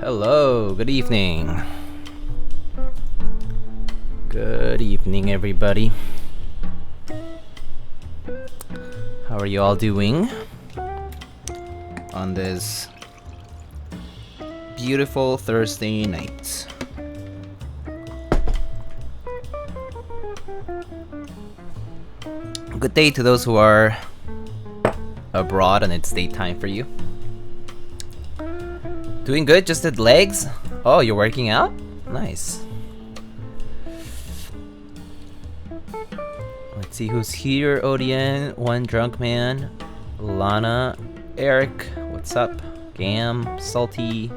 Hello, good evening. Good evening, everybody. How are you all doing on this beautiful Thursday night? Good day to those who are abroad and it's daytime for you. Doing good, just did legs? Oh, you're working out? Nice. Let's see who's here. Odin, One Drunk Man, Lana, Eric, what's up? Gam, Salty,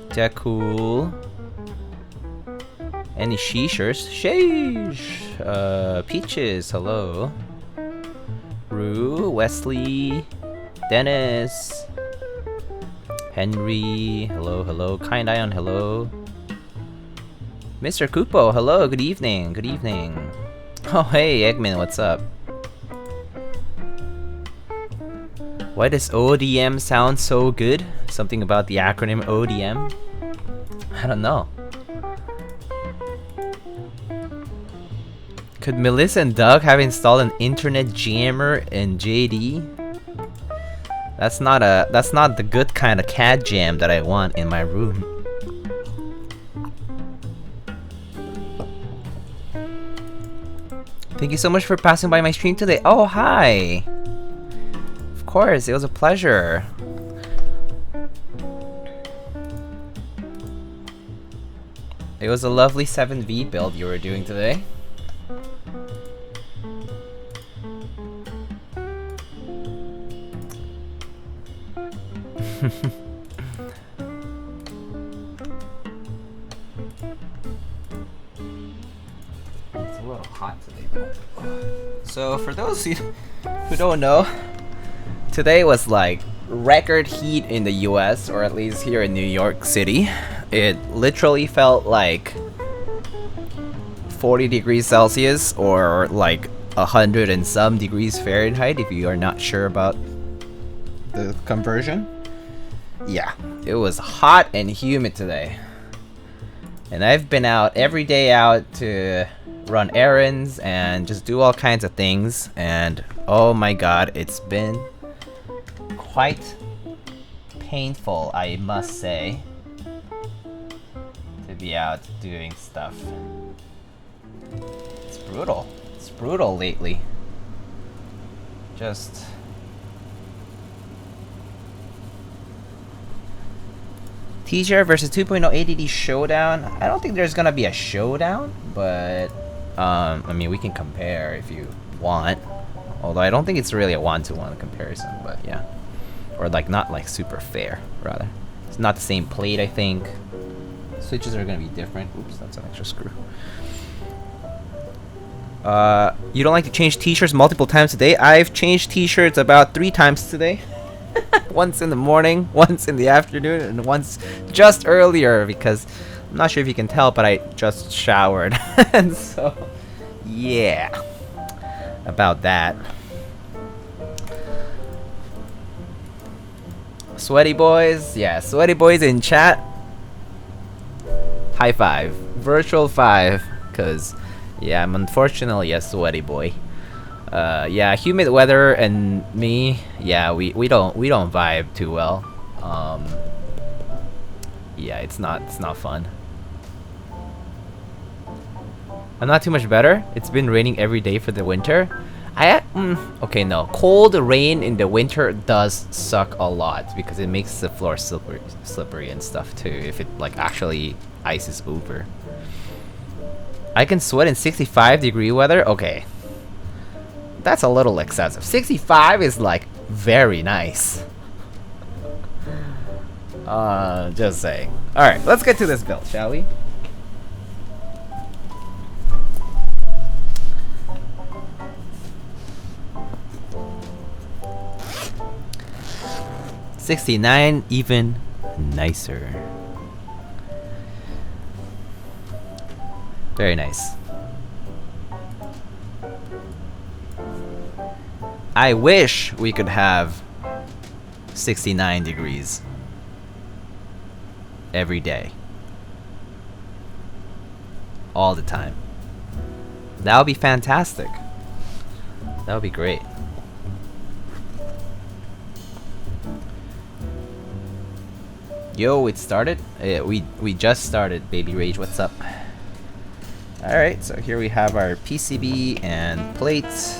Dekul. Any sheeshers? Sheesh! Peaches, hello. Rue, Wesley, Dennis, Henry, hello, hello. Kind Ion, hello. Mr. Kupo, hello, good evening, good evening. Oh, hey, Eggman, what's up? Why does ODM sound so good? Something about the acronym ODM? I don't know. Could Melissa and Doug have installed an internet jammer in JD? That's not the good kind of CAD jam that I want in my room. Thank you so much for passing by my stream today. Oh, hi! Of course, it was a pleasure. It was a lovely 7V build you were doing today. It's a little hot today though. So for those who don't know, today was like record heat in the US, or at least here in New York City. It literally felt like 40 degrees Celsius or like 100 and some degrees Fahrenheit if you are not sure about the conversion. Yeah, it was hot and humid today. And I've been out every day out to run errands and just do all kinds of things. And oh my god, it's been quite painful, I must say, to be out doing stuff. It's brutal. It's brutal lately. Just... TGR versus 2.0 ADD showdown. I don't think there's gonna be a showdown, but I mean, we can compare if you want. Although I don't think it's really a one-to-one comparison, but yeah. Or like not like super fair, rather. It's not the same plate, I think. Switches are gonna be different. Oops, that's an extra screw. You don't like to change t-shirts multiple times a day? I've changed t-shirts about 3 times today. Once in the morning, once in the afternoon, and once just earlier, because I'm not sure if you can tell, but I just showered. And so, yeah, about that. Sweaty boys, yeah, sweaty boys in chat. High five, virtual 5, cause yeah, I'm unfortunately a sweaty boy. Yeah, humid weather and me, yeah, we don't vibe too well. Yeah, it's not fun. I'm not too much better. It's been raining every day for the winter. Okay, no, cold rain in the winter does suck a lot because it makes the floor slippery and stuff too. If it like actually ices over. I can sweat in 65-degree weather. Okay. That's a little excessive. 65 is like very nice. Just saying. Alright, let's get to this build, shall we? $69, even nicer. Very nice. I wish we could have 69 degrees. every day. All the time. That would be fantastic. That would be great. Yo, it started? We just started, Baby Rage. What's up? Alright, so here we have our PCB and plates.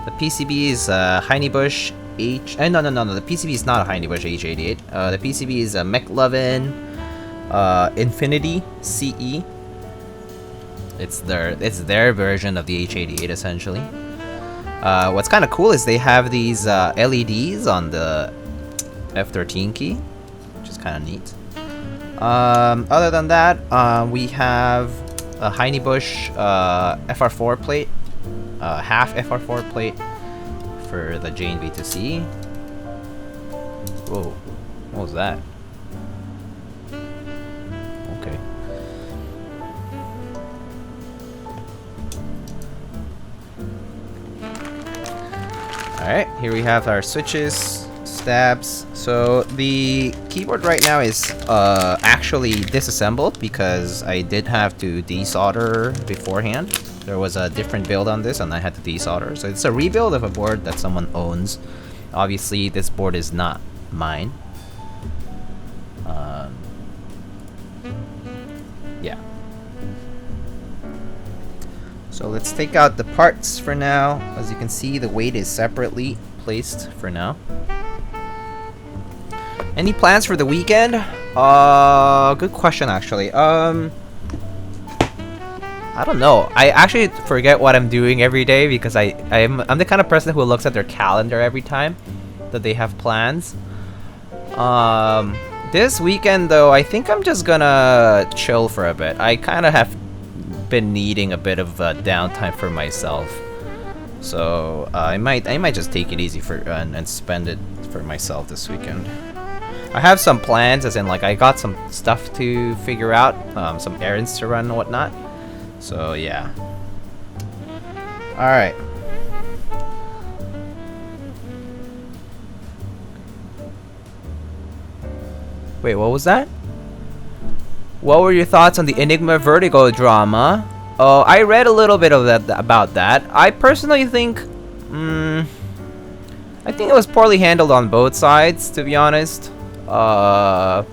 The PCB is Heinebusch H... no, the PCB is not a Heinebusch H88. The PCB is a McLovin Infinity CE. It's their version of the H88, essentially. What's kind of cool is they have these LEDs on the F13 key, which is kind of neat. Other than that, we have a Heinebusch FR4 plate, half FR4 plate for the Jane V2C. Whoa, what was that? Okay. Alright, here we have our switches, stabs. So the keyboard right now is actually disassembled because I did have to desolder beforehand. There was a different build on this and I had to desolder. So it's a rebuild of a board that someone owns. Obviously this board is not mine. Yeah. So let's take out the parts for now. As you can see, the weight is separately placed for now. Any plans for the weekend? Good question actually. I don't know. I actually forget what I'm doing every day because I'm the kind of person who looks at their calendar every time that they have plans. This weekend though, I think I'm just gonna chill for a bit. I kind of have been needing a bit of downtime for myself, so I might just take it easy and spend it for myself this weekend. I have some plans, as in like I got some stuff to figure out, some errands to run and whatnot. So yeah. All right. Wait, what was that? What were your thoughts on the Enigma Vertigo drama? Oh, I read a little bit of that about that. I personally think, I think it was poorly handled on both sides, to be honest. I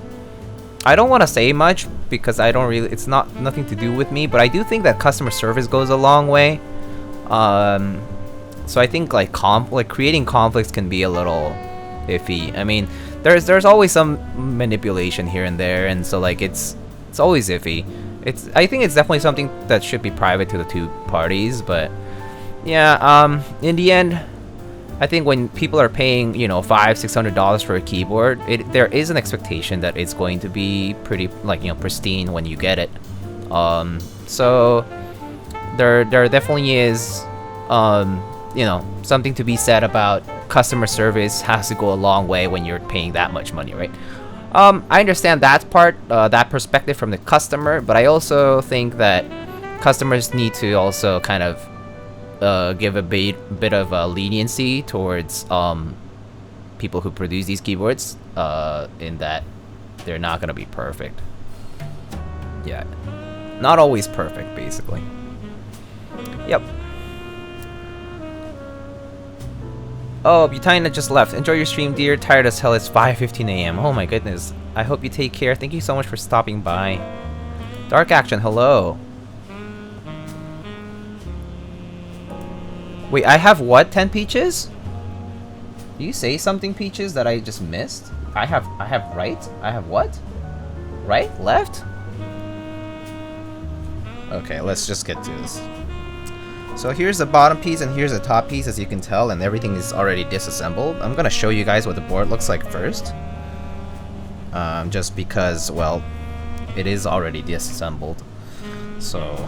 don't want to say much because I don't really. It's nothing to do with me, but I do think that customer service goes a long way. So I think like creating conflicts can be a little iffy. I mean, there's always some manipulation here and there, and so like it's always iffy. I think it's definitely something that should be private to the two parties, but yeah, in the end, I think when people are paying, you know, $500-600 for a keyboard, there is an expectation that it's going to be pretty, like, you know, pristine when you get it. So there definitely is, you know, something to be said about customer service has to go a long way when you're paying that much money, right? I understand that part, that perspective from the customer, but I also think that customers need to also kind of give a bit of leniency towards people who produce these keyboards, in that they're not gonna be perfect. Yeah, not always perfect, basically. Yep. Oh, Butina just left. Enjoy your stream, dear. Tired as hell. It's 5:15 a.m. Oh my goodness. I hope you take care. Thank you so much for stopping by. Dark Action, hello. Wait, I have what? 10 peaches? Do you say something, Peaches, that I just missed? I have right? I have what? Right? Left? Okay, let's just get to this. So here's the bottom piece and here's the top piece, as you can tell, and everything is already disassembled. I'm gonna show you guys what the board looks like first. Just because, well, it is already disassembled. So,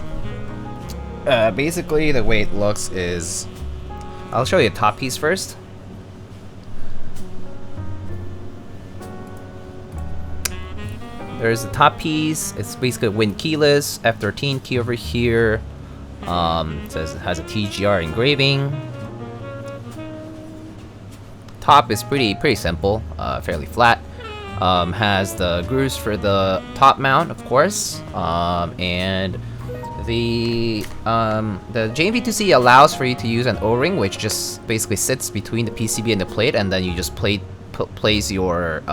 basically the way it looks is... I'll show you the top piece first. There's the top piece. It's basically Win keyless, F13 key over here. It says it has a TGR engraving. Top is pretty simple, fairly flat. has the grooves for the top mount, of course, and the JMV2C allows for you to use an O-ring, which just basically sits between the PCB and the plate, and then you just place your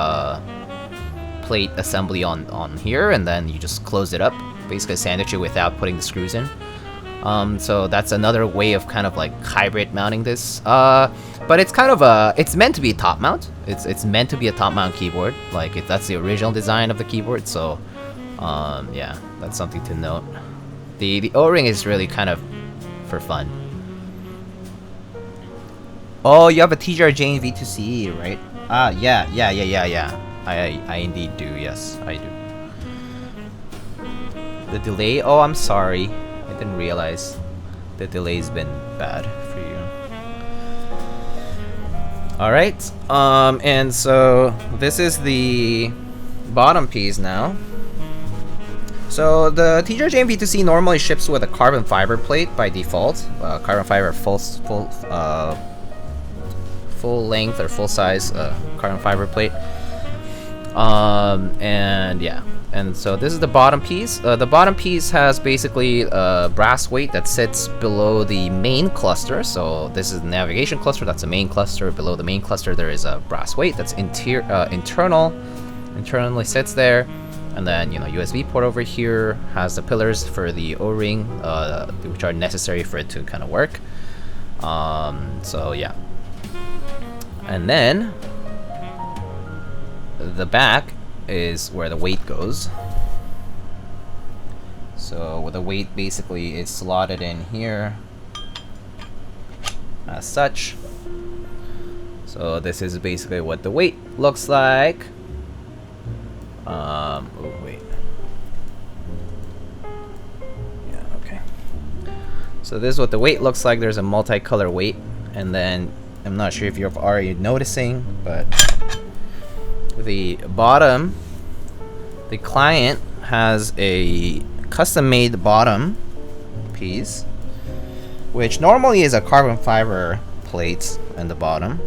plate assembly on here, and then you just close it up, basically sandwich it without putting the screws in. So that's another way of kind of like hybrid mounting this. But it's kind of it's meant to be a top mount. It's meant to be a top mount keyboard. Like that's the original design of the keyboard. So yeah, that's something to note. The O-ring is really kind of for fun. Oh, you have a TGR JMV2C, right? Yeah. I indeed do. Yes, I do. The delay? Oh, I'm sorry. I didn't realize the delay's been bad for you. Alright, and so this is the bottom piece now. So the TGR JMV2C normally ships with a carbon fiber plate by default. Carbon fiber full length or full size carbon fiber plate. And yeah, and so this is the bottom piece. The bottom piece has basically a brass weight that sits below the main cluster. So this is the navigation cluster, that's the main cluster. Below the main cluster there is a brass weight that's internally sits there. And then, you know, USB port over here has the pillars for the O-ring, which are necessary for it to kind of work. So yeah. And then the back is where the weight goes. So the weight basically is slotted in here as such. So this is basically what the weight looks like. Oh wait. Yeah, okay. So this is what the weight looks like. There's a multicolor weight, and then I'm not sure if you're already noticing, but the bottom, the client has a custom-made bottom piece, which normally is a carbon fiber plate in the bottom.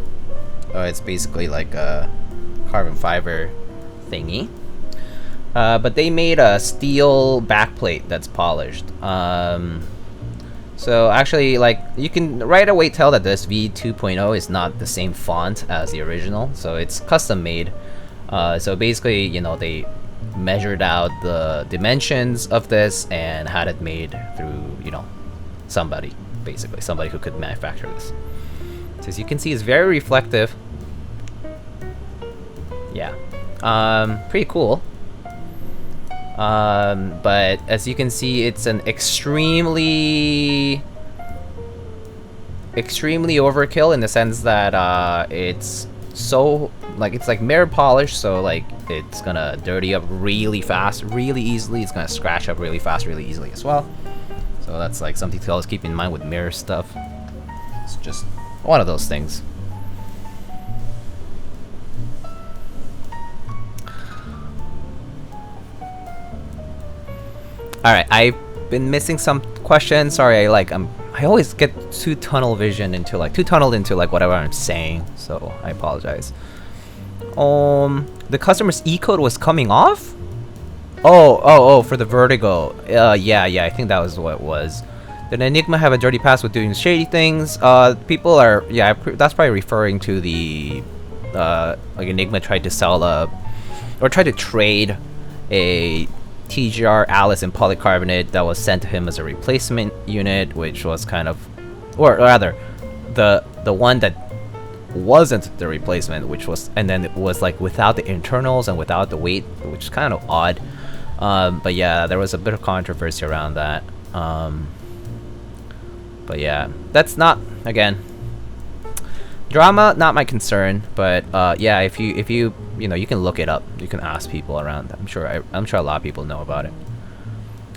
It's basically like a carbon fiber thingy. But they made a steel backplate that's polished. So actually, like, you can right away tell that this V2.0 is not the same font as the original. So it's custom made. So basically, you know, they measured out the dimensions of this and had it made through, you know, somebody, basically. Somebody who could manufacture this. So as you can see, it's very reflective. Yeah. Pretty cool. But as you can see, it's an extremely overkill in the sense that it's so, like, it's like mirror polish, so like it's gonna dirty up really fast, really easily. It's gonna scratch up really fast, really easily as well. So that's like something to always keep in mind with mirror stuff. It's just one of those things. Alright, I've been missing some questions. Sorry, I always get too tunneled into whatever I'm saying, so I apologize. The customer's E-code was coming off? Oh, for the vertigo. Yeah, I think that was what it was. Did Enigma have a dirty past with doing shady things? People are, yeah, that's probably referring to the, like Enigma tried to sell or tried to trade a TGR Alice in polycarbonate that was sent to him as a replacement unit, which was kind of, or rather, the one that wasn't the replacement, which was, and then it was like without the internals and without the weight, which is kind of odd. But yeah, there was a bit of controversy around that. But yeah, that's not, again, drama, not my concern. But yeah, if you you know, you can look it up. You can ask people around. I'm sure a lot of people know about it.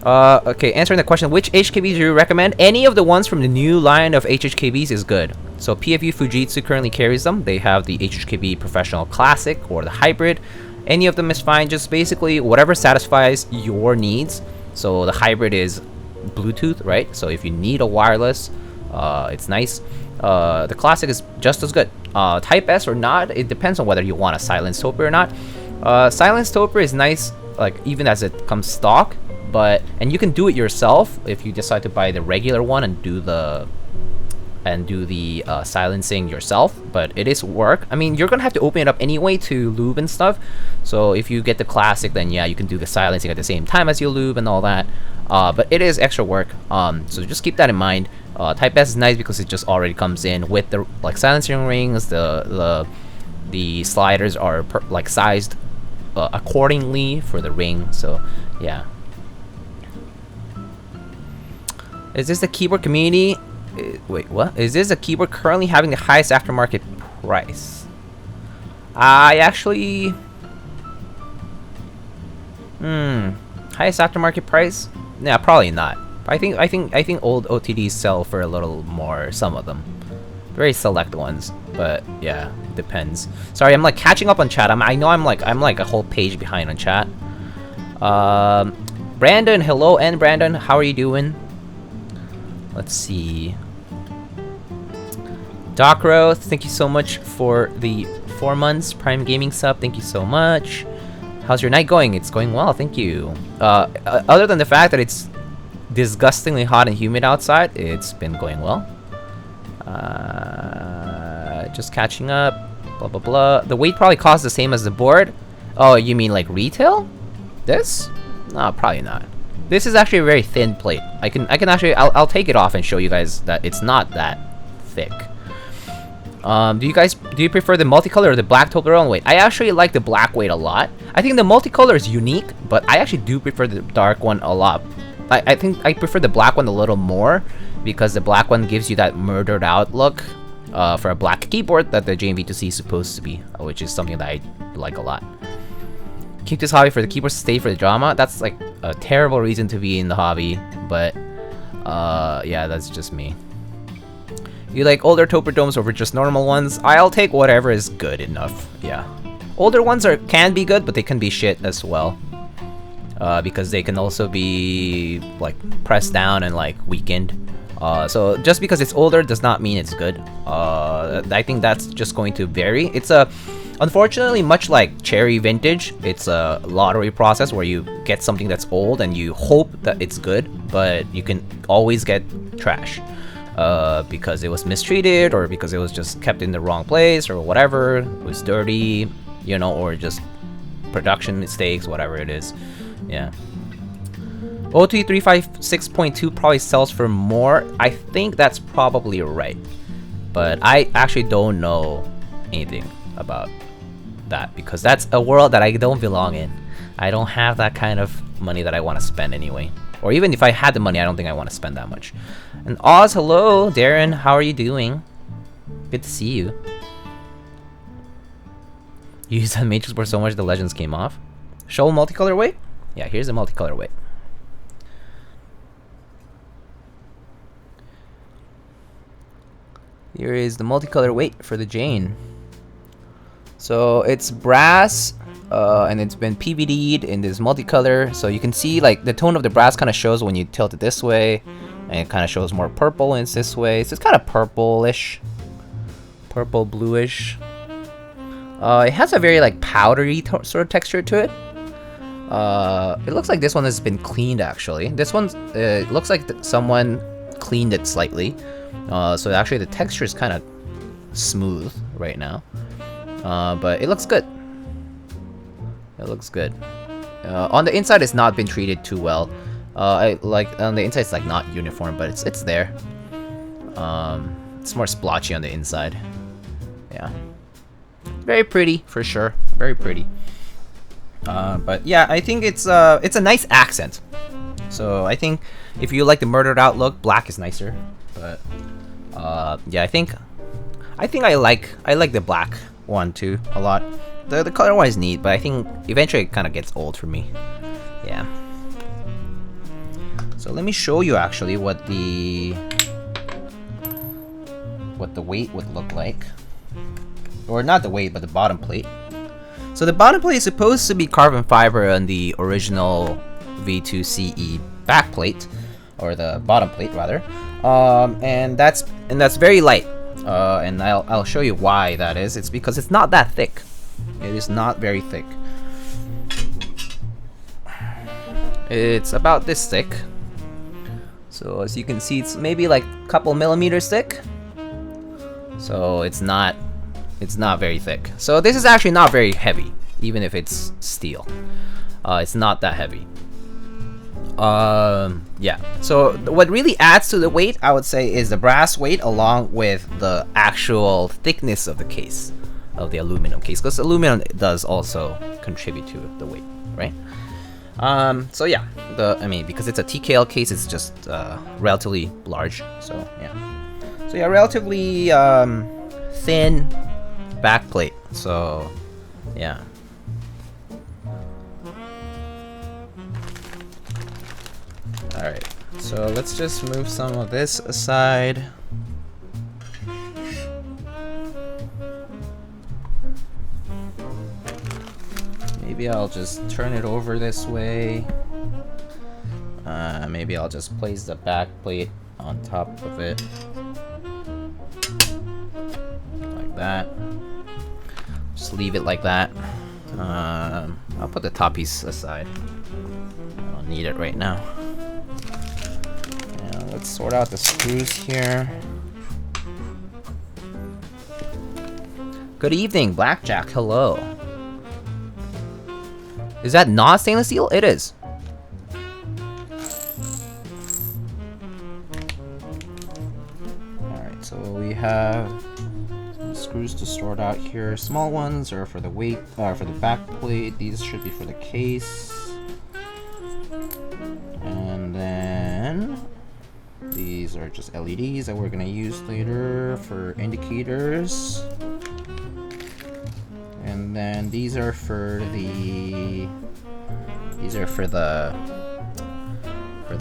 Okay, answering the question, which HKBs do you recommend? Any of the ones from the new line of HHKBs is good. So PFU Fujitsu currently carries them. They have the HHKB Professional Classic or the Hybrid. Any of them is fine. Just basically whatever satisfies your needs. So the Hybrid is Bluetooth, right? So if you need a wireless, it's nice. The Classic is just as good. Type S or not, it depends on whether you want a silent SOPR or not. Silence Topper is nice, like even as it comes stock, and you can do it yourself if you decide to buy the regular one and do the silencing yourself, but it is work. I mean, you're gonna have to open it up anyway to lube and stuff, so if you get the classic, then yeah, you can do the silencing at the same time as you lube and all that, but it is extra work, so just keep that in mind. Type S is nice because it just already comes in with the like silencing rings. The sliders are like sized accordingly for the ring, so yeah. Is this the keyboard community? Wait, what? Is this a keyboard currently having the highest aftermarket price? I actually... highest aftermarket price? Nah, probably not. I think old OTDs sell for a little more, some of them. Very select ones, but yeah, depends. Sorry, I'm like catching up on chat. I know I'm like a whole page behind on chat. Brandon, hello, and Brandon, how are you doing? Let's see. Docro, thank you so much for the 4 months Prime Gaming sub. Thank you so much. How's your night going? It's going well, thank you. Other than the fact that it's disgustingly hot and humid outside, it's been going well. Just catching up. Blah blah blah. The weight probably costs the same as the board. Oh, you mean like retail? This? No, probably not. This is actually a very thin plate. I can actually I'll take it off and show you guys that it's not that thick. Do you prefer the multicolor or the black Toblerone weight? I actually like the black weight a lot. I think the multicolor is unique, but I actually do prefer the dark one a lot. I think I prefer the black one a little more because the black one gives you that murdered out look for a black keyboard that the JMV2C is supposed to be, which is something that I like a lot. Keep this hobby for the keyboards, stay for the drama. That's like a terrible reason to be in the hobby, but yeah, that's just me. You like older Topper domes over just normal ones? I'll take whatever is good enough. Yeah, older ones can be good, but they can be shit as well. Because they can also be like pressed down and like weakened. So just because it's older does not mean it's good. I think that's just going to vary. It's unfortunately, much like Cherry Vintage, it's a lottery process where you get something that's old and you hope that it's good, but you can always get trash. Because it was mistreated, or because it was just kept in the wrong place, or whatever, it was dirty, you know, or just production mistakes, whatever it is. Yeah. OT 356.2 probably sells for more. I think that's probably right, but I actually don't know anything about that because that's a world that I don't belong in. I don't have that kind of money that I want to spend anyway. Or even if I had the money, I don't think I want to spend that much. And Oz, hello, Darren, how are you doing? Good to see you. You used that matrix board so much the legends came off. Show multicolor weight? Yeah, here's the multicolor weight. Here is the multicolor weight for the Jane. So it's brass, and it's been PVD'd in this multicolor. So you can see like the tone of the brass kind of shows when you tilt it this way, and it kind of shows more purple when it's this way. So it's kind of purplish, purple bluish. It has a very like powdery sort of texture to it. It looks like this one has been cleaned actually. This one looks like someone cleaned it slightly. So actually the texture is kind of smooth right now. But it looks good. It looks good. On the inside, it's not been treated too well. On the inside, it's like not uniform, but it's there. It's more splotchy on the inside. Yeah, very pretty for sure. Very pretty. But yeah, I think it's a nice accent. So I think if you like the murdered out look, black is nicer. But yeah, I think I like the black one too a lot. The color one is neat, but I think eventually it kind of gets old for me. Yeah. So let me show you actually what the weight would look like, or not the weight, but the bottom plate. So the bottom plate is supposed to be carbon fiber on the original V2CE backplate, or the bottom plate rather, and that's very light. And I'll show you why that is. It's because it's not that thick. It is not very thick. It's about this thick. So as you can see, it's maybe like a couple millimeters thick. So it's not very thick. So this is actually not very heavy, even if it's steel. It's not that heavy. Yeah. So what really adds to the weight, I would say, is the brass weight along with the actual thickness of the case, of the aluminum case, because aluminum does also contribute to the weight, right? So yeah, I mean, because it's a TKL case, it's just relatively large. So yeah, relatively thin backplate. So yeah. All right. So let's just move some of this aside. Maybe I'll just turn it over this way. Maybe I'll just place the back plate on top of it. Like that. Just leave it like that. I'll put the top piece aside. I don't need it right now. Let's sort out the screws here. Good evening, Blackjack. Hello. Is that not stainless steel? It is. Alright, so we have some screws to sort out here. Small ones are for the weight, for the back plate. These should be for the case. And then these are just LEDs that we're gonna use later for indicators. And then these are for the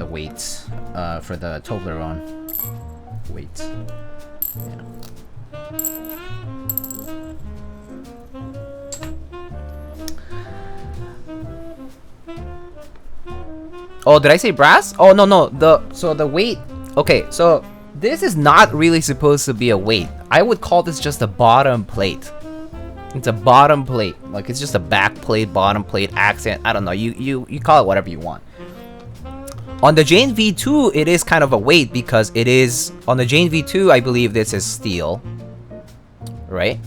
weights, for the Toblerone weights. Yeah. Oh, did I say brass? Oh no, so the weight. Okay, so this is not really supposed to be a weight. I would call this just a bottom plate. It's a bottom plate, like it's just a back plate, bottom plate, accent. I don't know. You call it whatever you want. On the Jane V2, it is kind of a weight because it is on the Jane V2. I believe this is steel, right?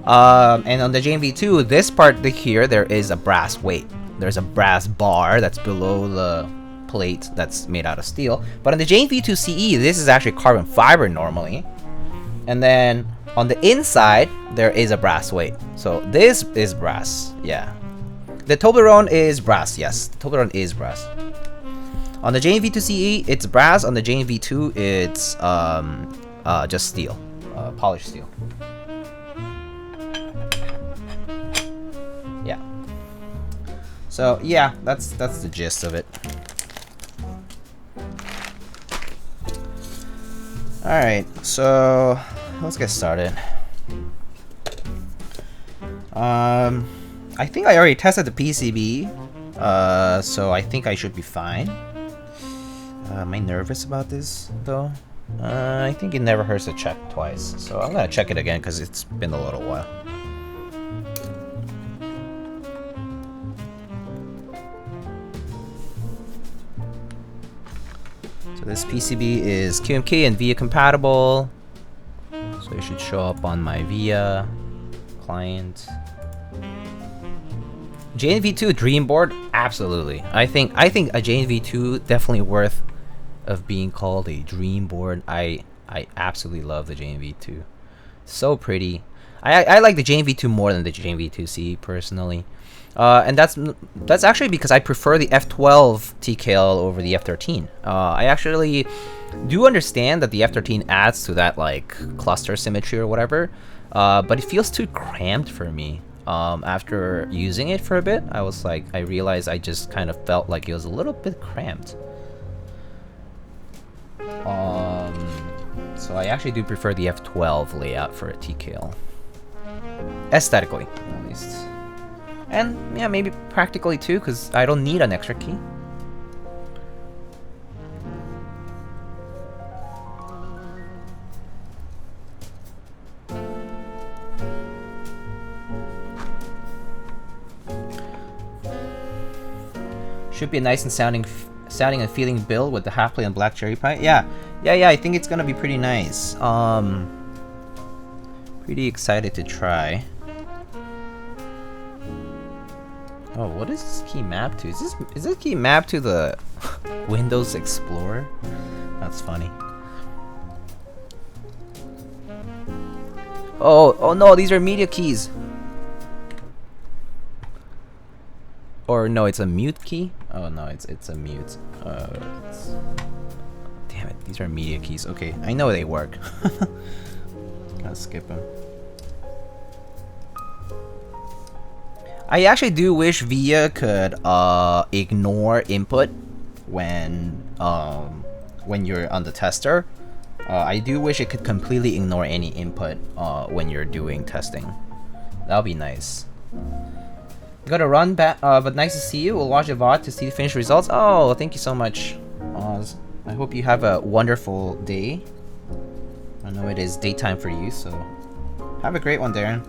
And on the Jane V2, this part here, there is a brass weight. There's a brass bar that's below the plate that's made out of steel. But on the Jane V2 CE, this is actually carbon fiber normally, and then on the inside, there is a brass weight. So this is brass, yeah. The Toblerone is brass, yes. The Toblerone is brass. On the Jane V2 CE, it's brass. On the Jane V2, it's just steel, polished steel. Yeah. So yeah, that's the gist of it. All right, so let's get started. I think I already tested the PCB, so I think I should be fine. Am I nervous about this though? I think it never hurts to check twice, so I'm gonna check it again because it's been a little while. So this PCB is QMK and VIA compatible. So it should show up on my VIA client. Jane V2 dream board, absolutely. I think a Jane V2 definitely worth of being called a dream board. I absolutely love the Jane V2. So pretty. I like the Jane V2 more than the Jane V2C personally. And that's actually because I prefer the F12 TKL over the F13. I actually do understand that the F13 adds to that like cluster symmetry or whatever, but it feels too cramped for me. After using it for a bit, I realized I just kind of felt like it was a little bit cramped. So I actually do prefer the F12 layout for a TKL. Aesthetically, at least. And yeah, maybe practically too, because I don't need an extra key. Should be a nice and sounding and feeling build with the half plate and black cherry pie. Yeah, I think it's gonna be pretty nice. Pretty excited to try. Oh, what is this key mapped to? Is this key mapped to the Windows Explorer? That's funny. Oh no, these are media keys. Or no, it's a mute key. Oh no, it's a mute. Damn it, these are media keys. Okay, I know they work. Gotta skip them. I actually do wish VIA could ignore input when you're on the tester. I do wish it could completely ignore any input when you're doing testing. That'll be nice. Gotta run back, but nice to see you. We'll watch the VOD to see the finished results. Oh, thank you so much, Oz. I hope you have a wonderful day. I know it is daytime for you, so have a great one, Darren.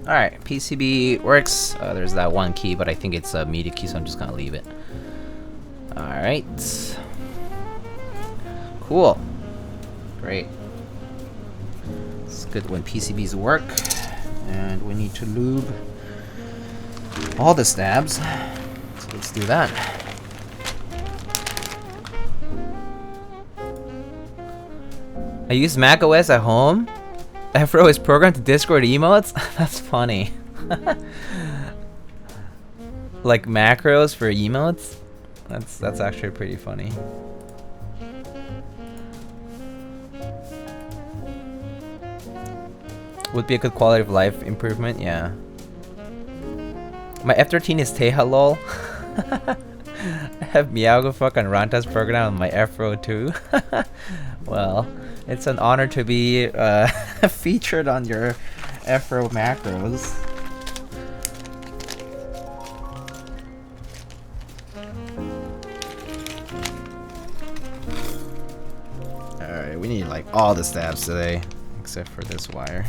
Alright, PCB works. There's that one key, but I think it's a media key, so I'm just gonna leave it. Alright. Cool. Great. It's good when PCBs work. And we need to lube all the stabs. So let's do that. I use macOS at home. Afro is programmed to Discord emotes? That's funny. Like macros for emotes? That's actually pretty funny. Would be a good quality of life improvement, yeah. My F13 is Teja lol. I have Miyago fucking Rantas program on my Afro too. Well, it's an honor to be featured on your Afro macros. Alright, we need like all the stabs today, except for this wire.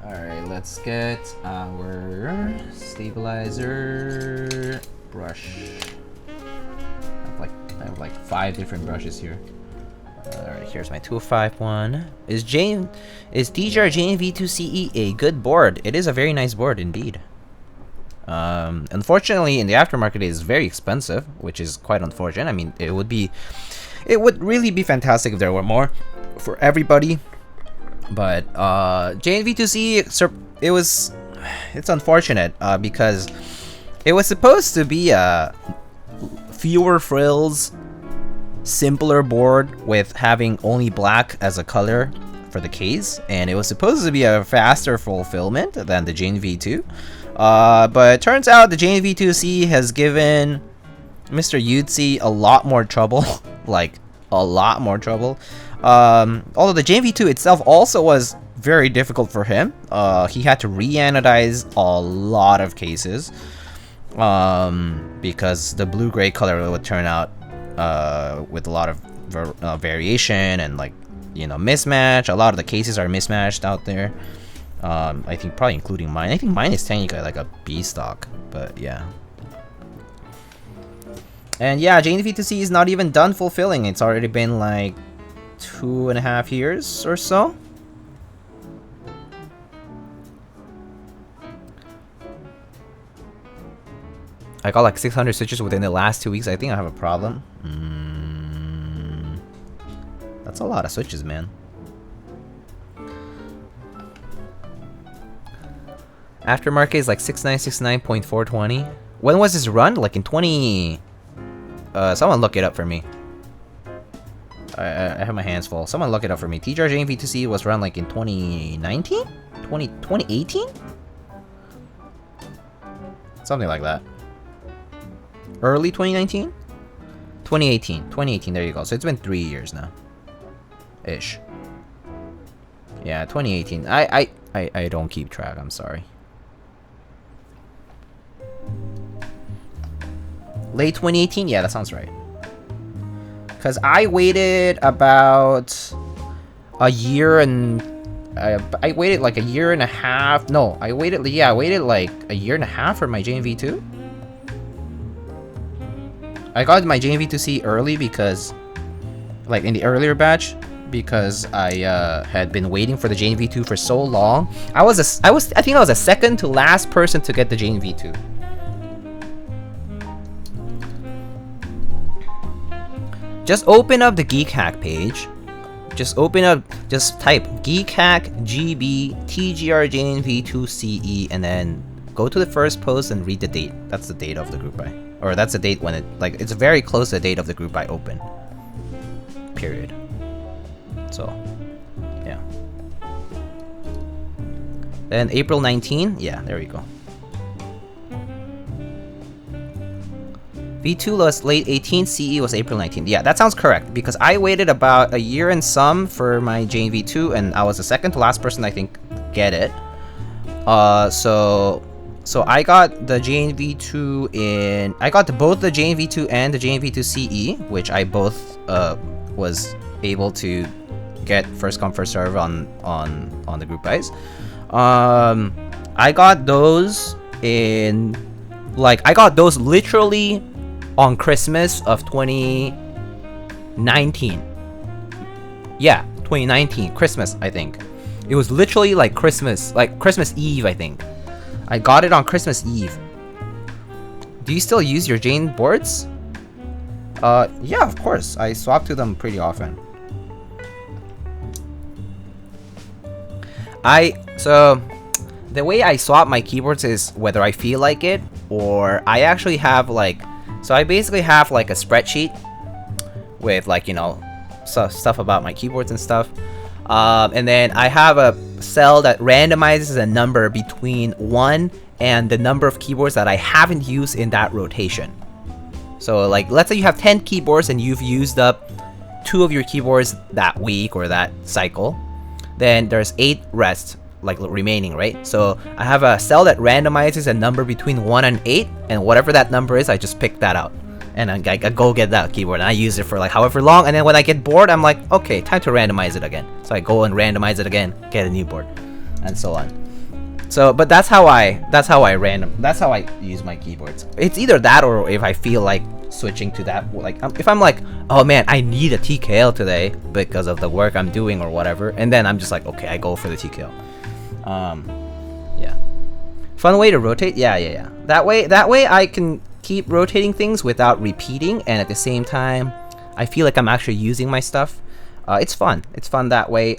Alright, let's get our stabilizer brush. I have like 5 different brushes here. Alright, here's my 251. Is TGR JNV2CE a good board? It is a very nice board indeed. Unfortunately, in the aftermarket, it is very expensive, which is quite unfortunate. I mean, it would really be fantastic if there were more for everybody. But JNV2C, it's unfortunate because it was supposed to be a fewer frills, simpler board with having only black as a color for the case, and it was supposed to be a faster fulfillment than the JNV2. But it turns out the JNV2C has given Mr. Yuktsi a lot more trouble, like a lot more trouble. Although the JNV2 itself also was very difficult for him. He had to re-anodize a lot of cases because the blue-gray color would turn out with a lot of variation and, like, you know, mismatch. A lot of the cases are mismatched out there. I think probably including mine. I think mine is technically like a B stock, but yeah. And yeah, JNV2C is not even done fulfilling. It's already been like 2.5 years or so. I got like 600 switches within the last 2 weeks. I think I have a problem. That's a lot of switches, man. Aftermarket is like 6969.420. When was this run? Like in 20... someone look it up for me. I have my hands full. Someone look it up for me. TGR JNV2C was run like in 2019? 2018? Something like that. Early 2019? 2018. 2018, there you go. So it's been 3 years now. Ish. Yeah, 2018. I don't keep track, I'm sorry. Late 2018? Yeah, that sounds right. Because I waited about a year and... I waited like a year and a half. No, I waited like a year and a half for my JNV2. I got my JNV2C early because... Like in the earlier batch. Because I had been waiting for the JNV2 for so long. I think I was the second to last person to get the JNV2. Just open up the Geek Hack page. Just type Geek Hack GB TGR JNV2CE and then go to the first post and read the date. That's the date of the group buy. Or that's the date when it's very close to the date of the group buy open. Period. So, yeah. Then April 19, yeah, there we go. V2 was late 18, CE was April 19. Yeah, that sounds correct because I waited about a year and some for my JNV2 and I was the second to last person I think get it. So I got the JNV2 in... I got both the JNV2 and the JNV2 CE, which I both was able to get first come first serve on the group buys. I got those in... Like, I got those literally on Christmas of 2019. Yeah, 2019, Christmas, I think. It was literally like Christmas Eve, I think. I got it on Christmas Eve. Do you still use your Jane boards? Yeah, of course. I swap to them pretty often. So the way I swap my keyboards is whether I feel like it or I actually have like... So I basically have like a spreadsheet with like, you know, stuff about my keyboards and stuff. And then I have a cell that randomizes a number between 1 and the number of keyboards that I haven't used in that rotation. So like, let's say you have 10 keyboards and you've used up 2 of your keyboards that week or that cycle. Then there's 8 rest, like remaining, right? So I have a cell that randomizes a number between 1 and 8, and whatever that number is, I just pick that out. And I go get that keyboard, and I use it for like however long, and then when I get bored, I'm like, okay, time to randomize it again. So I go and randomize it again, get a new board, and so on. So, but that's how I use my keyboards. It's either that or if I feel like switching to that, like if I'm like, oh man, I need a TKL today because of the work I'm doing or whatever, and then I'm just like, okay, I go for the TKL. Yeah. Fun way to rotate? Yeah. That way I can keep rotating things without repeating, and at the same time, I feel like I'm actually using my stuff. It's fun. It's fun that way.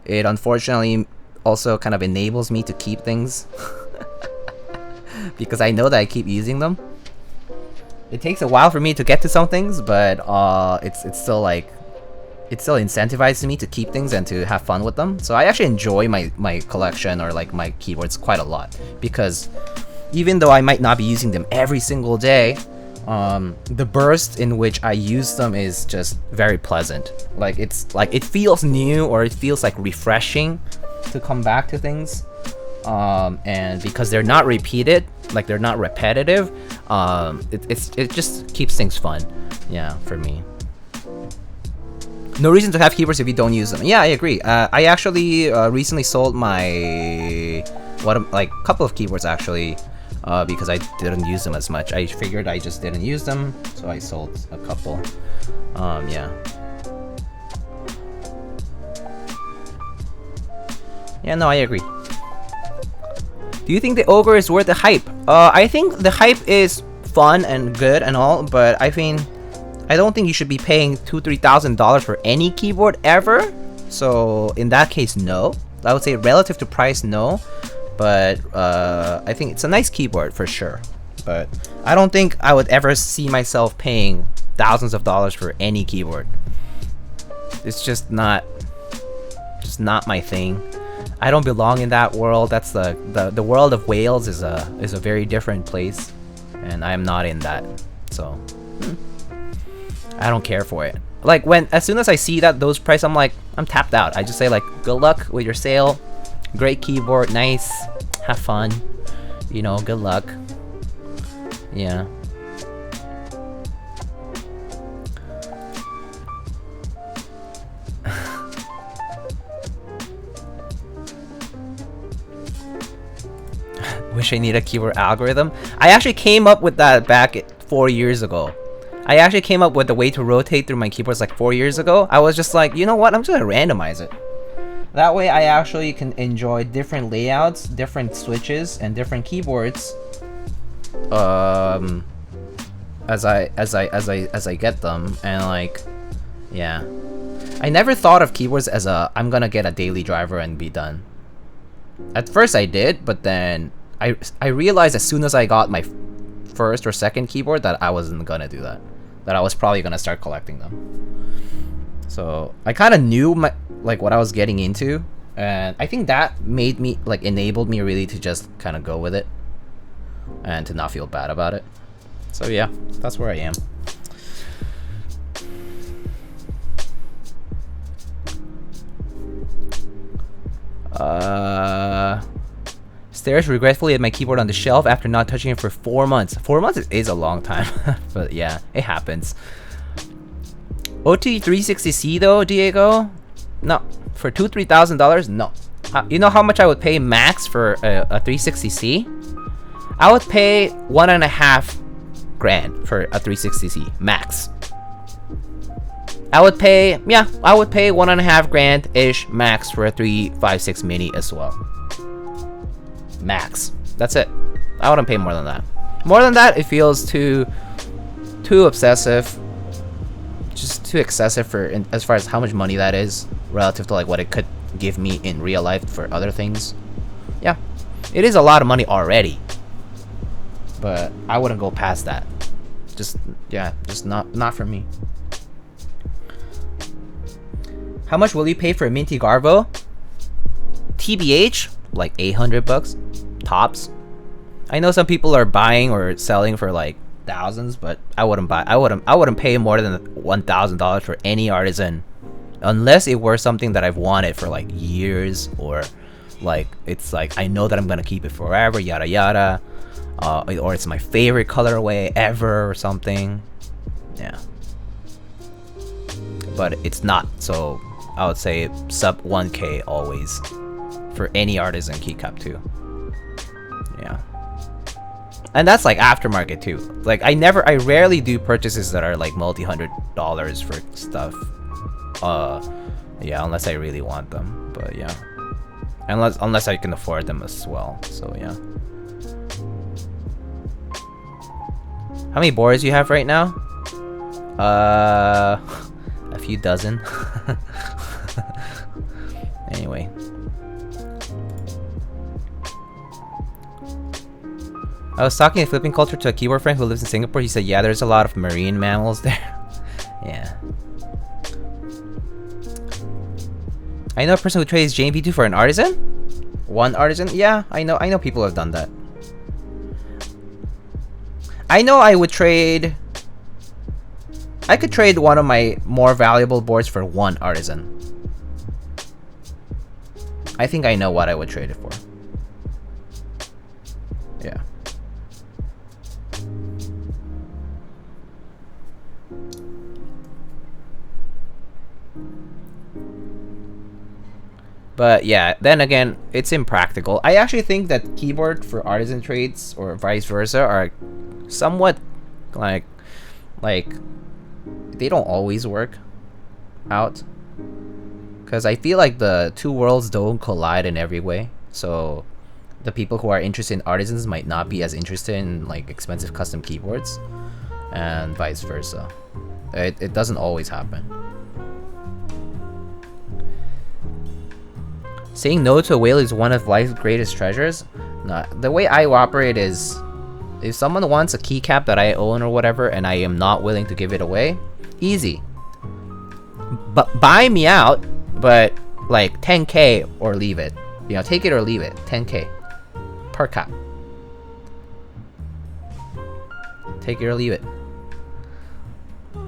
It unfortunately also kind of enables me to keep things because I know that I keep using them. It takes a while for me to get to some things, but it's still like... It still incentivizes me to keep things and to have fun with them. So I actually enjoy my collection or like my keyboards quite a lot, because even though I might not be using them every single day, the burst in which I use them is just very pleasant. Like it's like it feels new, or it feels like refreshing to come back to things. And because they're not repeated, like they're not repetitive, it just keeps things fun. Yeah, for me. No reason to have keyboards if you don't use them. Yeah, I agree. I actually recently sold my couple of keyboards actually, because I didn't use them as much. I figured I just didn't use them, so I sold a couple. Yeah. Yeah, no, I agree. Do you think the Ogre is worth the hype? I think the hype is fun and good and all, but I don't think you should be paying $2,000-3,000 for any keyboard ever. So in that case, no. I would say relative to price, no. But I think it's a nice keyboard for sure. But I don't think I would ever see myself paying thousands of dollars for any keyboard. It's just not my thing. I don't belong in that world. That's the world of whales is a very different place, and I'm not in that. So I don't care for it. Like as soon as I see those prices, I'm tapped out. I just say like, good luck with your sale. Great keyboard, nice. Have fun. You know, good luck. Yeah. Wish I need a keyboard algorithm. I actually came up with that back 4 years ago. I actually came up with the way to rotate through my keyboards like 4 years ago. I was just like, you know what? I'm just gonna randomize it. That way I actually can enjoy different layouts, different switches, and different keyboards as I get them. And like, yeah. I never thought of keyboards as I'm gonna get a daily driver and be done. At first I did, but then I realized as soon as I got my first or second keyboard that I wasn't gonna do that. That I was probably gonna start collecting them. So I kind of knew what I was getting into, and I think that made me enabled me really to just kind of go with it and to not feel bad about it. So yeah, that's where I am. Stares regretfully at my keyboard on the shelf after not touching it for 4 months. 4 months is a long time, but yeah, it happens. OT360C though, Diego? No, for $2,000-$3,000, no. You know how much I would pay max for a 360C? I would pay $1.5 grand for a 360C max. I would pay $1.5 grand ish max for a 356 mini as well. Max. That's it. I wouldn't pay more than that. More than that, it feels too obsessive. Just too excessive for as far as how much money that is relative to like what it could give me in real life for other things. Yeah, it is a lot of money already, but I wouldn't go past that. Just not for me. How much will you pay for a Minty Garbo? TBH, like $800 tops. I know some people are buying or selling for like thousands, but I wouldn't pay more than $1,000 for any artisan, unless it were something that I've wanted for like years, or like it's like I know that I'm gonna keep it forever, yada yada, or it's my favorite colorway ever or something. Yeah, but it's not, so I would say sub 1K always for any artisan keycap too. Yeah. And that's like aftermarket too. Like I rarely do purchases that are like multi-$100 for stuff. Yeah, unless I really want them. But yeah. Unless I can afford them as well. So yeah. How many boards do you have right now? A few dozen. Anyway. I was talking flipping culture to a keyboard friend who lives in Singapore. He said, yeah, there's a lot of marine mammals there. Yeah. I know a person who trades JMP2 for an artisan? One artisan? Yeah, I know people have done that. I know I would trade... I could trade one of my more valuable boards for one artisan. I think I know what I would trade it for. Yeah. But yeah, then again, it's impractical. I actually think that keyboard for artisan trades or vice versa are somewhat like they don't always work out, because I feel like the two worlds don't collide in every way. So the people who are interested in artisans might not be as interested in like expensive custom keyboards, and vice versa. It doesn't always happen. Saying no to a whale is one of life's greatest treasures. No, the way I operate is If someone wants a keycap that I own or whatever, and I am not willing to give it away, easy. But buy me out, but like 10K or leave it. You know, take it or leave it. 10K per cap. Take it or leave it.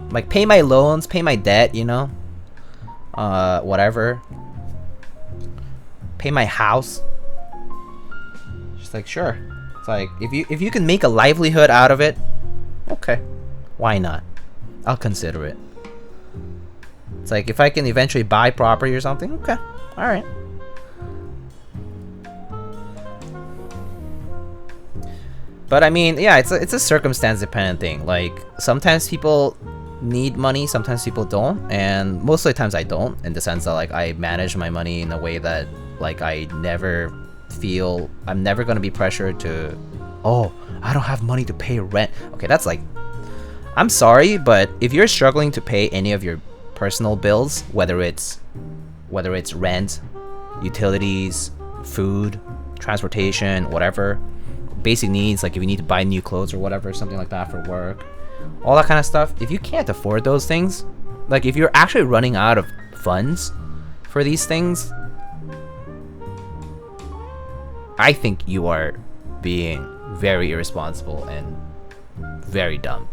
Like, pay my loans, pay my debt, you know? Whatever. Pay my house. Just like, sure. It's like, if you can make a livelihood out of it, okay. Why not? I'll consider it. It's like, if I can eventually buy property or something, okay. Alright. But I mean, yeah, it's a circumstance dependent thing. Like, sometimes people need money, sometimes people don't, and most of the times I don't, in the sense that like I manage my money in a way that like I never feel I'm never gonna be pressured to, oh, I don't have money to pay rent. Okay, that's like, I'm sorry, but if you're struggling to pay any of your personal bills, whether it's rent, utilities, food, transportation, whatever, basic needs, like if you need to buy new clothes or whatever, something like that for work, all that kind of stuff, if you can't afford those things, like if you're actually running out of funds for these things, I think you are being very irresponsible and very dumb.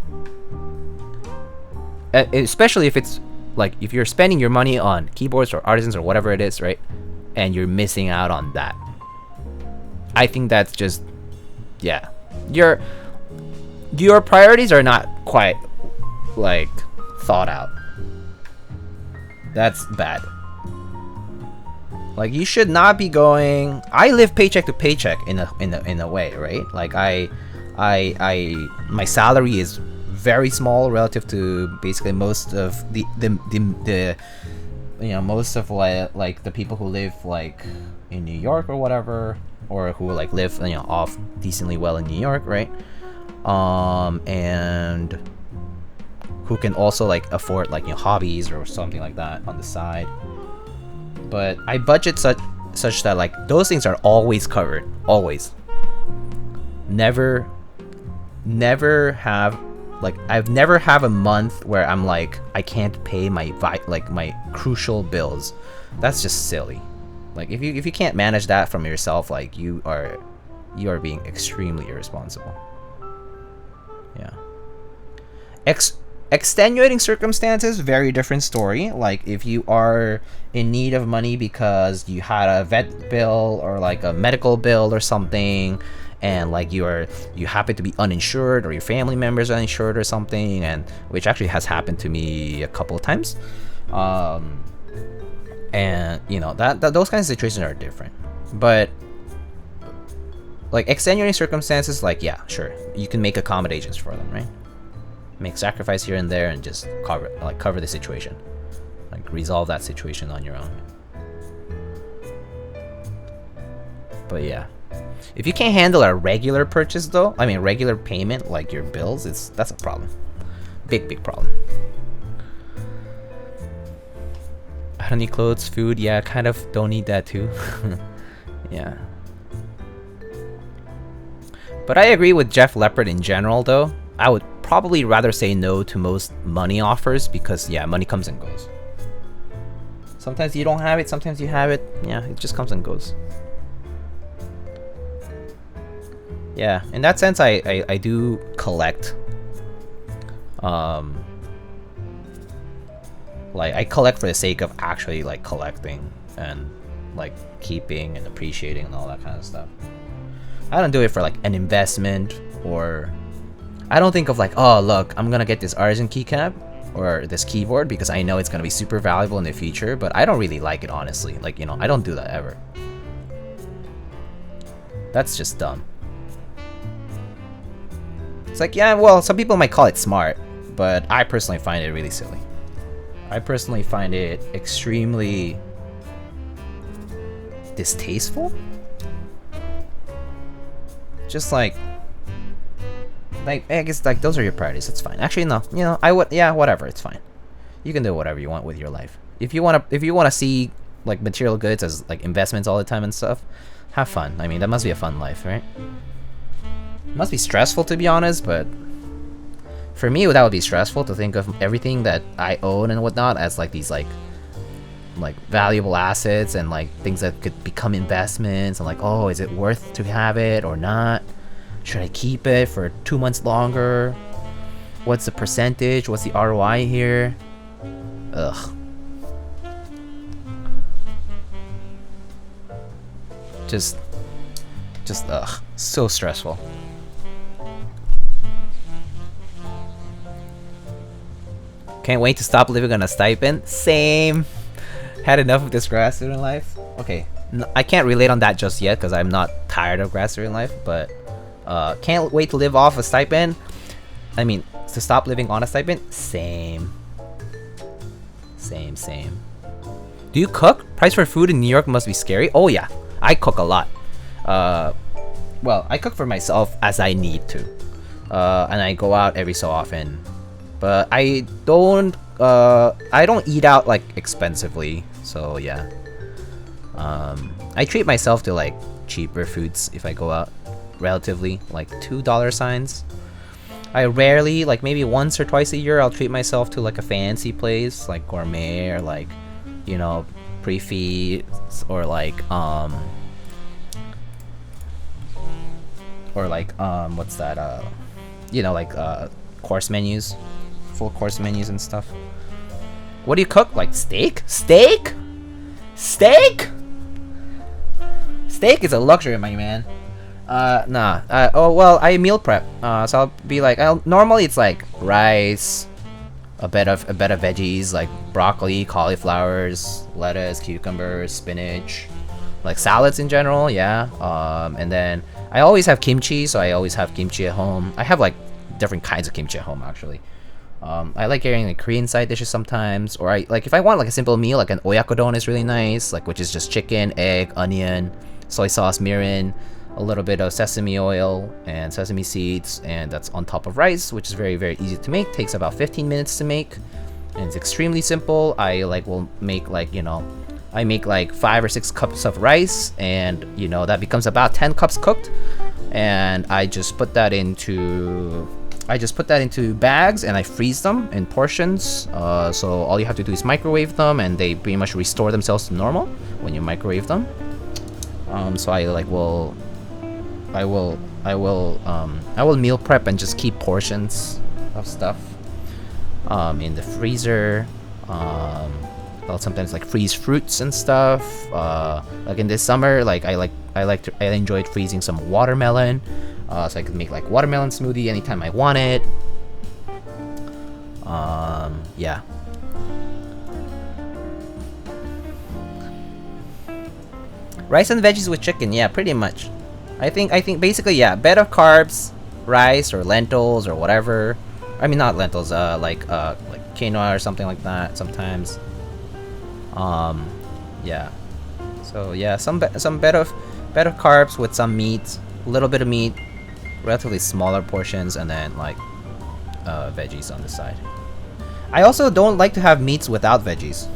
Especially if it's like, if you're spending your money on keyboards or artisans or whatever it is, right? And you're missing out on that. I think that's just, yeah. Your priorities are not quite like thought out. That's bad. Like, you should not be going, I live paycheck to paycheck in a way, right? Like my salary is very small relative to basically most of the you know, most of like the people who live like in New York or whatever, or who like live, you know, off decently well in New York, right? And who can also like afford like, you know, hobbies or something like that on the side. But I budget such that like those things are always covered, always. Never have, like, I've never have a month where I'm like, I can't pay my my crucial bills. That's just silly. Like, if you can't manage that from yourself, like, you are being extremely irresponsible. Yeah. Extenuating circumstances, very different story. Like, if you are in need of money because you had a vet bill or like a medical bill or something, and like you happen to be uninsured, or your family members are uninsured or something, and which actually has happened to me a couple of times, and you know, that those kinds of situations are different. But like extenuating circumstances, like, yeah, sure, you can make accommodations for them, right? Make sacrifice here and there and just cover the situation, like resolve that situation on your own. But yeah, if you can't handle a regular purchase though, I mean regular payment, like your bills, that's a problem. Big problem. I don't need clothes, food, yeah, kind of don't need that too. Yeah. But I agree with Jeff Leopard in general though. I would probably rather say no to most money offers, because yeah, money comes and goes. Sometimes you don't have it, sometimes you have it. Yeah, it just comes and goes. Yeah, in that sense, I do collect. Like, I collect for the sake of actually like collecting and like keeping and appreciating and all that kind of stuff. I don't do it for like an investment, or I don't think of like, oh look, I'm gonna get this artisan keycap or this keyboard because I know it's gonna be super valuable in the future, but I don't really like it, honestly. Like, you know, I don't do that ever. That's just dumb. It's like, yeah, well, some people might call it smart, but I personally find it really silly. I personally find it extremely distasteful. Just like I guess like those are your priorities. It's fine. Actually, no. You know, yeah, whatever. It's fine. You can do whatever you want with your life. If you wanna see like material goods as like investments all the time and stuff, have fun. I mean, that must be a fun life, right? It must be stressful, to be honest, but for me that would be stressful to think of everything that I own and whatnot as like these like valuable assets and like things that could become investments, and like, oh, is it worth to have it or not? Should I keep it for 2 months longer? What's the percentage? What's the ROI here? Ugh. Just ugh, so stressful. Can't wait to stop living on a stipend. Same. Had enough of this grad student life. Okay, I can't relate on that just yet because I'm not tired of grad student life, but can't wait to live off a stipend. I mean, to stop living on a stipend. Same. Do you cook? Price for food in New York must be scary. Oh yeah, I cook a lot. Well, I cook for myself as I need to, and I go out every so often. But I don't eat out like expensively, so yeah. I treat myself to like cheaper foods if I go out, relatively, like $2 signs. I rarely, like maybe once or twice a year, I'll treat myself to like a fancy place, like gourmet or like, you know, pre-feeds or like what's that? You know, like course menus. Full course menus and stuff. What do you cook? Like steak? Steak is a luxury, my man. Nah. Oh well, I meal prep. So I'll be like, normally it's like rice, a bed of veggies like broccoli, cauliflowers, lettuce, cucumbers, spinach, like salads in general. Yeah. And then I always have kimchi, so I always have kimchi at home. I have like different kinds of kimchi at home actually. I like getting like Korean side dishes sometimes, or I like if I want like a simple meal, like an oyakodon is really nice, like which is just chicken, egg, onion, soy sauce, mirin, a little bit of sesame oil and sesame seeds, and that's on top of rice, which is very, very easy to make. Takes about 15 minutes to make, and it's extremely simple. I like will make like, you know, I make like 5 or 6 cups of rice, and you know that becomes about 10 cups cooked, and I just put that into bags and I freeze them in portions. So all you have to do is microwave them, and they pretty much restore themselves to normal when you microwave them. So I will meal prep and just keep portions of stuff in the freezer. I'll sometimes like freeze fruits and stuff. Like in this summer, like I enjoyed freezing some watermelon. So I could make like watermelon smoothie anytime I want it. Yeah. Rice and veggies with chicken, yeah, pretty much. I think basically, yeah, bed of carbs, rice or lentils or whatever. I mean, not lentils, like quinoa or something like that sometimes. Yeah. So yeah, some bed of carbs with some meat, a little bit of meat, relatively smaller portions, and then like veggies on the side. I also don't like to have meats without veggies.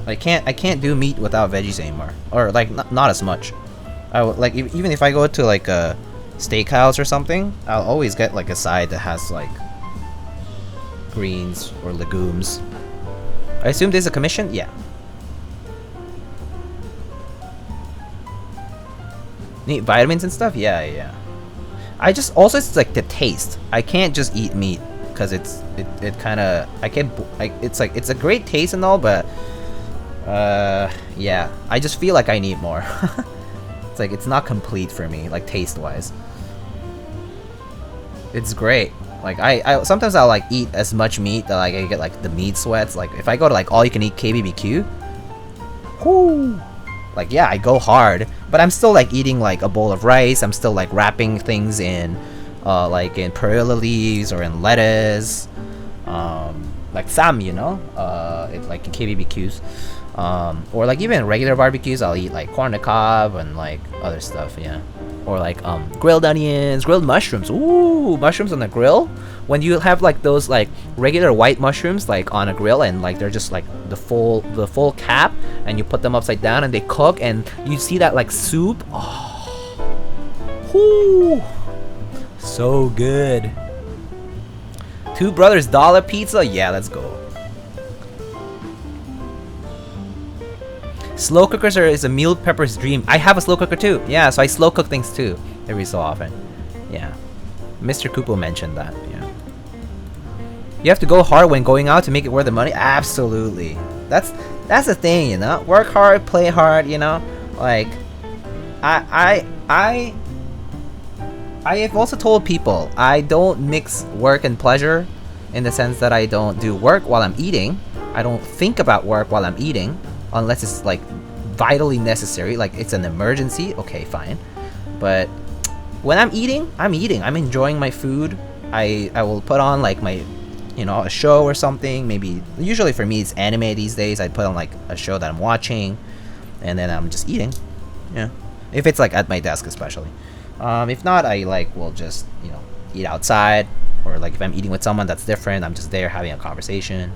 I can't do meat without veggies anymore, or like not as much. Like even if I go to like a steakhouse or something, I'll always get like a side that has like greens or legumes. I assume there's a commission? Yeah. Need vitamins and stuff? Yeah. I just also, it's like the taste. I can't just eat meat because it kind of, it's like, it's a great taste and all, but yeah, I just feel like I need more. It's like it's not complete for me, like taste wise. It's great. Like I sometimes I'll like eat as much meat that like I get like the meat sweats. Like if I go to like all you can eat KBBQ, whoo, like yeah, I go hard, but I'm still like eating like a bowl of rice. I'm still like wrapping things in like in perilla leaves or in lettuce, like some, you know, it's like in KBBQs, or like even regular barbecues, I'll eat like corn on the cob and like other stuff, yeah. Or like grilled onions, grilled mushrooms. Ooh, mushrooms on the grill. When you have like those like regular white mushrooms like on a grill, and like they're just like the full cap, and you put them upside down and they cook, and you see that like soup. Oh, whoo. So good. Two Brothers Dollar Pizza? Yeah, let's go. Slow cookers is a meal prepper's dream. I have a slow cooker too. Yeah, so I slow cook things too every so often. Yeah. Mr. Kupo mentioned that. Yeah. You have to go hard when going out to make it worth the money? Absolutely. That's the thing, you know? Work hard, play hard, you know? Like I have also told people I don't mix work and pleasure in the sense that I don't do work while I'm eating. I don't think about work while I'm eating unless it's like vitally necessary, like it's an emergency. Okay, fine. But when I'm eating, I'm enjoying my food. I will put on like my, you know, a show or something. Maybe usually for me it's anime these days. I put on like a show that I'm watching, and then I'm just eating. Yeah, if it's like at my desk especially. If not, I like will just, you know, eat outside, or like if I'm eating with someone that's different, I'm just there having a conversation.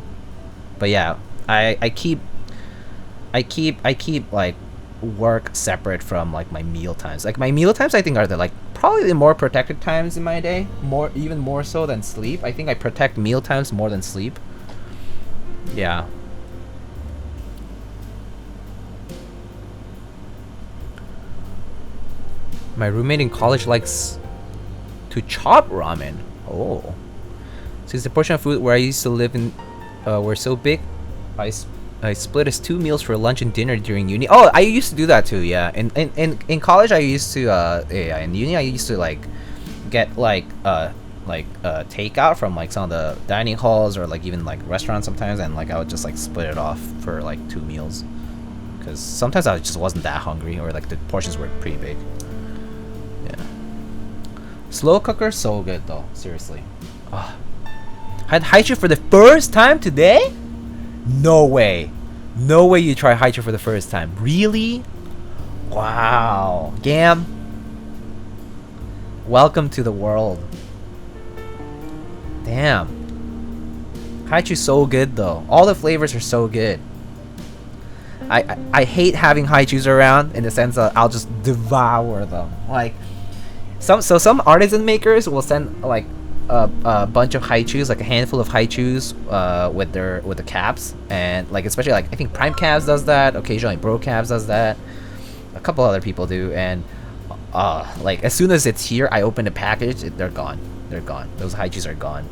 But yeah, I keep like work separate from like my meal times. Like my meal times I think are the like probably the more protected times in my day, even more so than sleep. I think I protect meal times more than sleep. Yeah. My roommate in college likes to chop ramen. Oh. Since the portion of food where I used to live in were so big, I split as 2 meals for lunch and dinner during uni. Oh, I used to do that too, yeah. In college I used to yeah, in uni I used to like get like takeout from like some of the dining halls or like even like restaurants sometimes, and like I would just like split it off for like 2 meals. Cuz sometimes I just wasn't that hungry, or like the portions were pretty big. Yeah. Slow cooker, so good though, seriously. Oh. Had haichu for the first time today? No way. No way you try haichu for the first time. Really? Wow. Gam, welcome to the world. Damn. Haichu's so good though. All the flavors are so good. I hate having haichus around in the sense that I'll just devour them. Like some artisan makers will send like a bunch of haichus, like a handful of haichus with the caps, and like especially like I think Prime Caps does that, occasionally Bro Caps does that, a couple other people do, and like as soon as it's here I open the package, they're gone. Those haichus are gone.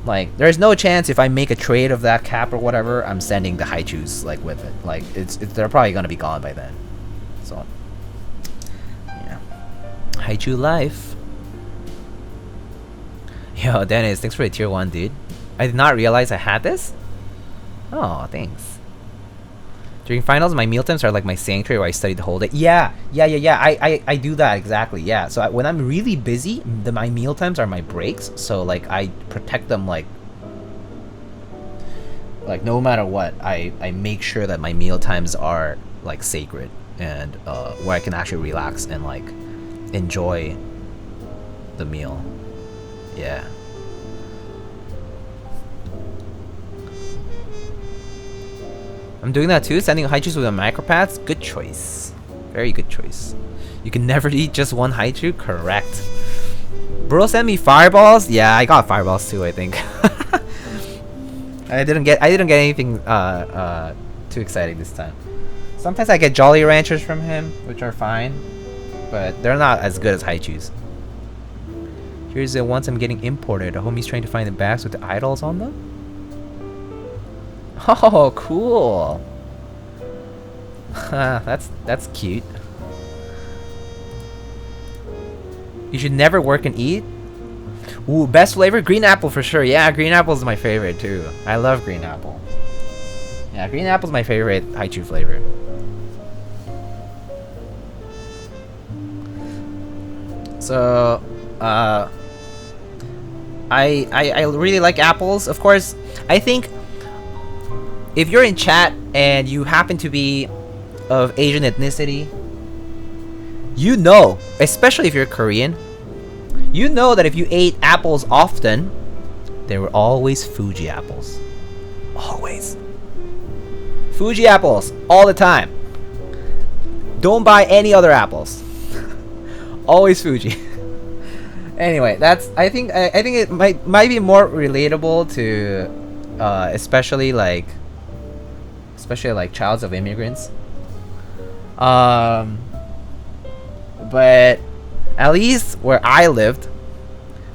Like there's no chance if I make a trade of that cap or whatever, I'm sending the haichus like with it. Like they're probably gonna be gone by then. So yeah, haichu life. Yo, Dennis, thanks for the tier 1, dude. I did not realize I had this. Oh, thanks. During finals, my meal times are like my sanctuary where I study the whole day. Yeah. I do that exactly. Yeah. So when I'm really busy, my meal times are my breaks. So like I protect them like no matter what. I make sure that my meal times are like sacred, and where I can actually relax and like enjoy the meal. Yeah. I'm doing that too, sending haichus with the micropads. Good choice. Very good choice. You can never eat just one haichu? Correct. Bro sent me fireballs? Yeah, I got fireballs too, I think. I didn't get anything too exciting this time. Sometimes I get Jolly Ranchers from him, which are fine, but they're not as good as haichus. Here's the ones I'm getting imported. A homie's trying to find the bags with the idols on them. Oh, cool. That's cute. You should never work and eat. Ooh, best flavor? Green apple for sure. Yeah, green apple is my favorite too. I love green apple. Yeah, green apple's my favorite haichu flavor. So, I really like apples. Of course, I think if you're in chat and you happen to be of Asian ethnicity, you know, especially if you're Korean, you know that if you ate apples often, they were always Fuji apples. Always. Fuji apples, all the time. Don't buy any other apples. Always Fuji. Anyway, that's I think it might be more relatable to especially like childs of immigrants. But at least where I lived,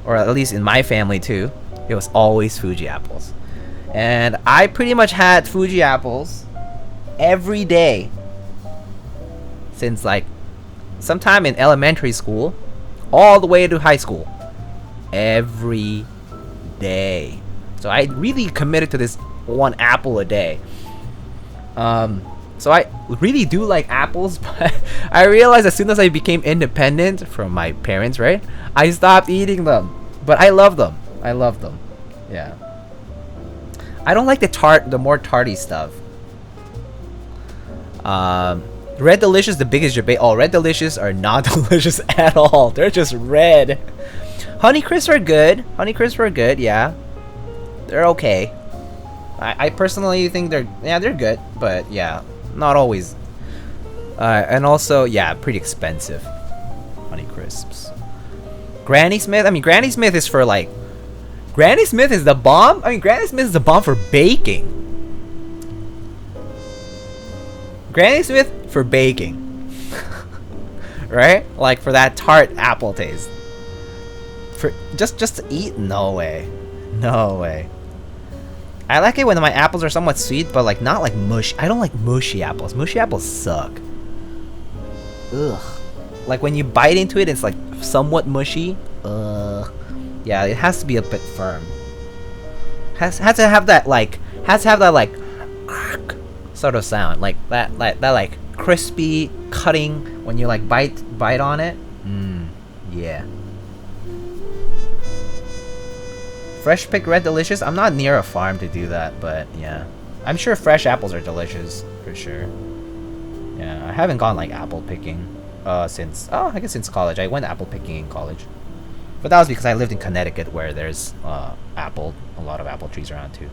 or at least in my family too, it was always Fuji apples. And I pretty much had Fuji apples every day since like sometime in elementary school all the way to high school. Every day. So I really committed to this one apple a day. So I really do like apples, but I realized as soon as I became independent from my parents, right, I stopped eating them. But I love them. I love them. Yeah. I don't like the more tarty stuff. Red Delicious, the biggest debate. Oh, Red Delicious are not delicious at all. They're just red. Honey Crisps are good. Honey Crisps are good, yeah. They're okay. I personally think they're good, but yeah, not always. And also, yeah, pretty expensive. Honey Crisps. Granny Smith, I mean, Granny Smith is for like, Granny Smith is the bomb? I mean, Granny Smith is the bomb for baking. Granny Smith for baking. Right? Like for that tart apple taste. For just to eat? No way. No way. I like it when my apples are somewhat sweet, but like not like mush. I don't like mushy apples. Mushy apples suck. Ugh. Like when you bite into it, it's like somewhat mushy. Ugh. Yeah, it has to be a bit firm. Has to have that like sort of sound, like that like crispy cutting when you like bite on it. Yeah. Fresh picked Red Delicious. I'm not near a farm to do that, but yeah, I'm sure fresh apples are delicious for sure. Yeah, I haven't gone like apple picking since I guess since college. I went apple picking in college, but that was because I lived in Connecticut where there's a lot of apple trees around too.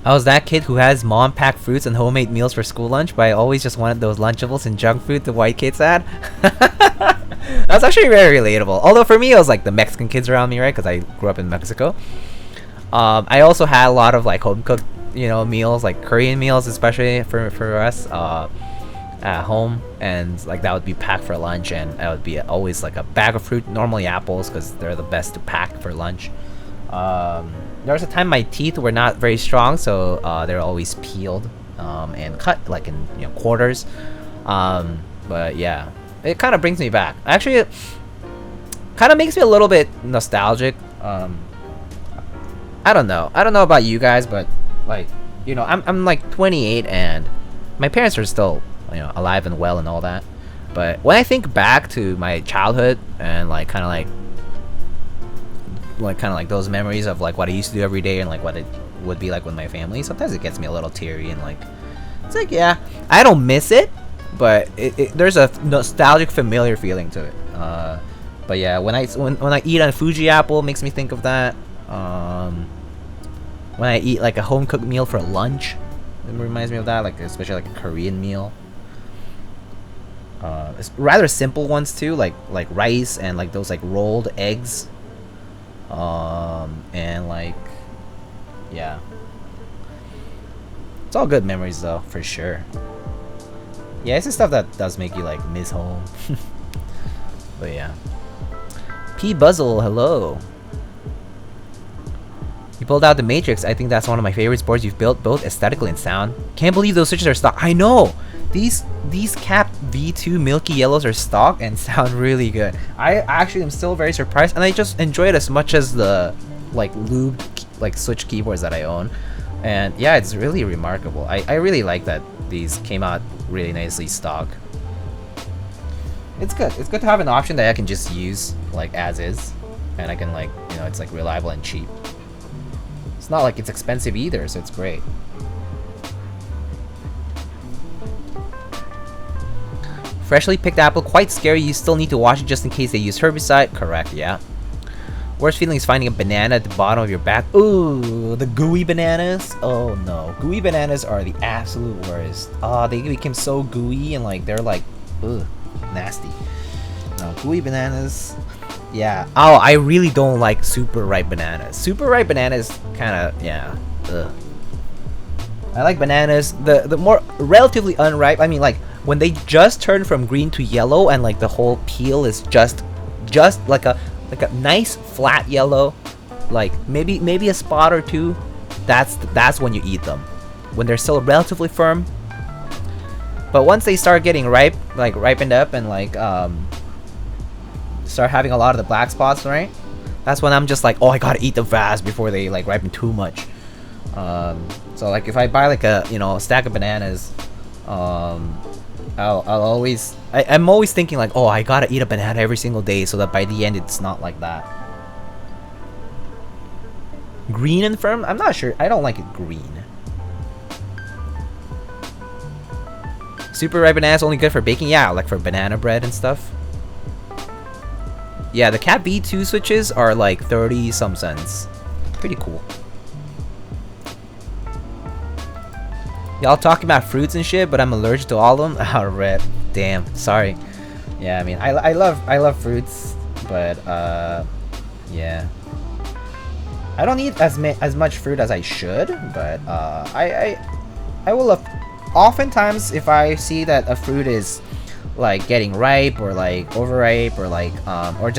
I was that kid who has mom packed fruits and homemade meals for school lunch, but I always just wanted those Lunchables and junk food the white kids had. That's actually very relatable. Although for me, it was like the Mexican kids around me, right? Because I grew up in Mexico. I also had a lot of like home cooked, meals, like Korean meals, especially for us at home, and like that would be packed for lunch, and that would be always like a bag of fruit, normally apples, because they're the best to pack for lunch. There was a time my teeth were not very strong, so they're always peeled and cut like in quarters. But yeah, it kind of brings me back. Actually, it kind of makes me a little bit nostalgic. I don't know about you guys, but like I'm like 28 and my parents are still alive and well and all that. But when I think back to my childhood and like kind of like those memories of like what I used to do every day and like what it would be like with my family, sometimes it gets me a little teary and like it's like, yeah, I don't miss it, but there's a nostalgic familiar feeling to it. But yeah, when I eat a Fuji apple, it makes me think of that. When I eat like a home cooked meal for lunch, it reminds me of that, like especially like a Korean meal. It's rather simple ones too, like rice and like those like rolled eggs. And like, yeah, it's all good memories though, for sure. Yeah, it's the stuff that does make you like miss home. But yeah. P Buzzle, hello. You pulled out the Matrix. I think that's one of my favorite boards you've built, both aesthetically and sound. Can't believe those switches are stock. I know. These Cap V2 Milky Yellows are stock and sound really good. I actually am still very surprised, and I just enjoy it as much as the like Lube like switch keyboards that I own. And yeah, it's really remarkable. I really like that these came out really nicely stock. It's good. It's good to have an option that I can just use like as is, and I can like it's like reliable and cheap. It's not like it's expensive either, so it's great. Freshly picked apple, quite scary. You still need to wash it just in case they use herbicide. Correct, yeah. Worst feeling is finding a banana at the bottom of your bag. Ooh, the gooey bananas. Oh no, gooey bananas are the absolute worst. They became so gooey and like they're like, ugh, nasty. No, gooey bananas. Yeah. Oh, I really don't like super ripe bananas. Super ripe bananas kind of, yeah. Ugh. I like bananas. The more relatively unripe. I mean, like when they just turn from green to yellow and like the whole peel is just like a nice flat yellow, like maybe a spot or two. That's when you eat them. When they're still relatively firm. But once they start getting ripe, like ripened up and like start having a lot of the black spots, right? That's when I'm just like, oh, I gotta eat them fast before they like ripen too much. So like if I buy like a stack of bananas, I'm always thinking like, oh, I gotta eat a banana every single day so that by the end it's not like that. Green and firm? I'm not sure. I don't like it green. Super ripe bananas only good for baking? Yeah, like for banana bread and stuff. Yeah, the Cat V2 switches are like 30 some cents. Pretty cool. Y'all talking about fruits and shit, but I'm allergic to all of them. Oh, red. Damn. Sorry. Yeah, I mean, I love fruits, but yeah. I don't eat as much fruit as I should, but I will love. Oftentimes, if I see that a fruit is like getting ripe or like overripe or like or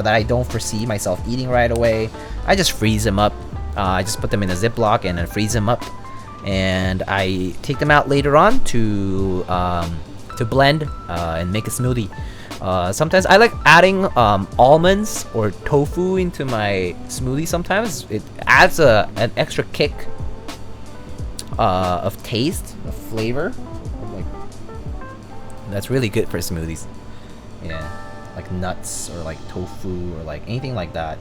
that I don't foresee myself eating right away, I just freeze them up. I just put them in a Ziploc and then freeze them up. And I take them out later on to blend and make a smoothie. Sometimes I like adding almonds or tofu into my smoothie. Sometimes it adds an extra kick of taste, of flavor. Like, that's really good for smoothies. Yeah, like nuts or like tofu or like anything like that.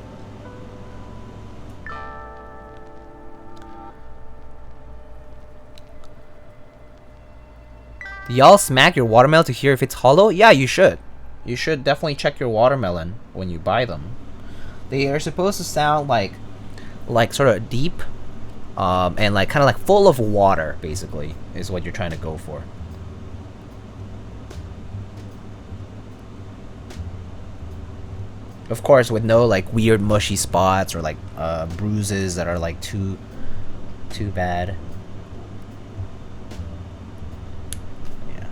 Do y'all smack your watermelon to hear if it's hollow? Yeah, you should. You should definitely check your watermelon when you buy them. They are supposed to sound like sort of deep, and like kind of like full of water. Basically, is what you're trying to go for. Of course, with no like weird mushy spots or like bruises that are like too bad.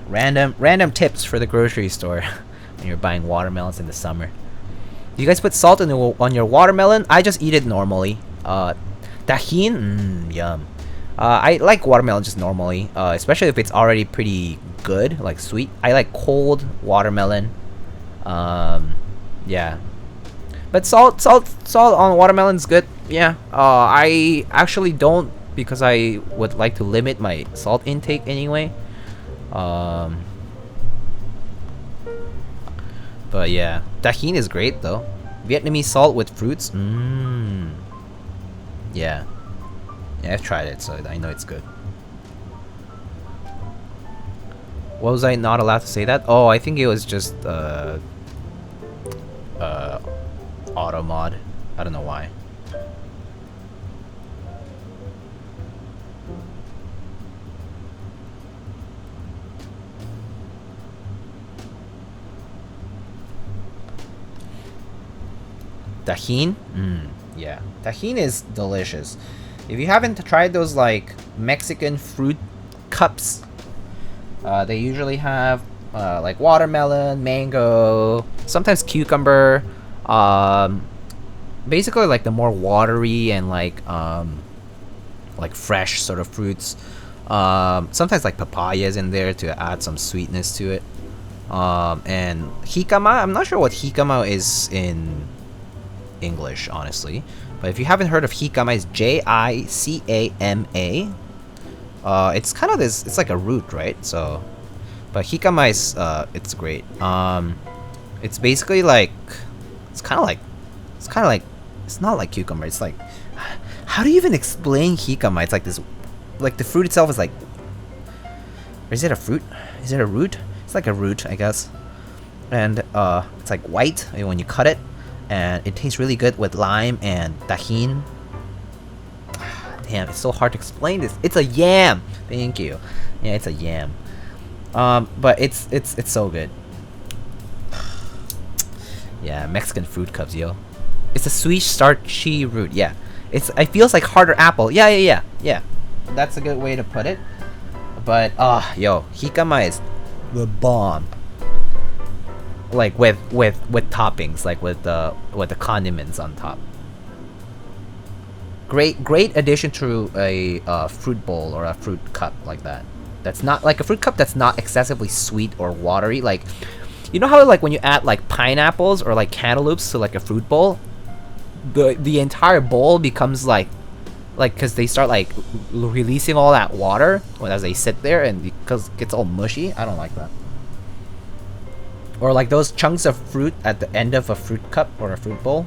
Random tips for the grocery store when you're buying watermelons in the summer. Do you guys put salt on your watermelon? I just eat it normally. Tajin, yum. I like watermelon just normally, especially if it's already pretty good, like sweet. I like cold watermelon. Yeah. But salt on watermelon is good. Yeah. I actually don't because I would like to limit my salt intake anyway. But yeah, tajin is great though. Vietnamese salt with fruits. Yeah, I've tried it, so I know it's good. What was I not allowed to say that? Oh, I think it was just auto mod. I don't know why. Tajin? Yeah. Tajin is delicious. If you haven't tried those like Mexican fruit cups, they usually have like watermelon, mango, sometimes cucumber, basically like the more watery and like fresh sort of fruits. Sometimes like papayas in there to add some sweetness to it. And jicama, I'm not sure what jicama is in English, honestly, but if you haven't heard of jicama, it's Jicama. It's kind of this. It's like a root, right? So, but jicama is it's great. It's basically like it's not like cucumber. It's like, how do you even explain jicama? It's like this, like the fruit itself is like, or is it a fruit? Is it a root? It's like a root, I guess. And it's like white when you cut it. and it tastes really good with lime and tajin. Damn, it's so hard to explain this. It's a yam. Thank you. Yeah, it's a yam. But it's so good. Yeah, Mexican fruit cups, yo. It's a sweet starchy root. Yeah, it feels like harder apple. Yeah. That's a good way to put it. But yo, jicama is the bomb. Like with toppings, like with the condiments on top. Great addition to a fruit bowl or a fruit cup like that. That's not like a fruit cup that's not excessively sweet or watery. Like, you know how like when you add like pineapples or like cantaloupes to like a fruit bowl, the entire bowl becomes like because they start like releasing all that water as they sit there, and because it gets all mushy. I don't like that. Or like those chunks of fruit at the end of a fruit cup or a fruit bowl.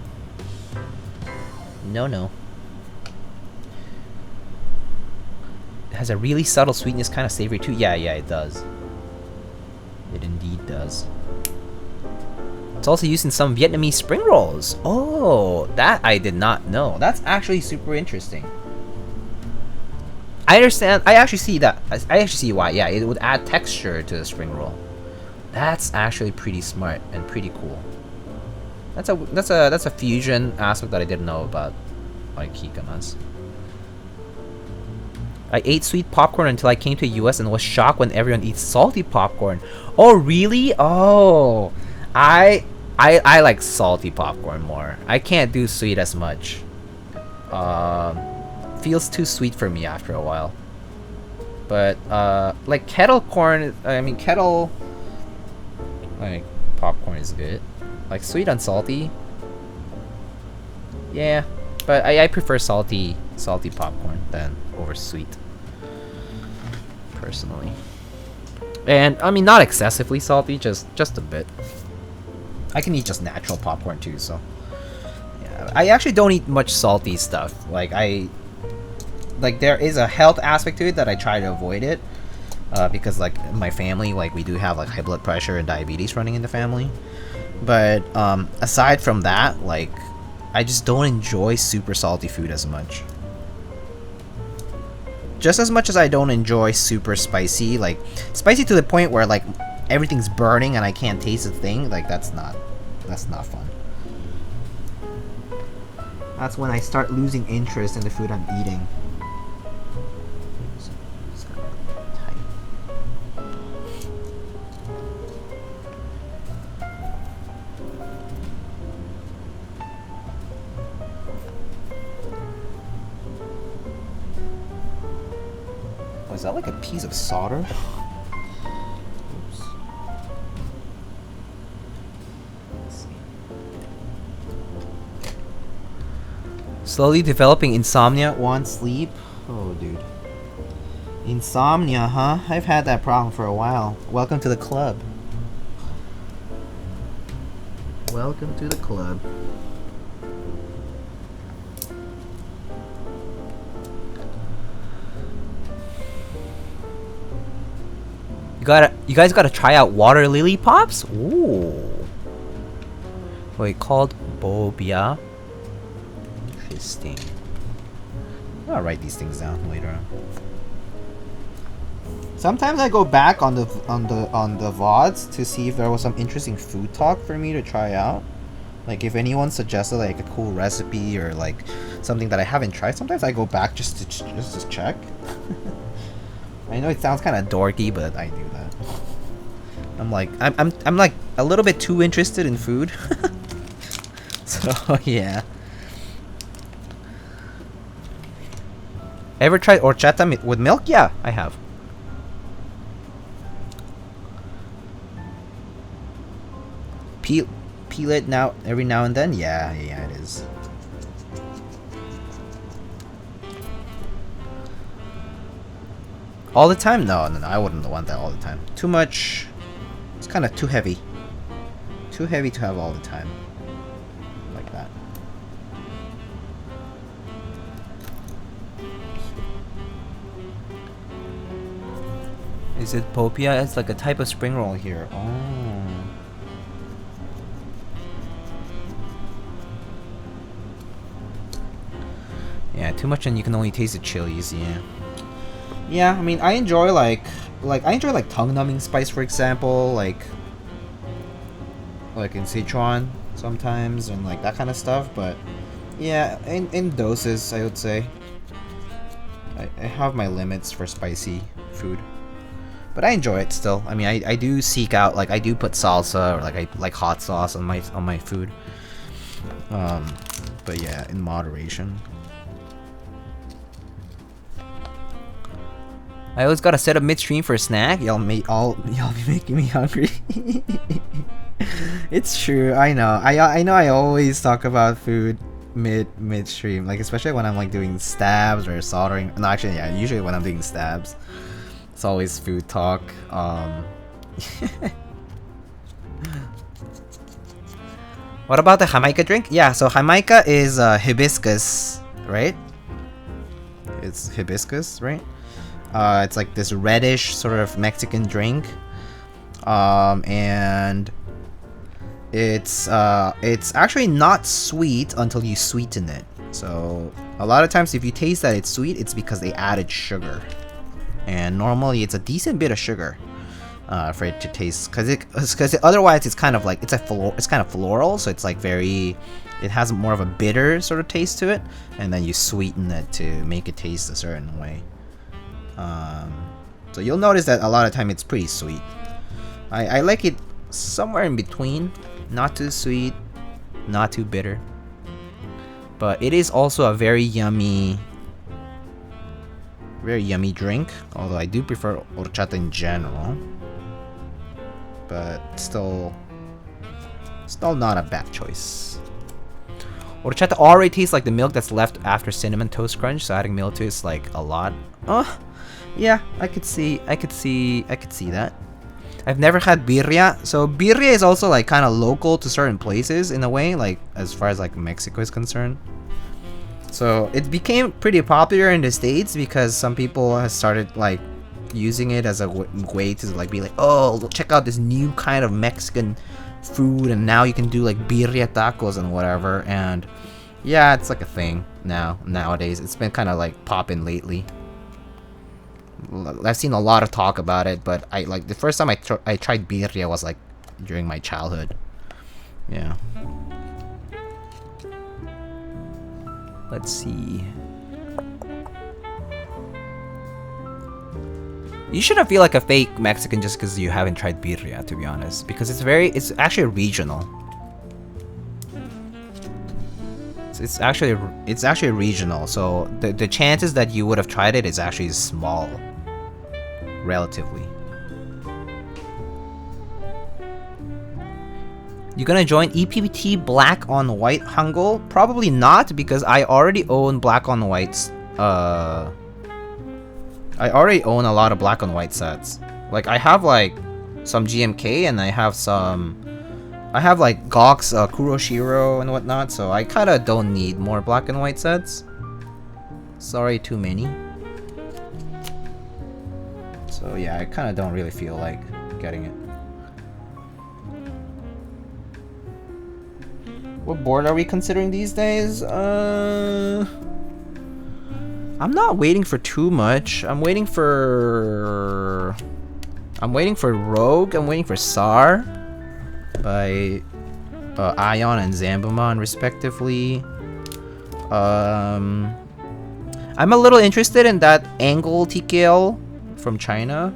No. It has a really subtle sweetness, kind of savory too. Yeah, it does. It indeed does. It's also used in some Vietnamese spring rolls. Oh, that I did not know. That's actually super interesting. I understand. I actually see that. I actually see why. Yeah, it would add texture to the spring roll. That's actually pretty smart and pretty cool. That's a fusion aspect that I didn't know about, like jicama's. I ate sweet popcorn until I came to the US and was shocked when everyone eats salty popcorn. Oh really? Oh, I like salty popcorn more. I can't do sweet as much. Feels too sweet for me after a while. But like kettle corn, kettle like popcorn is good. Like sweet and salty. Yeah, but I prefer salty popcorn than over sweet. Personally. And I mean not excessively salty, just a bit. I can eat just natural popcorn too, so yeah. I actually don't eat much salty stuff. Like there is a health aspect to it that I try to avoid it. Because like my family, like we do have like high blood pressure and diabetes running in the family. But aside from that, like I just don't enjoy super salty food as much. Just as much as I don't enjoy super spicy, like spicy to the point where like everything's burning and I can't taste a thing. Like that's not fun. That's when I start losing interest in the food I'm eating. Is that like a piece of solder? Oops. Let's see. Slowly developing insomnia, want sleep. Oh, dude. Insomnia, huh? I've had that problem for a while. Welcome to the club. Welcome to the club. You guys gotta try out water lily pops? Ooh. Wait, called Bobia. Interesting. I'll write these things down later on. Sometimes I go back on the VODs to see if there was some interesting food talk for me to try out. Like if anyone suggested like a cool recipe or like something that I haven't tried, sometimes I go back just to check. I know it sounds kind of dorky, but I do that. I'm like a little bit too interested in food. So yeah. Ever tried horchata with milk? Yeah, I have. Peel it now every now and then? Yeah, it is. All the time? No, I wouldn't want that all the time. Too much. It's kind of too heavy. Too heavy to have all the time. Like that. Is it popia? It's like a type of spring roll here. Oh. Too much and you can only taste the chilies, yeah. Yeah, I mean, I enjoy like tongue-numbing spice, for example, like in Sichuan sometimes, and like that kind of stuff. But yeah, in doses, I would say. I have my limits for spicy food, but I enjoy it still. I mean, I do seek out, like, I do put salsa or like I like hot sauce on my food. But yeah, in moderation. I always gotta set up midstream for a snack. Y'all be making me hungry. It's true. I know. I know. I always talk about food midstream, like especially when I'm like doing stabs or soldering. No, actually, yeah. Usually when I'm doing stabs, it's always food talk. What about the Jamaica drink? Yeah. So Jamaica is hibiscus, right? It's hibiscus, right? It's like this reddish sort of Mexican drink, and it's actually not sweet until you sweeten it. So a lot of times, if you taste that it's sweet, it's because they added sugar, and normally it's a decent bit of sugar for it to taste, because otherwise it's kind of like it's kind of floral, so it's like it has more of a bitter sort of taste to it, and then you sweeten it to make it taste a certain way. So you'll notice that a lot of time it's pretty sweet. I like it somewhere in between, not too sweet, not too bitter. But it is also a very yummy drink, although I do prefer horchata in general. But still not a bad choice. Horchata already tastes like the milk that's left after cinnamon toast crunch, so adding milk to it's like a lot. Yeah, I could see that. I've never had birria. So birria is also like kind of local to certain places in a way, like as far as like Mexico is concerned. So it became pretty popular in the States because some people have started like using it as a way to like be like, oh, check out this new kind of Mexican food, and now you can do like birria tacos and whatever. And yeah, it's like a thing nowadays. It's been kind of like popping lately. I've seen a lot of talk about it, but I like the first time I tried birria was like during my childhood. Yeah. Let's see. You shouldn't feel like a fake Mexican just because you haven't tried birria, to be honest, because it's actually regional. It's actually regional, so the chances that you would have tried it is actually small, relatively. You gonna join EPT Black on White Hangul? Probably not, because I already own Black on Whites. I already own a lot of Black on White sets. Like I have like some GMK, and I have like Gawk's Kuroshiro and whatnot, so I kinda don't need more Black and White sets. Sorry, too many. So yeah, I kinda don't really feel like getting it. What board are we considering these days? I'm not waiting for too much. I'm waiting for Rogue. I'm waiting for SAR by Ion and Zambamon respectively. I'm a little interested in that Angle TKL from China,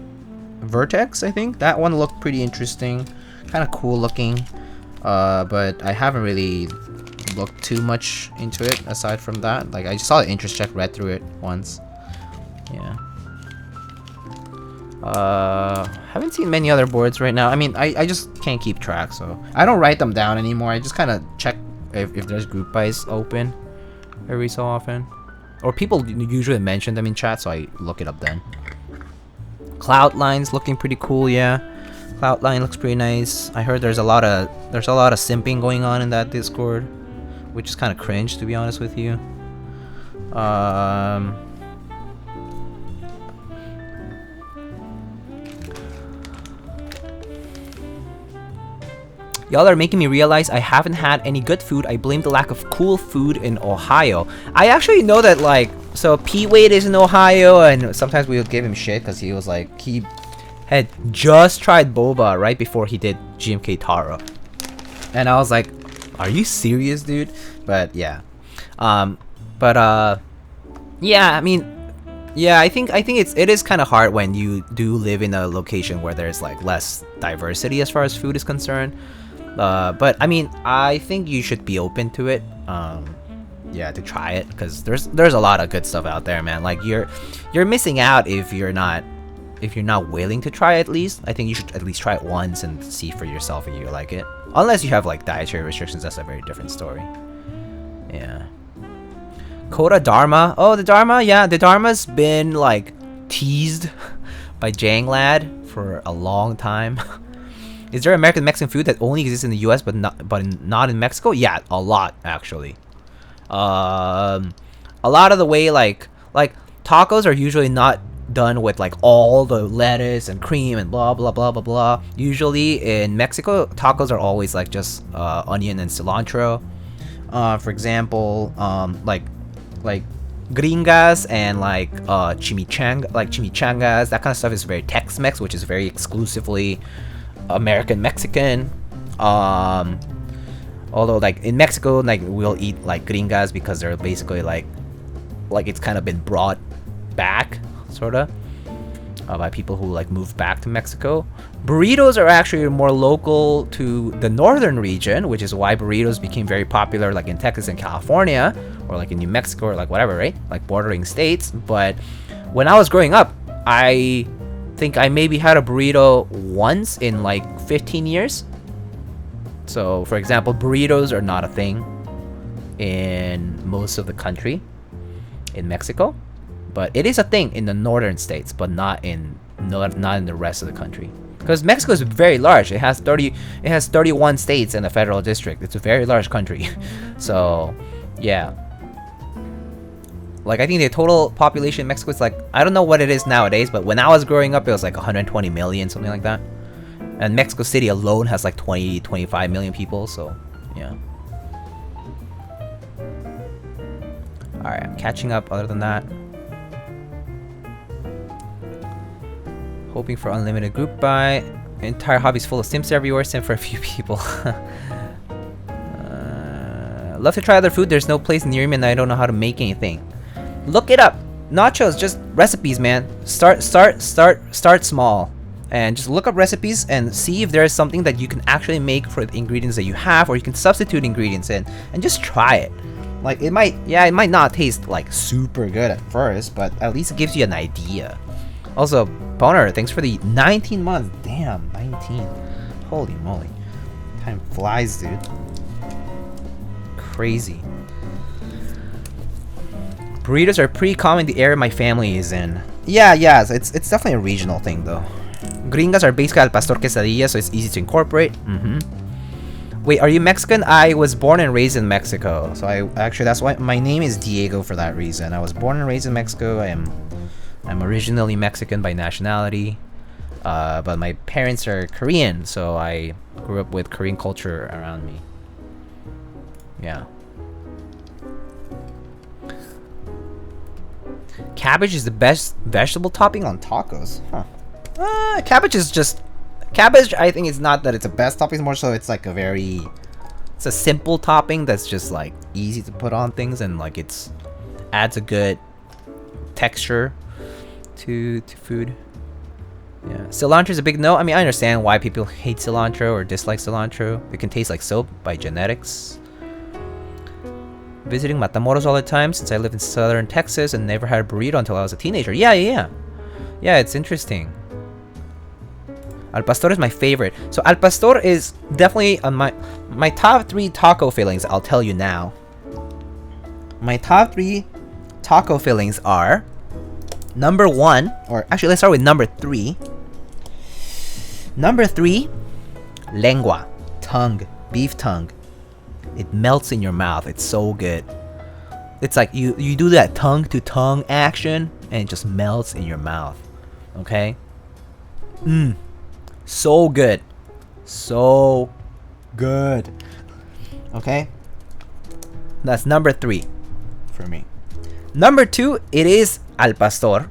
Vertex. I think that one looked pretty interesting, kind of cool looking. But I haven't really looked too much into it aside from that. Like I just saw the interest check, read through it once. Yeah. Haven't seen many other boards right now. I mean, I just can't keep track, so I don't write them down anymore. I just kind of check if there's group buys open every so often, or people usually mention them in chat, so I look it up then. Cloudline's looking pretty cool, yeah. Cloudline looks pretty nice. I heard there's a lot of simping going on in that Discord, which is kind of cringe, to be honest with you. Y'all are making me realize I haven't had any good food. I blame the lack of cool food in Ohio. I actually know that, like, so Pete Wade is in Ohio, and sometimes we would give him shit because he was like, he had just tried boba right before he did GMK Taro. And I was like, are you serious, dude? But yeah. Yeah, I mean, yeah, I think it is kind of hard when you do live in a location where there's like less diversity as far as food is concerned. But I mean, I think you should be open to it. Yeah, to try it, because there's a lot of good stuff out there, man. Like you're missing out if you're not willing to try it. At least I think you should at least try it once and see for yourself if you like it. Unless you have like dietary restrictions, that's a very different story. Yeah. Koda Dharma. Oh, the Dharma. Yeah, the Dharma's been like teased by Jang Lad for a long time. Is there American Mexican food that only exists in the U.S. but not in Mexico? Yeah, a lot actually. A lot of the way like tacos are usually not done with like all the lettuce and cream and blah blah blah blah blah. Usually in Mexico, tacos are always like just onion and cilantro. For example, like gringas and like chimichangas, that kind of stuff is very Tex-Mex, which is very exclusively American Mexican. Although like in Mexico, like we'll eat like gringas because they're basically like it's kind of been brought back sorta by people who like moved back to Mexico. Burritos are actually more local to the northern region, which is why burritos became very popular like in Texas and California, or like in New Mexico, or like whatever, right? Like bordering states. But when I was growing up, I think I maybe had a burrito once in like 15 years. So for example, burritos are not a thing in most of the country in Mexico, but it is a thing in the northern states, but not in the rest of the country. Because Mexico is very large. It has 31 states and a federal district. It's a very large country. So yeah. Like I think the total population in Mexico is like, I don't know what it is nowadays, but when I was growing up it was like 120 million, something like that. And Mexico City alone has like 25 million people, so yeah. Alright, I'm catching up other than that. Hoping for unlimited group buy. Entire hobby's full of Sims everywhere, Sim for a few people. Love to try other food, there's no place near me and I don't know how to make anything. Look it up! Nachos, just recipes, man. Start small. And just look up recipes and see if there is something that you can actually make for the ingredients that you have, or you can substitute ingredients in, and just try it. Like it might not taste like super good at first, but at least it gives you an idea. Also, Boner, thanks for the 19 months. Damn, 19. Holy moly. Time flies, dude. Crazy. Burritos are pretty common in the area my family is in. Yeah, it's definitely a regional thing though. Gringas are basically al pastor quesadilla, so it's easy to incorporate. Wait, are you Mexican? I was born and raised in Mexico. So that's why my name is Diego for that reason. I was born and raised in Mexico. I'm originally Mexican by nationality. But my parents are Korean, so I grew up with Korean culture around me. Yeah. Cabbage is the best vegetable topping on tacos. Huh. Cabbage is just... Cabbage, I think it's not that it's the best topping, more so it's like it's a simple topping that's just like easy to put on things, and like adds a good texture to food. Yeah. Cilantro is a big no. I mean, I understand why people hate cilantro or dislike cilantro. It can taste like soap by genetics. Visiting Matamoros all the time since I live in southern Texas and never had a burrito until I was a teenager. Yeah, it's interesting. Al pastor is my favorite. So al pastor is definitely on my top 3 taco fillings. I'll tell you now. My top 3 taco fillings are number 1, or actually let's start with number 3. Number 3, lengua, tongue, beef tongue. It melts in your mouth. It's so good. It's like you do that tongue to tongue action and it just melts in your mouth. Okay? So good. So Good. Okay? That's number 3 for me. Number 2, it is al pastor.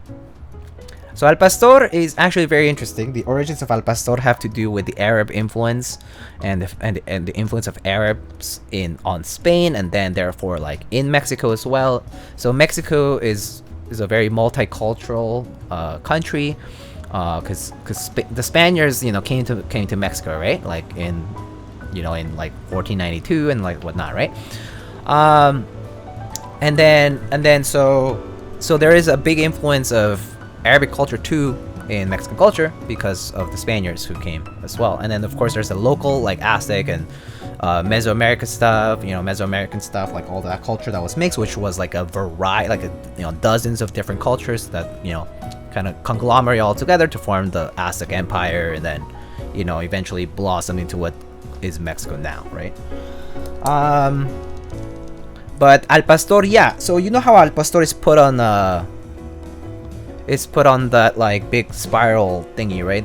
So al pastor is actually very interesting. The origins of al pastor have to do with the Arab influence and the influence of Arabs on Spain, and then therefore like in Mexico as well. So Mexico is a very multicultural country, because the Spaniards came to Mexico, right? Like in like 1492 and like whatnot, right? And then so there is a big influence of Arabic culture too in Mexican culture because of the Spaniards who came as well. And then of course there's the local like Aztec and Mesoamerican stuff, like all that culture that was mixed, which was like a variety, like dozens of different cultures that kind of conglomerate all together to form the Aztec Empire, and then eventually blossomed into what is Mexico now, right? But al pastor, yeah. So you know how al pastor is put on that like big spiral thingy, right?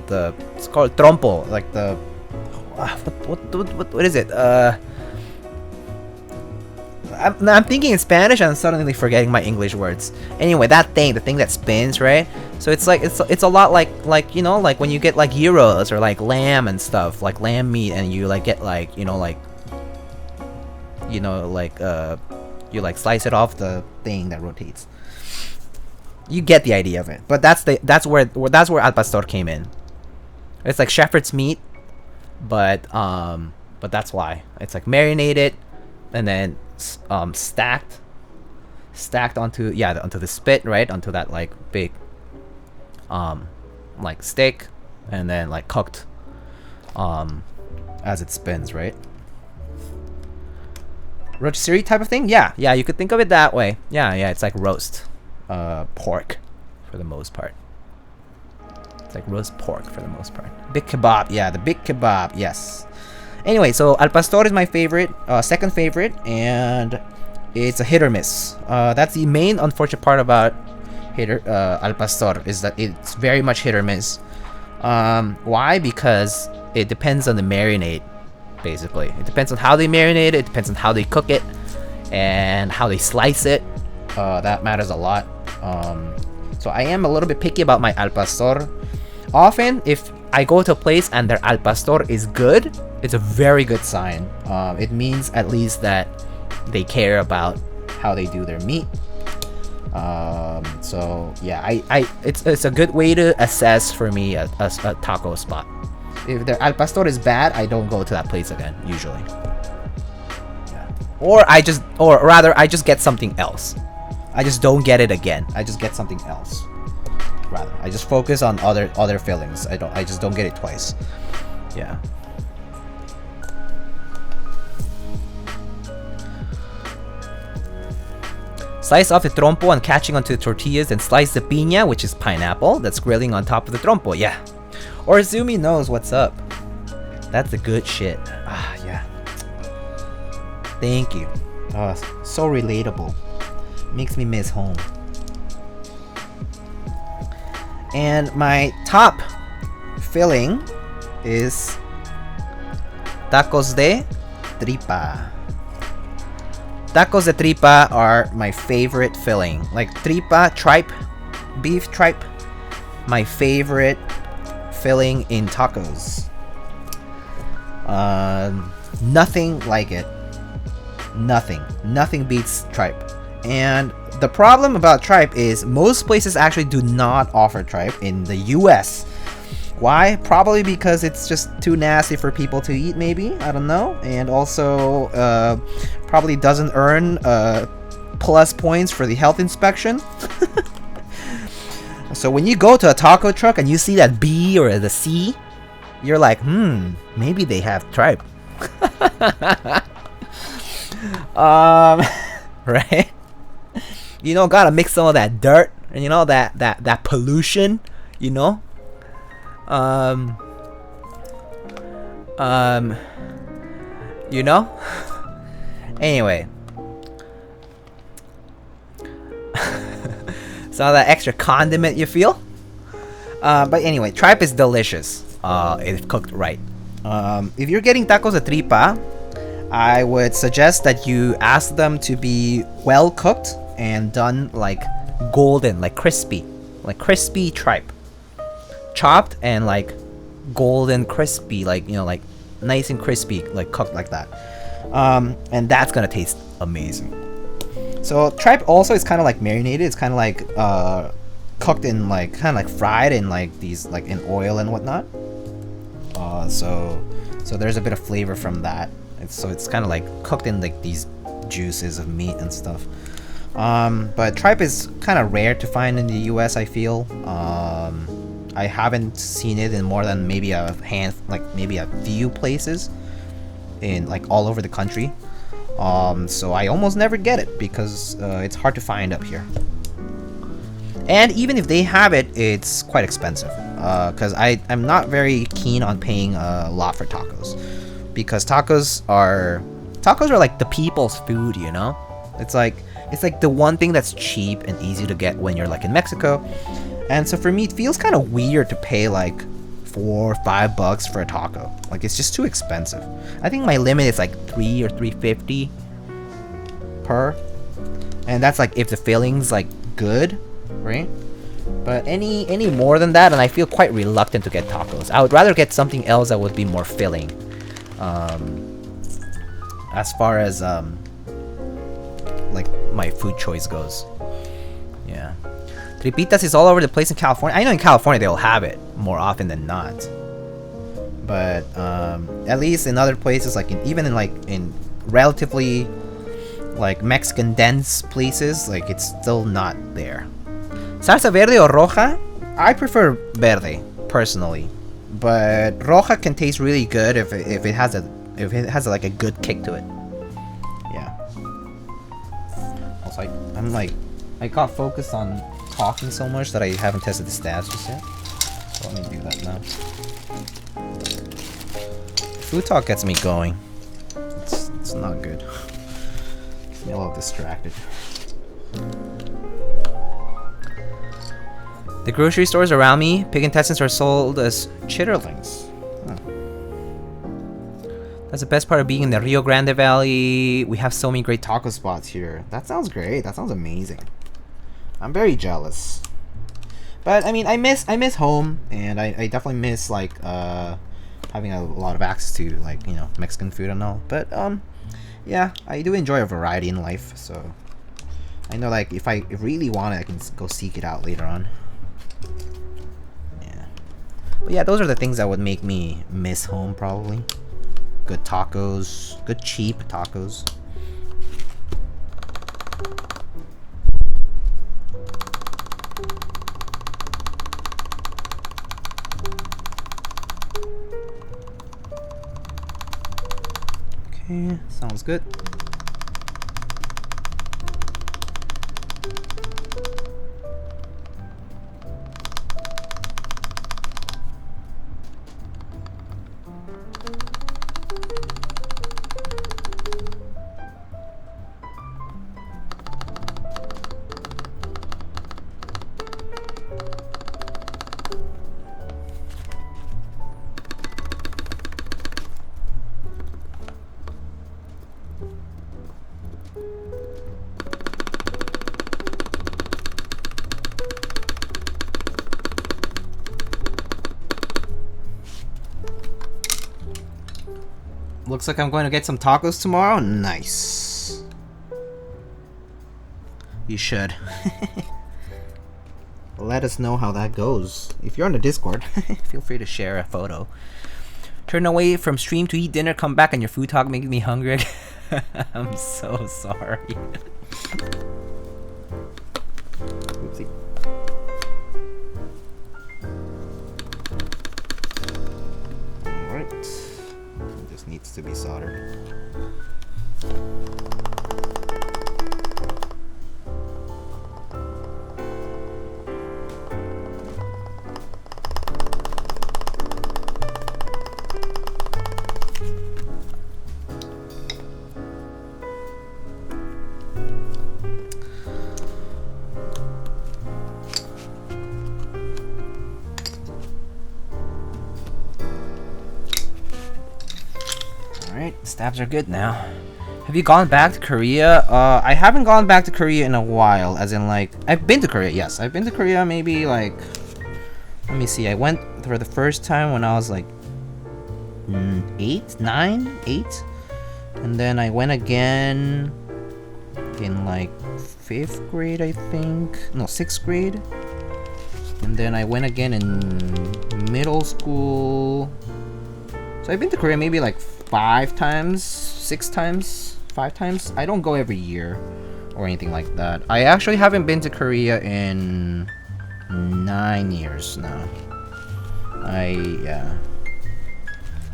It's called trompo, like the what is it? I'm thinking in Spanish and I'm suddenly forgetting my English words. Anyway, the thing that spins, right? So it's like it's a lot like when you get like gyros or like lamb and stuff, like lamb meat, and you like get like you slice it off the thing that rotates. You get the idea of it, but that's where al pastor came in. It's like shepherd's meat, but that's why it's like marinated and then stacked onto the spit, right, onto that like big like steak, and then like cooked as it spins, right? Rotisserie type of thing. Yeah, you could think of it that way. Yeah, it's like roast pork for the most part. It's like roast pork for the most part. Big kebab. Yeah, the big kebab. Yes. Anyway, so al pastor is my favorite, second favorite, and it's a hit or miss. That's the main unfortunate part about al pastor, is that it's very much hit or miss. Why? Because it depends on the marinade. Basically, it depends on how they marinate it. It depends on how they cook it and how they slice it. That matters a lot. So I am a little bit picky about my al pastor. Often, if I go to a place and their al pastor is good, it's a very good sign. It means at least that they care about how they do their meat. So yeah, it's a good way to assess for me a taco spot. If the al pastor is bad, I don't go to that place again, usually. Yeah. Or I just get something else. I just don't get it again. I just get something else. Rather, I just focus on other fillings. I just don't get it twice. Yeah. Slice off the trompo and catching onto the tortillas, then slice the piña, which is pineapple, that's grilling on top of the trompo. Yeah. Or Zumi knows what's up. That's the good shit. Ah, yeah. Thank you. Oh, so relatable. Makes me miss home. And my top filling is tacos de tripa. Tacos de tripa are my favorite filling. Like tripa, tripe, beef tripe, my favorite filling in tacos. Nothing like it. Nothing beats tripe. And the problem about tripe is most places actually do not offer tripe in the US. Why? Probably because it's just too nasty for people to eat, maybe. I don't know. And also probably doesn't earn plus points for the health inspection. So when you go to a taco truck and you see that B or the C, you're like, maybe they have tripe. Right? Gotta mix some of that dirt and that pollution, Anyway. Some of that extra condiment you feel. But anyway, tripe is delicious if cooked right. If you're getting tacos de tripa, I would suggest that you ask them to be well cooked and done like golden, like crispy tripe, chopped and like golden crispy, like, you know, like nice and crispy, like cooked like that. And that's gonna taste amazing. So tripe also is kind of like marinated. It's kind of like cooked in like kind of like fried in like these like in oil and whatnot. So there's a bit of flavor from that. It's kind of like cooked in like these juices of meat and stuff. But tripe is kind of rare to find in the US, I feel. I haven't seen it in more than maybe a few places in like all over the country. So I almost never get it because it's hard to find up here. And even if they have it, it's quite expensive. Because I'm not very keen on paying a lot for tacos. Because tacos are like the people's food, you know? It's like the one thing that's cheap and easy to get when you're like in Mexico. And so for me, it feels kind of weird to pay like $4 or $5 for a taco. Like, it's just too expensive. I think my limit is like $3 or $3.50 per. And that's like if the filling's like good, right? But any more than that, and I feel quite reluctant to get tacos. I would rather get something else that would be more filling. As far as like my food choice goes. Yeah. Tripitas is all over the place in California. I know in California they'll have it more often than not. But at least in other places, like in relatively like Mexican dense places, like it's still not there. Salsa verde or roja? I prefer verde personally, but roja can taste really good if it has like a good kick to it. Yeah. Also, I got focused on talking so much that I haven't tested the stats just yet. So let me do that now. Food talk gets me going. It's not good. Gets me a little distracted. The grocery stores around me, pig intestines are sold as chitterlings. Huh. That's the best part of being in the Rio Grande Valley. We have so many great taco spots here. That sounds great. That sounds amazing. I'm very jealous. But I mean, I miss home, and I definitely miss like having a lot of access to like, you know, Mexican food and all. But yeah, I do enjoy a variety in life. So I know like if I really want it, I can go seek it out later on. Yeah. But yeah, those are the things that would make me miss home probably. Good tacos, good cheap tacos. Okay, sounds good. Looks like I'm going to get some tacos tomorrow. Nice. You should. Let us know how that goes. If you're on the Discord, feel free to share a photo. Turn away from stream to eat dinner, come back and your food talk making me hungry. I'm so sorry. Oopsie. Alright. This needs to be soldered. Alright, stabs are good now. Have you gone back to Korea? I haven't gone back to Korea in a while, as in like, I've been to Korea, yes. I've been to Korea maybe like, let me see, I went for the first time when I was like 8, 9, 8. And then I went again in like 5th grade, I think. No, 6th grade. And then I went again in middle school. So I've been to Korea maybe like 5 times, 6 times, 5 times. I don't go every year or anything like that. I actually haven't been to Korea in 9 years now. I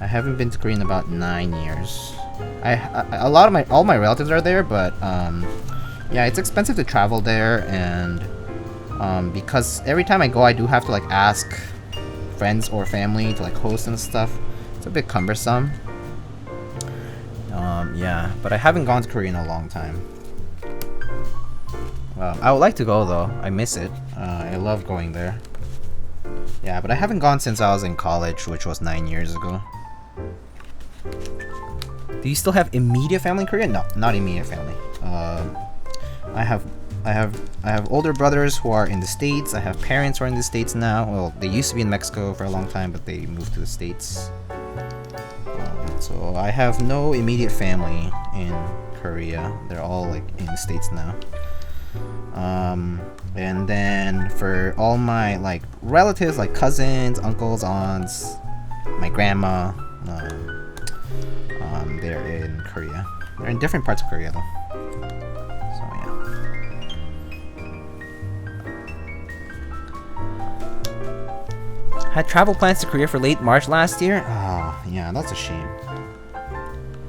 haven't been to Korea in about 9 years. All my relatives are there, but yeah, it's expensive to travel there, and because every time I go, I do have to like ask friends or family to like host and stuff. It's a bit cumbersome. Yeah, but I haven't gone to Korea in a long time. I would like to go though. I miss it. I love going there. Yeah, but I haven't gone since I was in college, which was 9 years ago. Do you still have immediate family in Korea? No, not immediate family. I have older brothers who are in the States. I have parents who are in the States now. Well, they used to be in Mexico for a long time, but they moved to the States. So I have no immediate family in Korea. They're all like in the States now. And then for all my like relatives, like cousins, uncles, aunts, my grandma, they're in Korea. They're in different parts of Korea though. So yeah. Had travel plans to Korea for late March last year. Oh, yeah, that's a shame.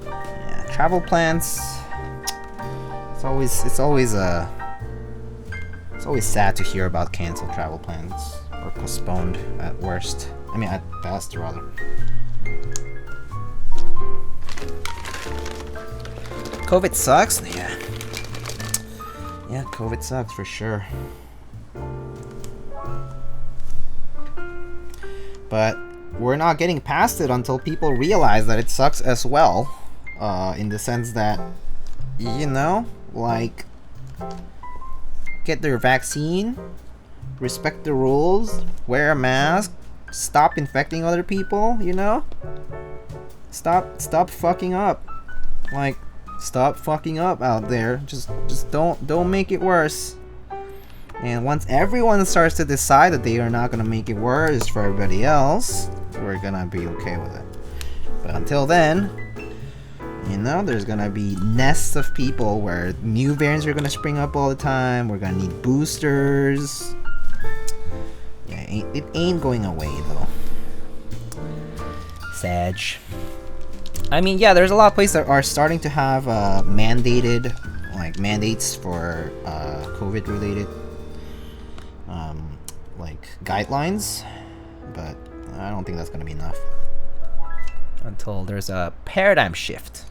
Yeah, travel plans. It's always sad to hear about canceled travel plans or postponed at worst. I mean, at best, rather. COVID sucks? Yeah. Yeah, COVID sucks for sure. But we're not getting past it until people realize that it sucks as well. In the sense that, you know, like, get their vaccine, respect the rules, wear a mask, stop infecting other people, you know? Stop fucking up. Like, stop fucking up out there. Just don't make it worse. And once everyone starts to decide that they are not gonna make it worse for everybody else, we're gonna be okay with it. But until then, you know, there's gonna be nests of people where new variants are gonna spring up all the time. We're gonna need boosters. Yeah, it ain't going away though. Sag. I mean, yeah, there's a lot of places that are starting to have mandates for COVID-related like guidelines, but I don't think that's gonna be enough until there's a paradigm shift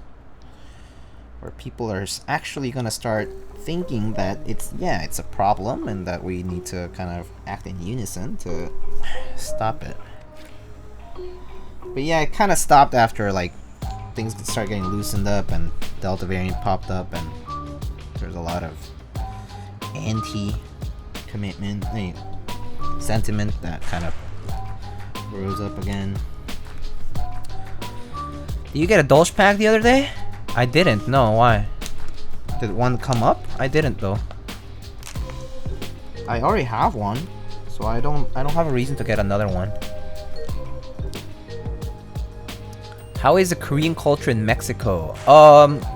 where people are actually gonna start thinking that it's a problem and that we need to kind of act in unison to stop it. But yeah, it kind of stopped after like things started getting loosened up and Delta variant popped up and there's a lot of anti-commitment sentiment that kind of rose up again. Did you get a Dolce pack the other day? I didn't. No, why? Did one come up? I didn't though. I already have one, so I don't have a reason to get another one. How is the Korean culture in Mexico?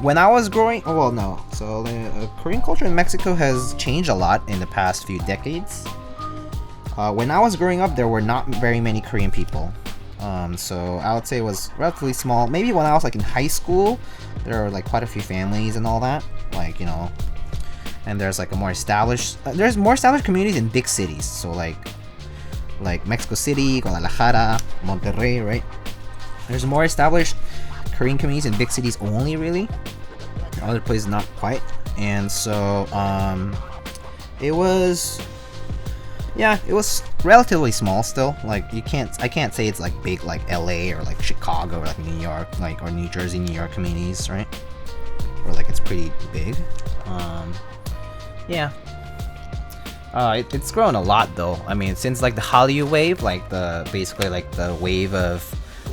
When I was growing, so the Korean culture in Mexico has changed a lot in the past few decades. When I was growing up, there were not very many Korean people. So I would say it was relatively small. Maybe when I was like in high school, there were like quite a few families and all that. Like, you know, and there's like a more established, there's more established communities in big cities. So like Mexico City, Guadalajara, Monterrey, right? There's more established Korean communities in big cities only, really. Other places not quite. And so it was Yeah, it was relatively small still. Like I can't say it's like big like LA or like Chicago or like New York, like or New Jersey, New York communities, right? Or like it's pretty big. Yeah. It's grown a lot though. I mean, since like the Hallyu wave, like basically like the wave of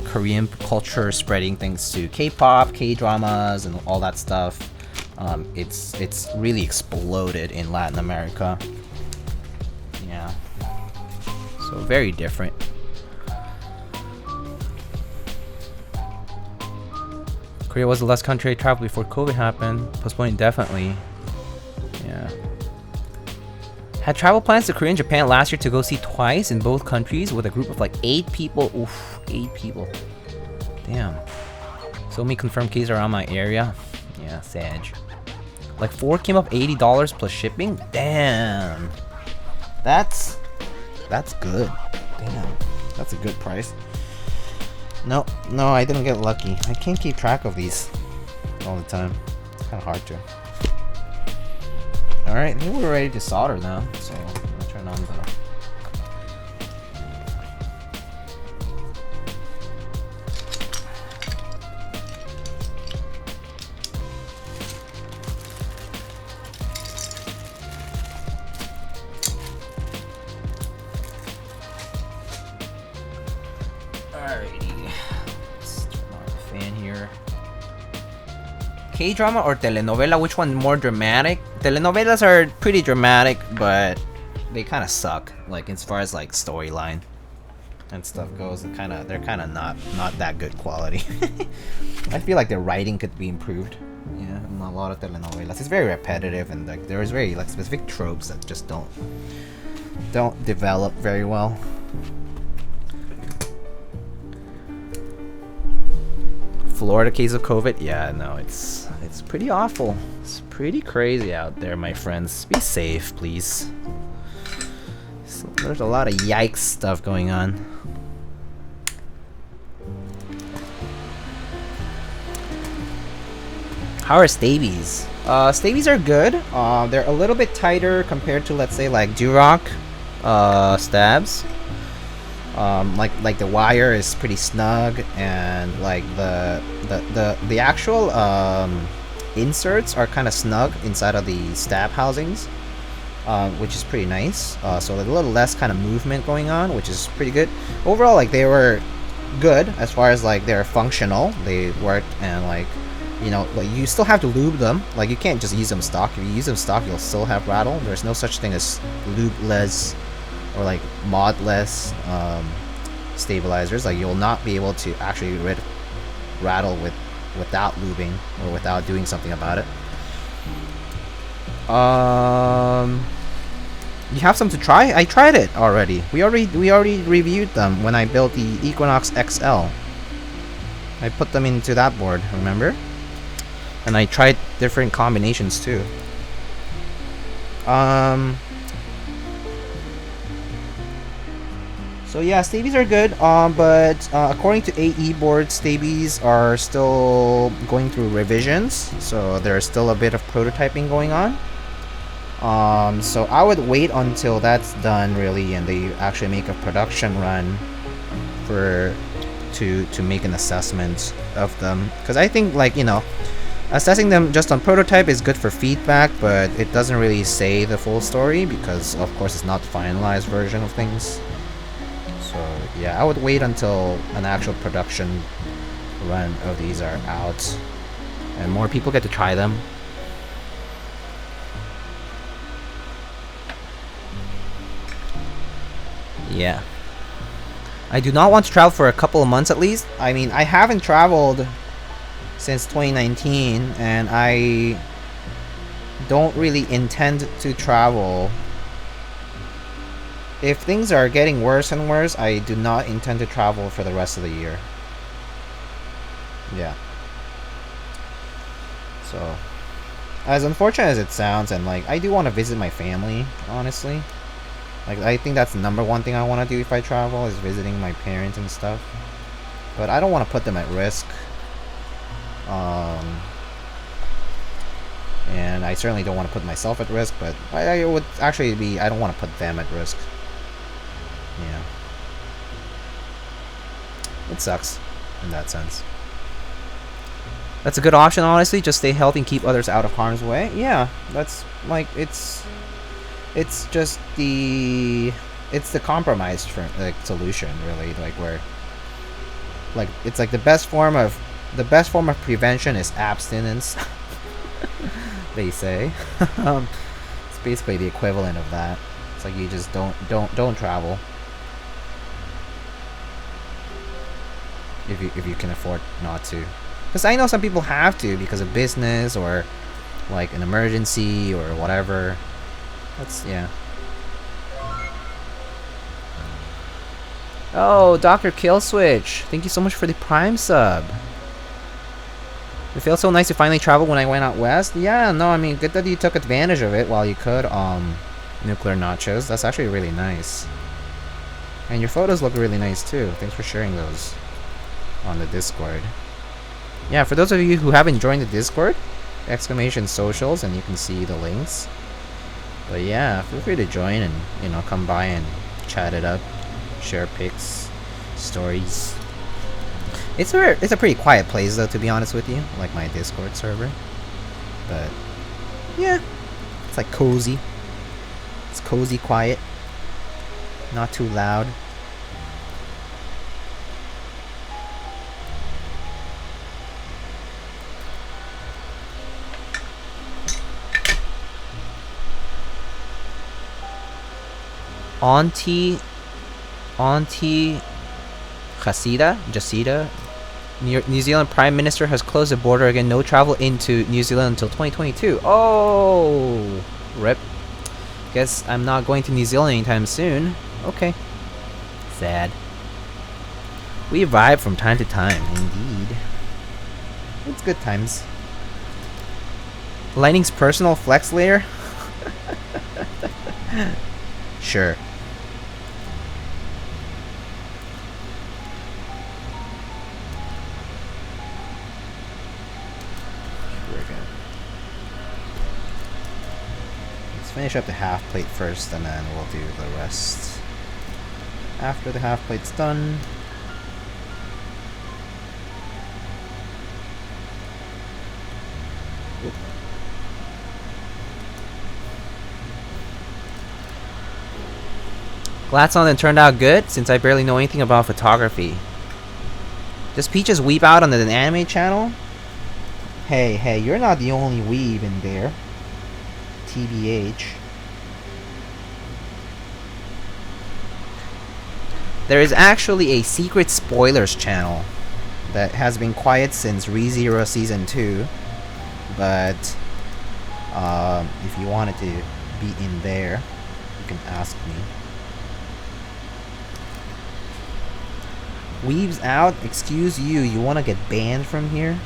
Korean culture spreading things to K-pop, K-dramas, and all that stuff. It's really exploded in Latin America. Yeah. So very different. Korea was the last country I traveled before COVID happened. Postponed indefinitely. Yeah. Had travel plans to Korea and Japan last year to go see twice in both countries with a group of like 8 people. Oof, 8 people. Damn. So many confirmed cases around my area. Yeah, Sag. Like 4 came up $80 plus shipping. Damn. That's good. Damn. That's a good price. No, I didn't get lucky. I can't keep track of these all the time. It's kind of hard to. Alright, I think we're ready to solder now. So, I'm gonna turn on the... Alrighty. Let's turn on the fan here. K-drama or telenovela? Which one more dramatic? Telenovelas are pretty dramatic, but they kind of suck. Like as far as like storyline and stuff goes, they're kind of not that good quality. I feel like their writing could be improved. Yeah, in a lot of telenovelas, it's very repetitive and like there's very like specific tropes that just don't develop very well. Florida case of COVID? Yeah, no, it's pretty awful. It's pretty crazy out there, my friends. Be safe, please. So, there's a lot of yikes stuff going on. How are stabies? Stabies are good. They're a little bit tighter compared to, let's say, like Durock stabs. Like the wire is pretty snug, and like the actual inserts are kind of snug inside of the stab housings, which is pretty nice. So like a little less kind of movement going on, which is pretty good. Overall, like they were good as far as like they're functional. They worked, and like you know, like you still have to lube them. Like you can't just use them stock. If you use them stock, you'll still have rattle. There's no such thing as lubeless or like modless stabilizers. Like you'll not be able to actually rid rattle without lubing or without doing something about it. You have some to try? I tried it already. We already reviewed them when I built the Equinox XL. I put them into that board, remember? And I tried different combinations too. So yeah, stabies are good, but according to AE board, stabies are still going through revisions, so there's still a bit of prototyping going on. So I would wait until that's done really, and they actually make a production run to make an assessment of them, because I think, like, you know, assessing them just on prototype is good for feedback, but it doesn't really say the full story because of course it's not the finalized version of things. So yeah, I would wait until an actual production run of these are out and more people get to try them. Yeah. I do not want to travel for a couple of months at least. I mean, I haven't traveled since 2019 and I don't really intend to travel. If things are getting worse and worse, I do not intend to travel for the rest of the year. Yeah. So, as unfortunate as it sounds, and like, I do want to visit my family, honestly. Like, I think that's the number one thing I want to do if I travel, is visiting my parents and stuff. But I don't want to put them at risk. And I certainly don't want to put myself at risk, but I would actually be, I don't want to put them at risk. Yeah. It sucks in that sense. That's a good option, honestly. Just stay healthy and keep others out of harm's way. Yeah, that's like it's just the compromised for like solution, really. Like where like it's like the best form of prevention is abstinence. They say. It's basically the equivalent of that. It's like you just don't travel if you can afford not to. Because I know some people have to because of business or like an emergency or whatever. That's yeah. Oh, Dr. Killswitch, thank you so much for the Prime sub. It felt so nice to finally travel when I went out west. Yeah, no, I mean, good that you took advantage of it while you could. Nuclear Nachos. That's actually really nice. And your photos look really nice too. Thanks for sharing those on the Discord. Yeah, for those of you who haven't joined the Discord, !socials, and you can see the links. But yeah, feel free to join and, you know, come by and chat it up, share pics, stories. It's a pretty quiet place though, to be honest with you, like my Discord server. But yeah, it's like cozy. It's cozy, quiet, not too loud. Auntie Jacinda, New Zealand Prime Minister has closed the border again. No travel into New Zealand until 2022. Oh, rip. Guess I'm not going to New Zealand anytime soon. Okay. Sad. We vibe from time to time, indeed. It's good times. Lightning's personal flex layer? Sure. Finish up the half plate first, and then we'll do the rest after the half plate's done. Oop. Glad something turned out good, since I barely know anything about photography. Does Peaches weep out on the anime channel? Hey, you're not the only weeb in there. TBH. There is actually a secret spoilers channel that has been quiet since ReZero Season 2, but if you wanted to be in there, you can ask me. Weaves out? Excuse you, you want to get banned from here?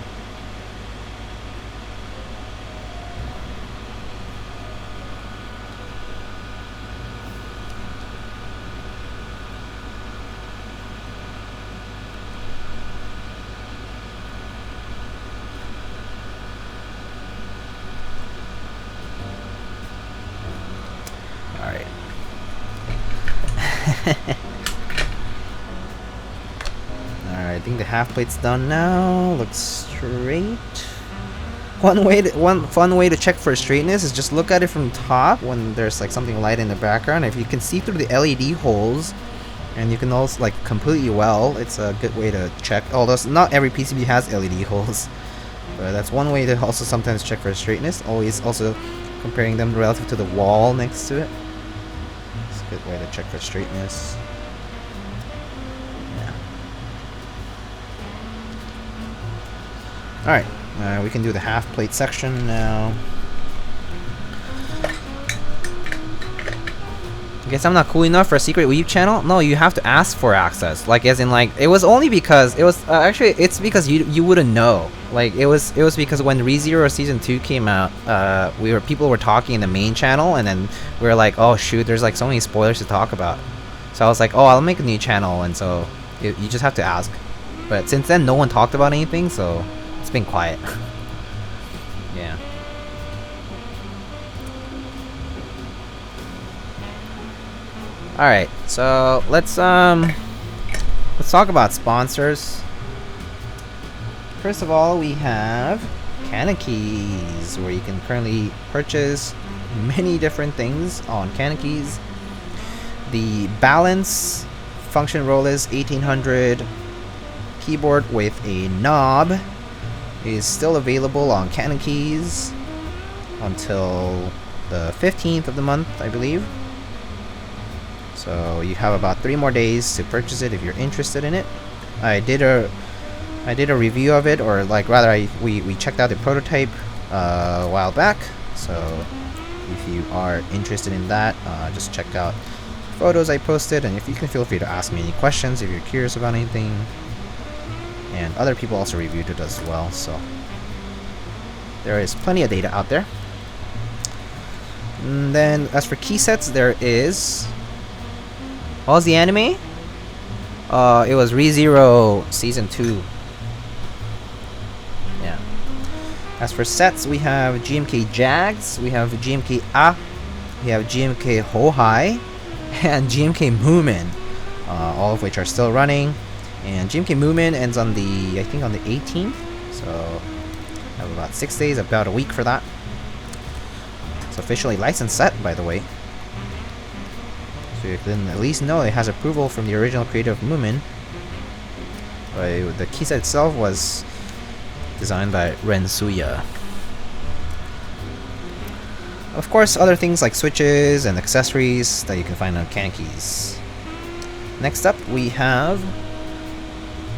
Alright, I think the half plate's done now. Looks straight. One fun way to check for straightness is just look at it from top when there's like something light in the background. If you can see through the LED holes, and you can also like completely well, it's a good way to check. Although not every PCB has LED holes, but that's one way to also sometimes check for straightness. Always also comparing them relative to the wall next to it. It's a good way to check for straightness. Yeah. Alright, we can do the half plate section now. I guess I'm not cool enough for a secret weeb channel? No, you have to ask for access. Like, as in, like, it was only because, it was, actually, it's because you wouldn't know. Like, it was because when ReZero Season 2 came out, people were talking in the main channel, and then we were like, oh shoot, there's like so many spoilers to talk about. So I was like, oh, I'll make a new channel, and so, you just have to ask. But since then, no one talked about anything, so it's been quiet. Yeah. Alright, so let's talk about sponsors. First of all, we have Keys, where you can currently purchase many different things on Keys. The Balance function rollers 1800 keyboard with a knob is still available on Keys until the 15th of the month, I believe. So you have about 3 more days to purchase it if you're interested in it. I did a review of it, or like rather, we checked out the prototype a while back. So if you are interested in that, just check out photos I posted, and if you can, feel free to ask me any questions if you're curious about anything. And other people also reviewed it as well, so there is plenty of data out there. And then as for key sets, there is, what was the anime? It was ReZero Season 2. Yeah. As for sets, we have GMK Jags, we have GMK A, we have GMK Hohai, and GMK Moomin, all of which are still running. And GMK Moomin ends on the, I think on the 18th, so I have about 6 days, about a week for that. It's officially licensed set, by the way. So you can at least know it has approval from the original creator of Moomin. The key set itself was designed by Rensuya. Of course, other things like switches and accessories that you can find on Keys. Next up, we have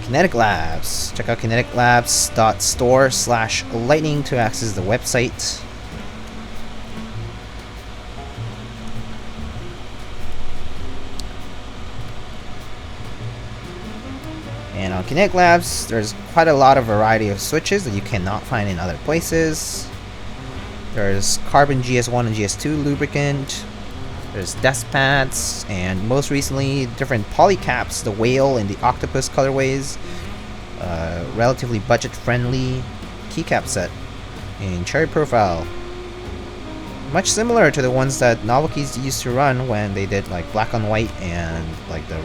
Kinetic Labs. Check out kineticlabs.store/lightning to access the website. And on Kinetic Labs, there's quite a lot of variety of switches that you cannot find in other places. There's Carbon GS1 and GS2 lubricant. There's desk pads, and most recently, different polycaps, the whale and the octopus colorways. Relatively budget-friendly keycap set in cherry profile. Much similar to the ones that Novelties used to run when they did like black on white and like the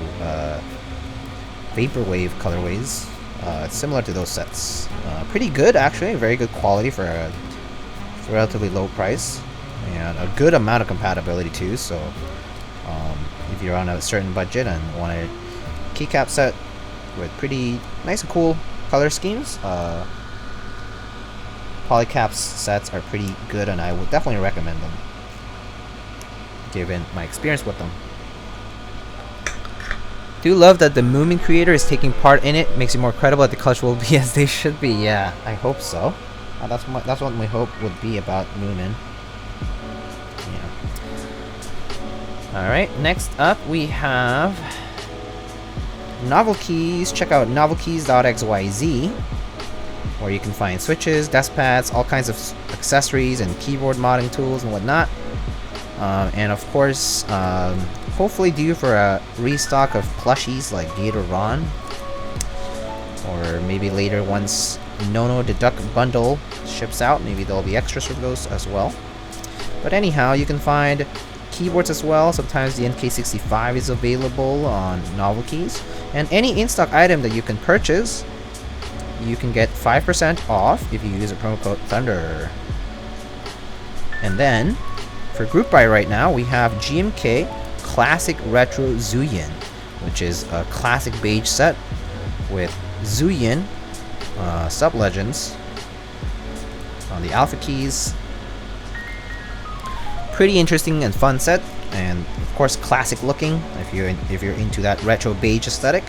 vaporwave colorways. It's similar to those sets. Pretty good, actually. Very good quality for a relatively low price, and a good amount of compatibility too. So if you're on a certain budget and want a keycap set with pretty nice and cool color schemes, polycaps sets are pretty good, and I would definitely recommend them given my experience with them. Do love that the Moomin creator is taking part in it. Makes it more credible that the colors will be as they should be. Yeah, I hope so. That's what my hope would be about Moomin. Yeah. Alright, next up we have Novelkeys. Check out novelkeys.xyz, where you can find switches, desk pads, all kinds of accessories and keyboard modding tools and whatnot. And of course, hopefully due for a restock of plushies like Gator Ron, or maybe later once Nono Deduct bundle ships out, maybe there'll be extras for those as well. But anyhow, you can find keyboards as well. Sometimes the NK65 is available on Novelkeys, and any in-stock item that you can purchase, you can get 5% off if you use a promo code Thunder. And then for group buy right now, we have GMK Classic Retro Zuyin, which is a classic beige set with Zuyin sub-legends on the alpha keys. Pretty interesting and fun set, and of course classic looking. If you're into that retro beige aesthetic,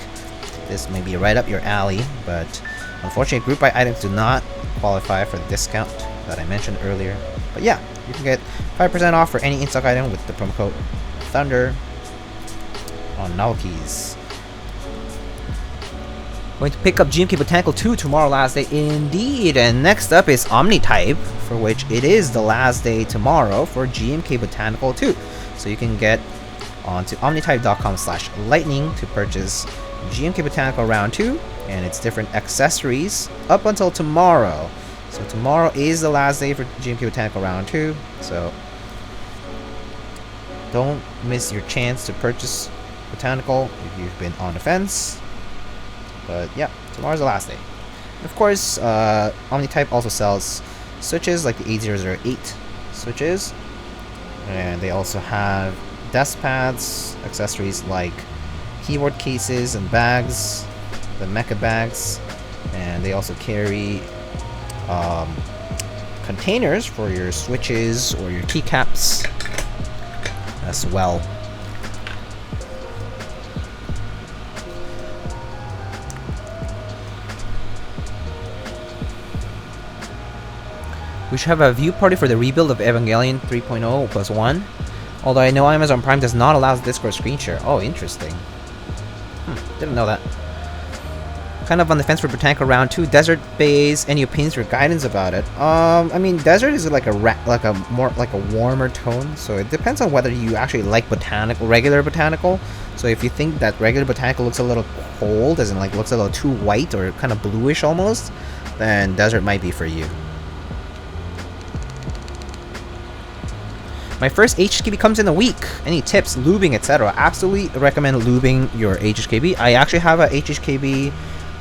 this may be right up your alley. But unfortunately, group buy items do not qualify for the discount that I mentioned earlier. But yeah, you can get 5% off for any in-stock item with the promo code Thunder on Novelkeys. Going to pick up GMK Botanical 2 tomorrow, last day indeed. And next up is Omnitype, for which it is the last day tomorrow for GMK Botanical 2. So you can get onto omnitype.com/lightning to purchase GMK Botanical Round 2 and its different accessories up until tomorrow. So tomorrow is the last day for GMK Botanical Round 2. So don't miss your chance to purchase Botanical if you've been on the fence. But yeah, tomorrow's the last day. Of course, Omnitype also sells switches like the 8008 switches, and they also have desk pads, accessories like keyboard cases and bags, the mecha bags, and they also carry containers for your switches or your keycaps as well. We should have a view party for the rebuild of Evangelion 3.0 plus 1. Although I know Amazon Prime does not allow Discord screen share. Oh, interesting. Didn't know that. Kind of on the fence for Botanical Round 2. Desert Base, any opinions or guidance about it? I mean, Desert is like a warmer tone, so it depends on whether you actually like regular Botanical. So if you think that regular Botanical looks a little cold, as in like looks a little too white or kind of bluish almost, then Desert might be for you. My first HKB comes in a week. Any tips, lubing, etc.? Absolutely recommend lubing your HKB. I actually have a HKB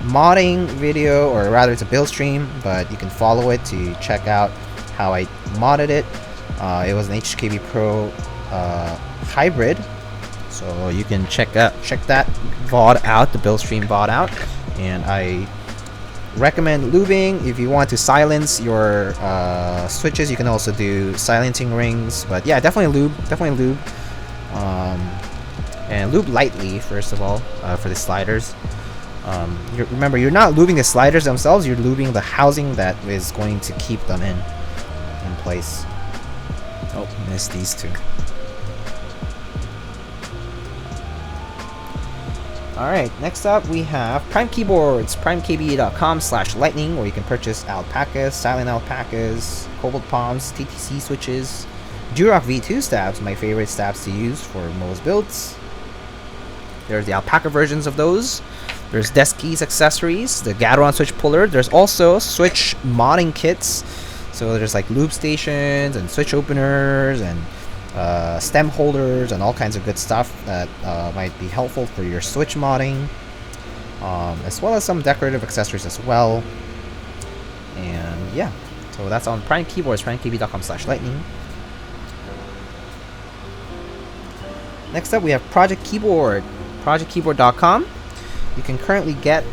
modding video, or rather it's a build stream, but you can follow it to check out how I modded it. It was an HKB Pro hybrid, so you can check that VOD out, the build stream VOD out, and I recommend lubing. If you want to silence your switches, you can also do silencing rings, but yeah, definitely lube, and lube lightly first of all for the sliders. Remember, you're not lubing the sliders themselves, you're lubing the housing that is going to keep them in place. Oh, missed these two. Alright, next up we have Prime Keyboards, primekb.com/lightning, where you can purchase alpacas, silent alpacas, cobalt palms, TTC switches, Durock V2 stabs, my favorite stabs to use for most builds. There's the alpaca versions of those. There's Deski's accessories, the Gateron switch puller. There's also switch modding kits. So there's like lube stations and switch openers and stem holders and all kinds of good stuff that might be helpful for your switch modding, as well as some decorative accessories as well. And yeah, so that's on Prime Keyboards, primekb.com/lightning. Next up we have Project Keyboard, projectkeyboard.com. You can currently get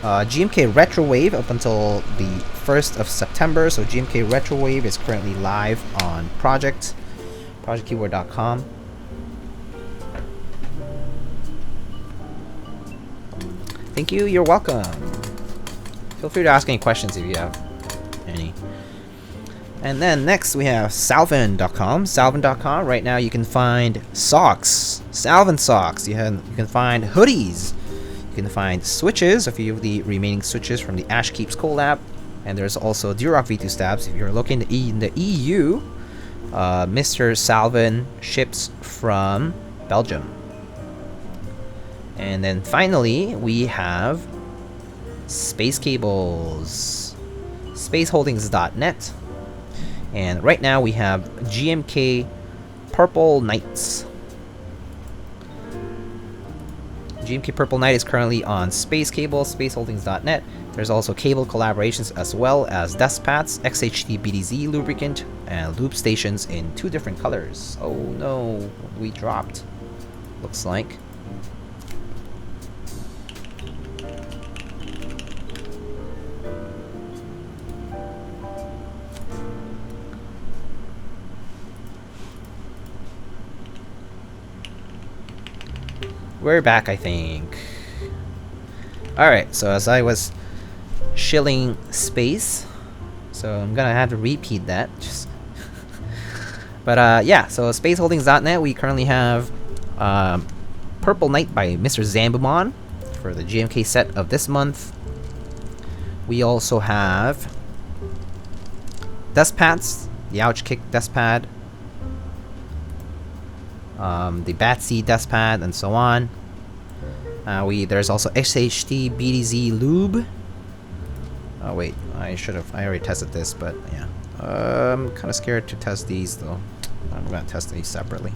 GMK Retrowave up until the 1st of September. So GMK Retrowave is currently live on projectkeyboard.com. Thank you, you're welcome. Feel free to ask any questions if you have any. And then next we have Salvin.com. Salvin.com. Right now you can find socks, Salvin socks. You can find hoodies. You can find switches, a few of the remaining switches from the Ash Keeps collab. And there's also Durock V2 stabs. If you're looking in the EU, Mr. Salvin ships from Belgium. And then finally, we have Space Cables, spaceholdings.net. And right now we have GMK Purple Knights. GMK Purple Knight is currently on Space Cables, spaceholdings.net. There's also cable collaborations as well as dust pads, XHT BDZ lubricant, and lube stations in 2 different colors. Oh no, we dropped. Looks like. We're back, I think. Alright, so as I was shilling space, so I'm gonna have to repeat that. But yeah, so spaceholdings.net, we currently have Purple Knight by Mr. Zambumon for the GMK set of this month. We also have dust pads, the Ouch Kick dust pad, the Batsy dust pad, and so on. There's also XHT BDZ lube. Oh wait, I already tested this, but yeah. I'm kind of scared to test these though. I'm gonna test these separately.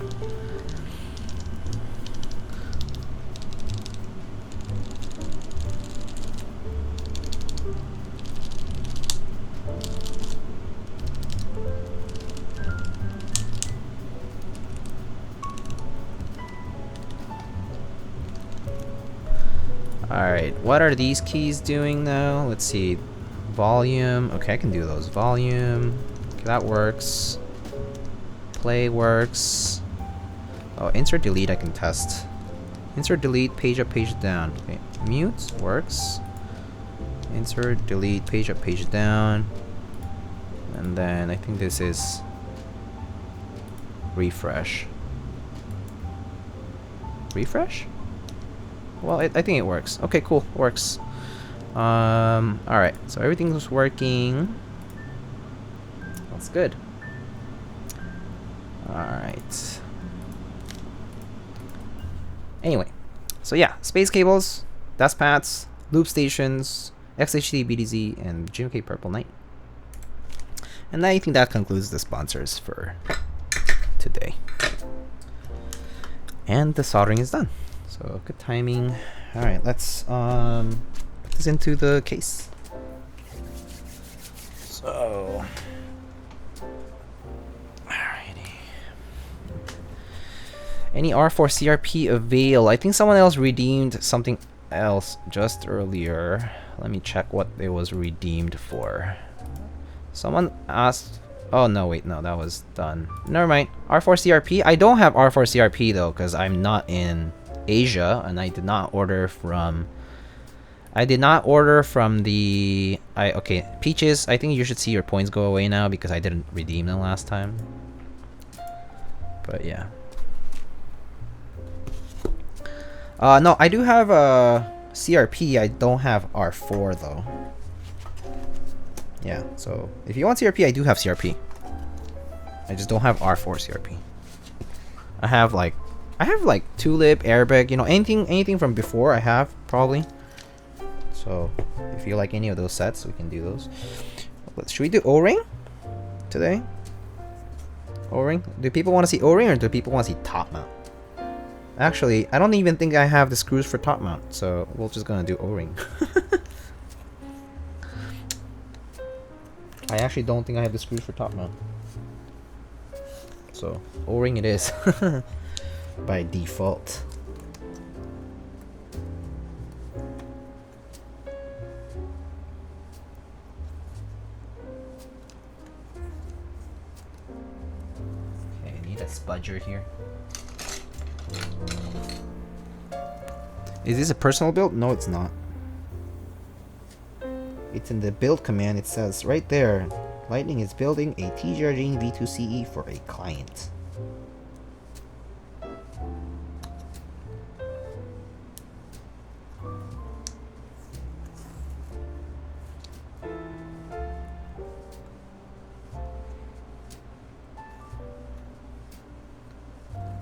Alright, what are these keys doing now? Let's see. Volume. Okay, I can do those. Volume. Okay, that works. Play works. Oh, insert delete I can test. Insert delete, page up, page down. Okay, mute works. Insert delete, page up, page down. And then I think this is refresh. Refresh? Well, I think it works. Okay, cool. Works. Alright. So everything's working. That's good. Alright. Anyway. So yeah. Space cables, dust pads, loop stations, XHD BDZ, and GMK Purple Knight. And I think that concludes the sponsors for today. And the soldering is done. So good timing. Alright, let's put this into the case. So alrighty. Any R4 CRP avail? I think someone else redeemed something else just earlier. Let me check what it was redeemed for. Someone asked. Oh no, wait, no, that was done. Never mind. R4 CRP. I don't have R4 CRP though, because I'm not in Asia, and I did not order from. The. Okay, Peaches. I think you should see your points go away now because I didn't redeem them last time. But yeah. No, I do have a CRP. I don't have R4 though. Yeah, so if you want CRP, I do have CRP. I just don't have R4 CRP. I have like Tulip, Arabic, you know, anything from before I have probably. So if you like any of those sets, we can do those. Should we do O-ring today? O-ring? Do people want to see O-ring or do people want to see top mount? Actually, I don't even think I have the screws for top mount, so we're just gonna do O-ring. I actually don't think I have the screws for top mount. So, O-ring it is. By default. Okay, I need a spudger here. Is this a personal build? No, it's not. It's in the build command. It says right there, Lightning is building a TGR Jane V2CE for a client.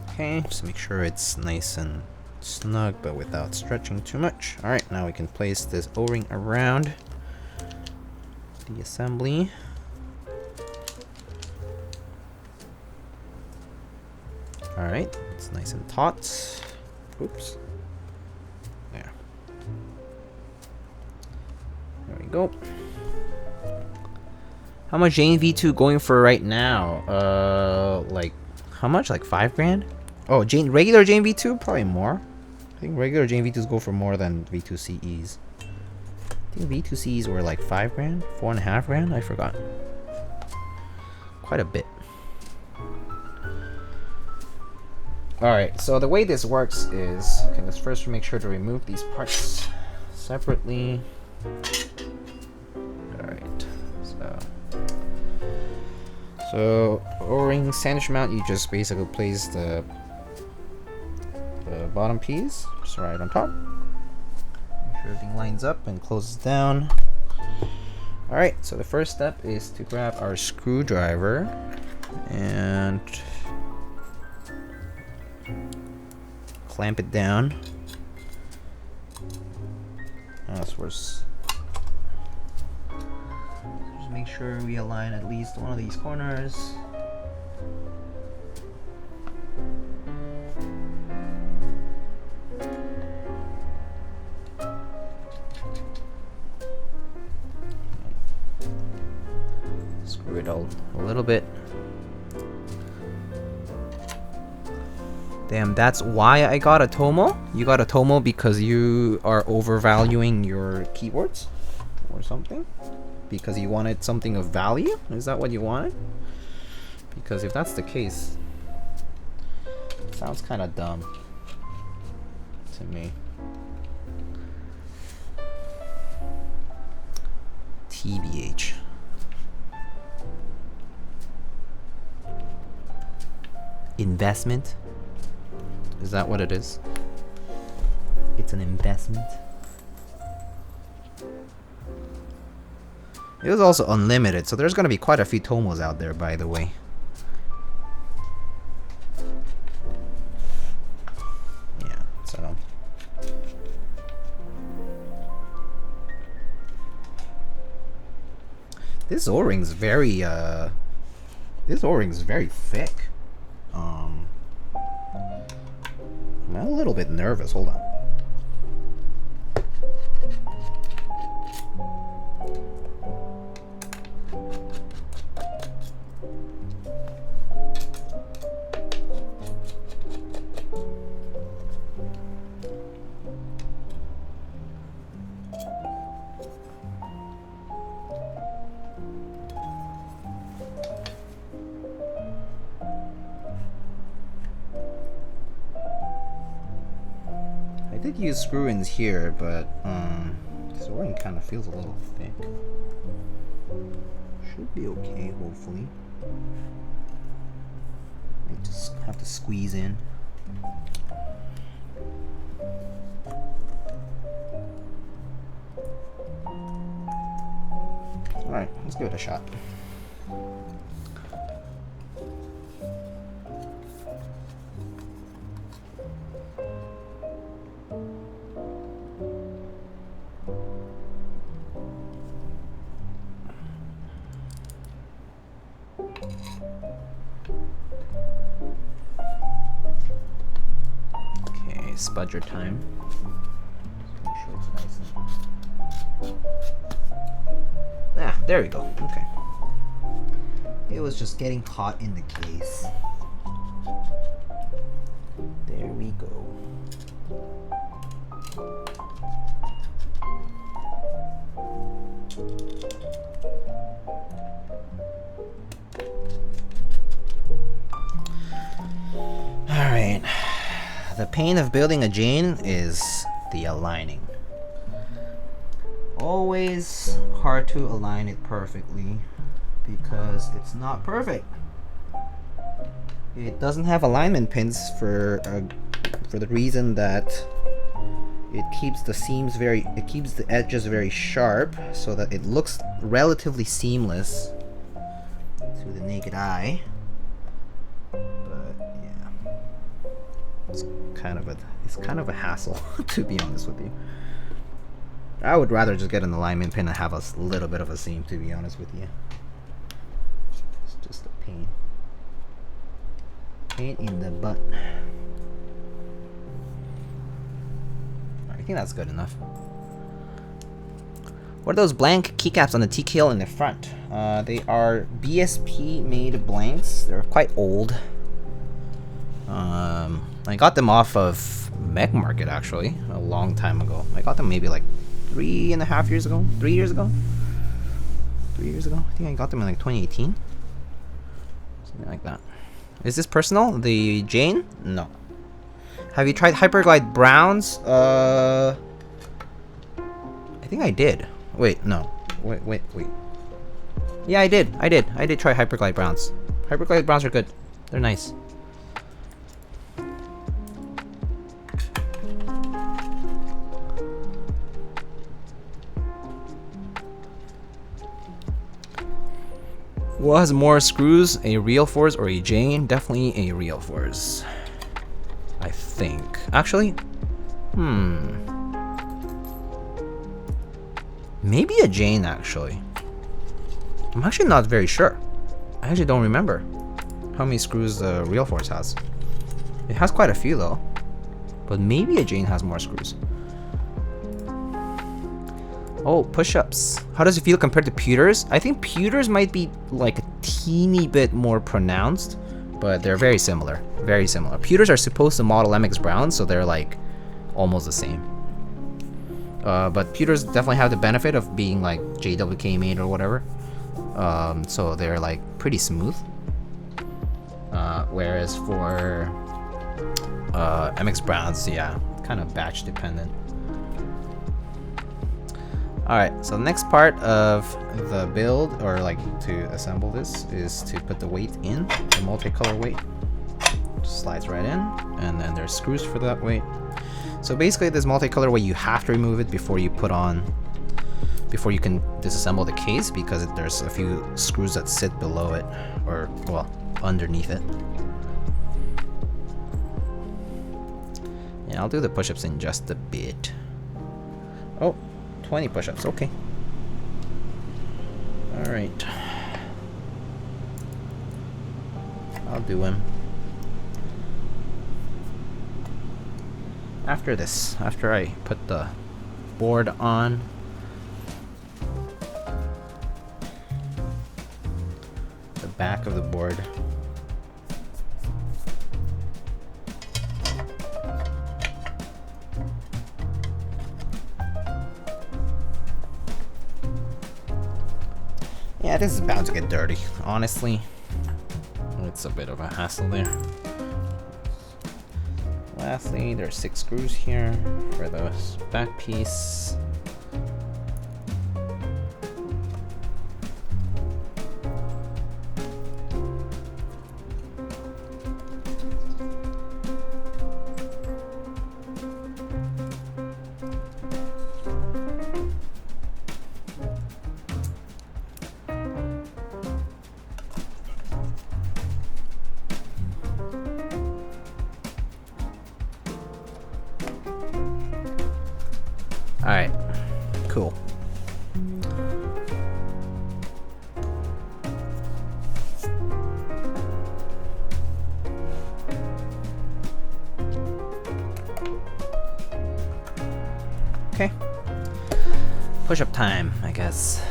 Okay, just make sure it's nice and snug but without stretching too much. Alright, now we can place this O-ring around the assembly. Alright, it's nice and taut. Oops. There. There we go. How much Jane V2 going for right now? Like, how much? Like 5 grand? Oh, regular Jane V2? Probably more. I think regular Jane V2s go for more than V2CEs. I think V2Cs were like 5 grand, 4.5 grand. I forgot. Quite a bit. All right. So the way this works is, okay, let's first make sure to remove these parts separately. All right. So O-ring sandwich mount, you just basically place the bottom piece just right on top. Make sure everything lines up and closes down. Alright, so the first step is to grab our screwdriver and clamp it down. Just make sure we align at least one of these corners. Screw it out a little bit. Damn, that's why I got a Tomo? You got a Tomo because you are overvaluing your keyboards? Or something? Because you wanted something of value? Is that what you wanted? Because if that's the case, it sounds kind of dumb to me. TBH. Investment? Is that what it is? It's an investment. It was also unlimited, so there's gonna be quite a few Tomos out there, by the way. Yeah, so. This O-ring's very, this O-ring's very thick. I'm a little bit nervous. Hold on. I did use screw-ins here, but this O-ring kind of feels a little thick. Should be okay, hopefully. I just have to squeeze in. Alright, let's give it a shot. Spudger time. Just make sure it's nice and... there we go. Okay. It was just getting hot in the case. There we go. Alright. The pain of building a Jane is the aligning. Always hard to align it perfectly because it's not perfect. It doesn't have alignment pins for the reason that it keeps the edges very sharp so that it looks relatively seamless to the naked eye. It's kind of a hassle, to be honest with you. I would rather just get an alignment pin and have a little bit of a seam, to be honest with you. It's just a pain. Pain in the butt. I think that's good enough. What are those blank keycaps on the TKL in the front? They are BSP made blanks. They're quite old. I got them off of Mech Market actually a long time ago. I got them maybe like 3.5 years ago, 3 years ago. 3 years ago. I think I got them in like 2018, something like that. Is this personal? The Jane? No. Have you tried Hyperglide Browns? I think I did. Wait, no. Wait. Yeah, I did try Hyperglide Browns. Hyperglide Browns are good. They're nice. What has more screws, a real Force or a Jane? Definitely a real Force, I think. Actually, maybe a Jane actually. I'm actually not very sure. I actually don't remember how many screws the real Force has. It has quite a few though, but maybe a Jane has more screws. Oh, push-ups. How does it feel compared to pewters? I think pewters might be like a teeny bit more pronounced but they're very similar. Very similar. Pewters are supposed to model MX Brown, so they're like almost the same. But pewters definitely have the benefit of being like JWK made or whatever. So they're like pretty smooth. Whereas for MX Browns, yeah, kind of batch dependent. Alright, so the next part of the build, or like to assemble this, is to put the weight in, the multicolor weight. Just slides right in, and then there's screws for that weight. So basically this multicolor weight, you have to remove it before you put on, before you can disassemble the case, because there's a few screws that sit below it, or well, underneath it. Yeah, I'll do the push-ups in just a bit. Oh, 20 push-ups, okay. Alright. I'll do them. After this, after I put the board on. The back of the board. Yeah, this is bound to get dirty, honestly. It's a bit of a hassle there. Lastly, there's 6 screws here for the back piece. Alright, cool. Okay. Push-up time, I guess.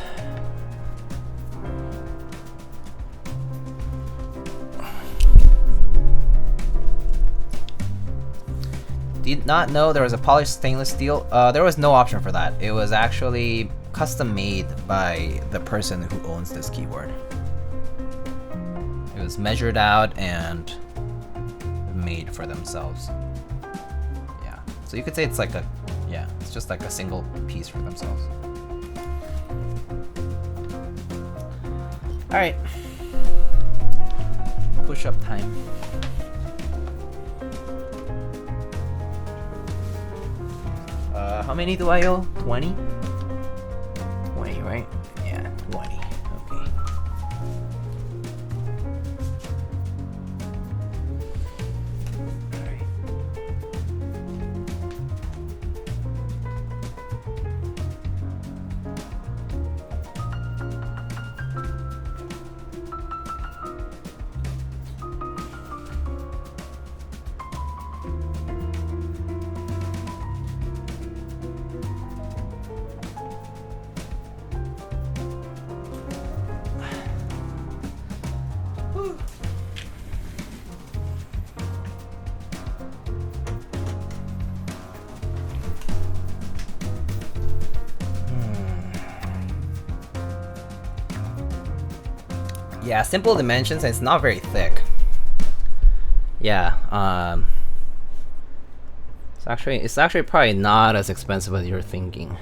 Did not know there was a polished stainless steel. There was no option for that. It was actually custom made by the person who owns this keyboard. It was measured out and made for themselves. Yeah, so you could say it's like a, yeah, it's just like a single piece for themselves. All right, push-up time. How many do I owe? 20? 20, right? Yeah, 20. Okay. Alright. Yeah, simple dimensions, and it's not very thick. Yeah, it's actually probably not as expensive as you're thinking.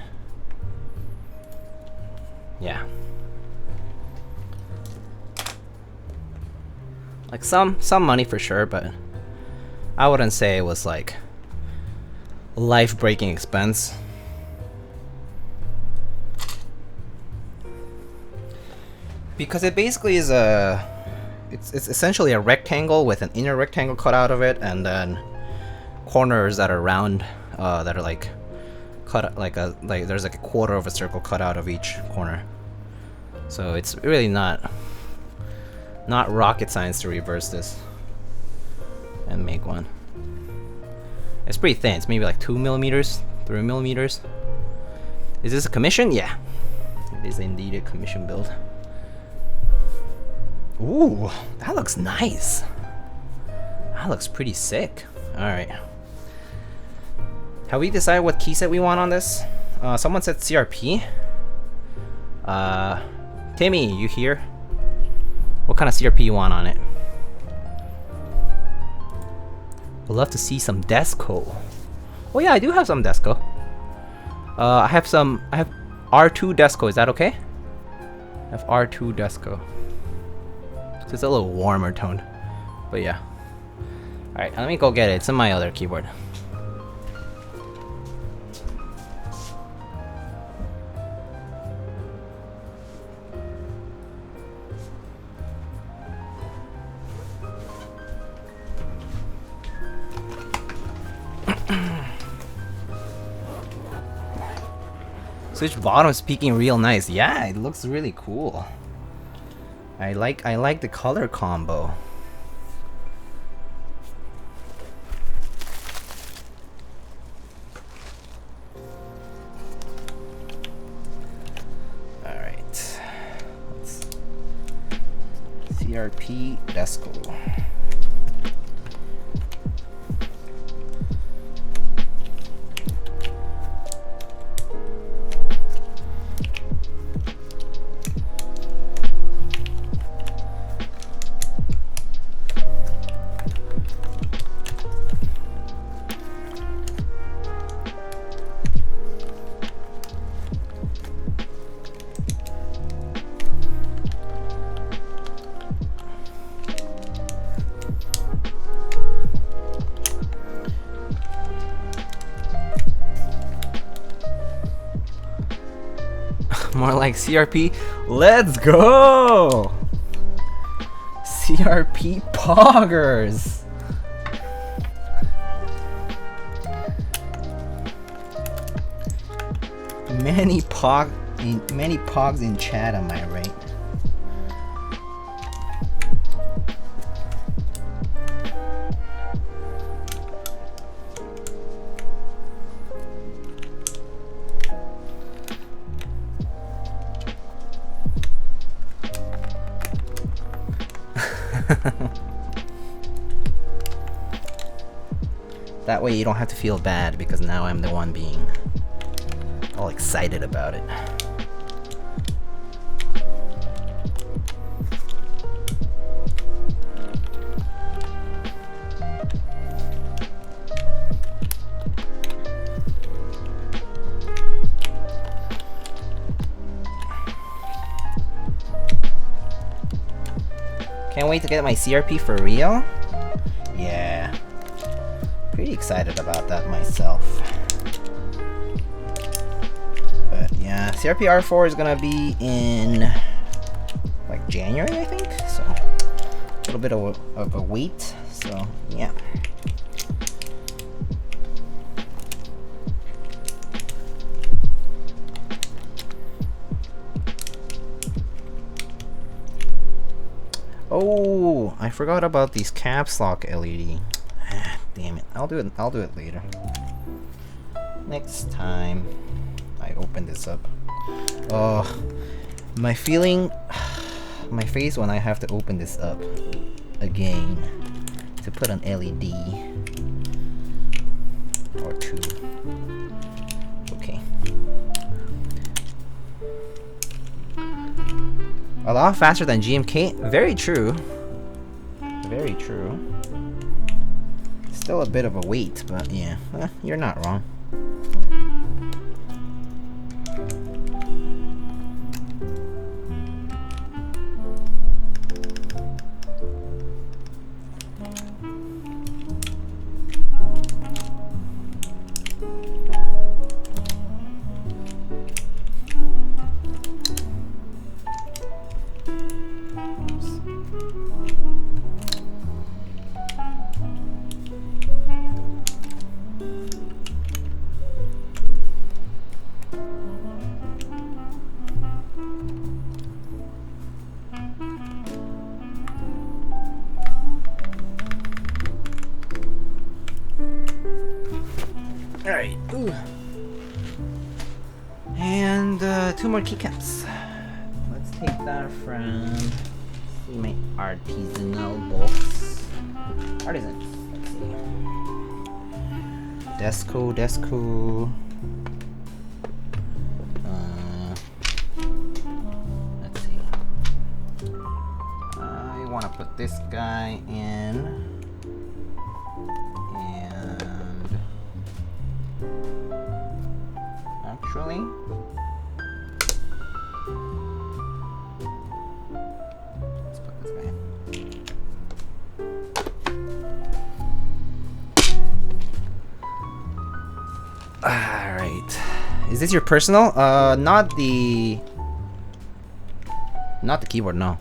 Yeah. Like some money for sure, but I wouldn't say it was like life-breaking expense. Because it basically is it's essentially a rectangle with an inner rectangle cut out of it, and then corners that are round, that are like cut like there's like a quarter of a circle cut out of each corner. So it's really not rocket science to reverse this and make one. It's pretty thin. It's maybe like 2 millimeters, 3 millimeters. Is this a commission? Yeah, it is indeed a commission build. Ooh, that looks nice. That looks pretty sick. Alright. Have we decided what key set we want on this? Someone said CRP. Timmy, you here? What kind of CRP you want on it? Would love to see some Desko. Oh yeah, I do have some Desko. I have R2 Desko, is that okay? I have R2 Desko. So it's a little warmer toned. But yeah. Alright, let me go get it. It's in my other keyboard. Switch bottom is peaking real nice. Yeah, it looks really cool. I like the color combo. All right. Let's CRP Desko. More like CRP. Let's go! CRP poggers! Many pogs in chat, am I right? That way you don't have to feel bad because now I'm the one being all excited about it. Can't wait to get my CRP for real. Yeah. Pretty excited about that myself. But yeah, CRP R4 is gonna be in like January, I think. So a little bit of a wait. So yeah. Oh, I forgot about these caps lock LED. Damn it. I'll do it later. Next time I open this up. Oh, my face when I have to open this up again to put an LED or two. Okay. A lot faster than GMK. Very true. Very true. Still a bit of a wait, but yeah, you're not wrong. Alright, ooh. And 2 more keycaps. Let's take that from See my artisanal box. Artisans. Let's see. Desko. Let's see. I want to put this guy in. And actually, let's put this guy in. Alright. Is this your personal? Not the keyboard, no.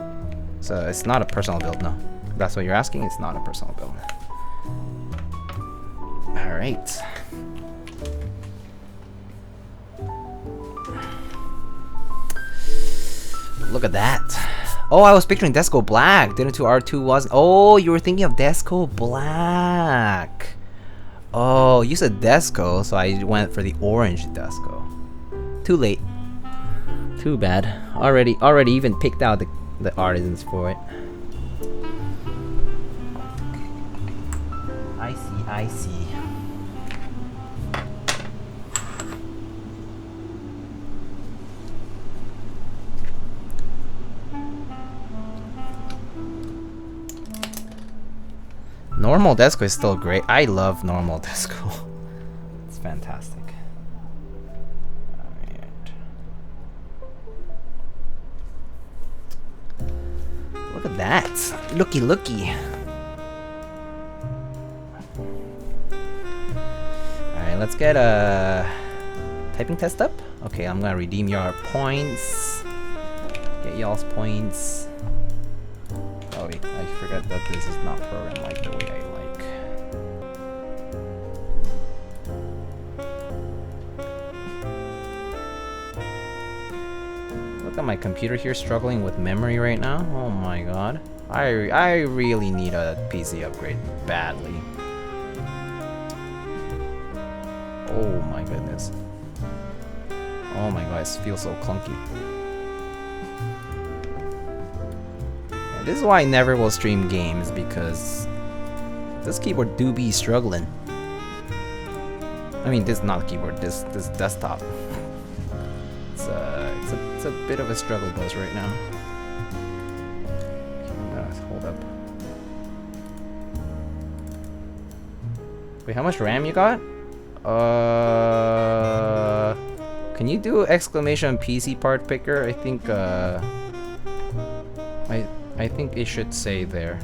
So it's not a personal build, no. If that's what you're asking, it's not a personal build. Alright. Look at that. Oh, I was picturing Desko Black. Didn't R2 wasn't. Oh, you were thinking of Desko Black. Oh, you said Desko, so I went for the orange Desko. Too late. Too bad. Already even picked out the artisans for it. I see. Normal Desko is still great. I love normal Desko. It's fantastic. Alright. Look at that. Looky. Alright, let's get a typing test up. Okay, I'm gonna redeem your points. Get y'all's points. Oh wait, I forgot that this is not programmed like the way I like. Look at my computer here struggling with memory right now. Oh my god. I really need a PC upgrade badly. Oh my goodness. Oh my god, it feels so clunky. This is why I never will stream games, because this keyboard do be struggling. I mean, this not keyboard, this desktop. It's a bit of a struggle bus right now. Hold up. Wait, how much RAM you got? Can you do exclamation PC part picker? I think it should say there.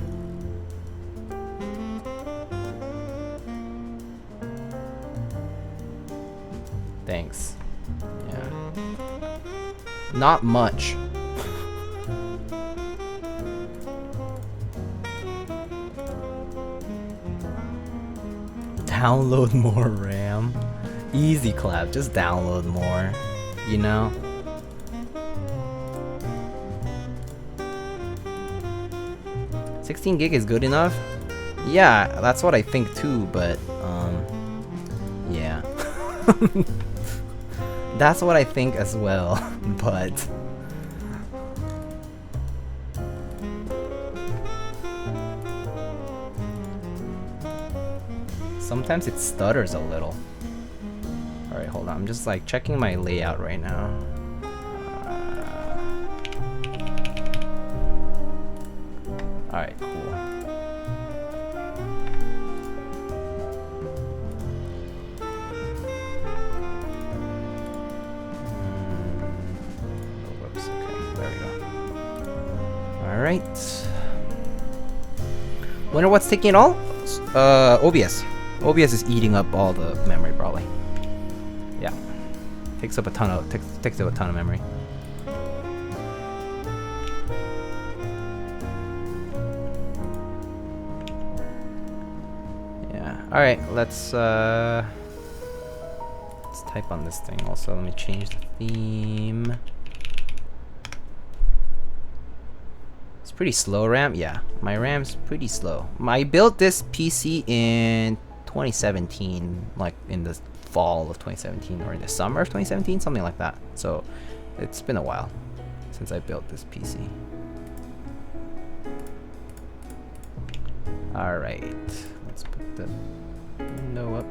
Thanks. Yeah. Not much. Download more RAM. Easy clap, just download more. You know? $16 is good enough? Yeah, that's what I think too, but yeah. That's what I think as well, but sometimes it stutters a little. Alright, hold on, I'm just like checking my layout right now. Alright, cool. Oh, whoops, okay, there we go. Alright. Wonder what's taking it all? OBS. OBS is eating up all the memory, probably. Yeah. Takes up a ton of memory. Alright, let's type on this thing also. Let me change the theme. It's pretty slow RAM. Yeah, my RAM's pretty slow. I built this PC in 2017, like in the fall of 2017 or in the summer of 2017, something like that. So it's been a while since I built this PC. Alright, let's put the window up.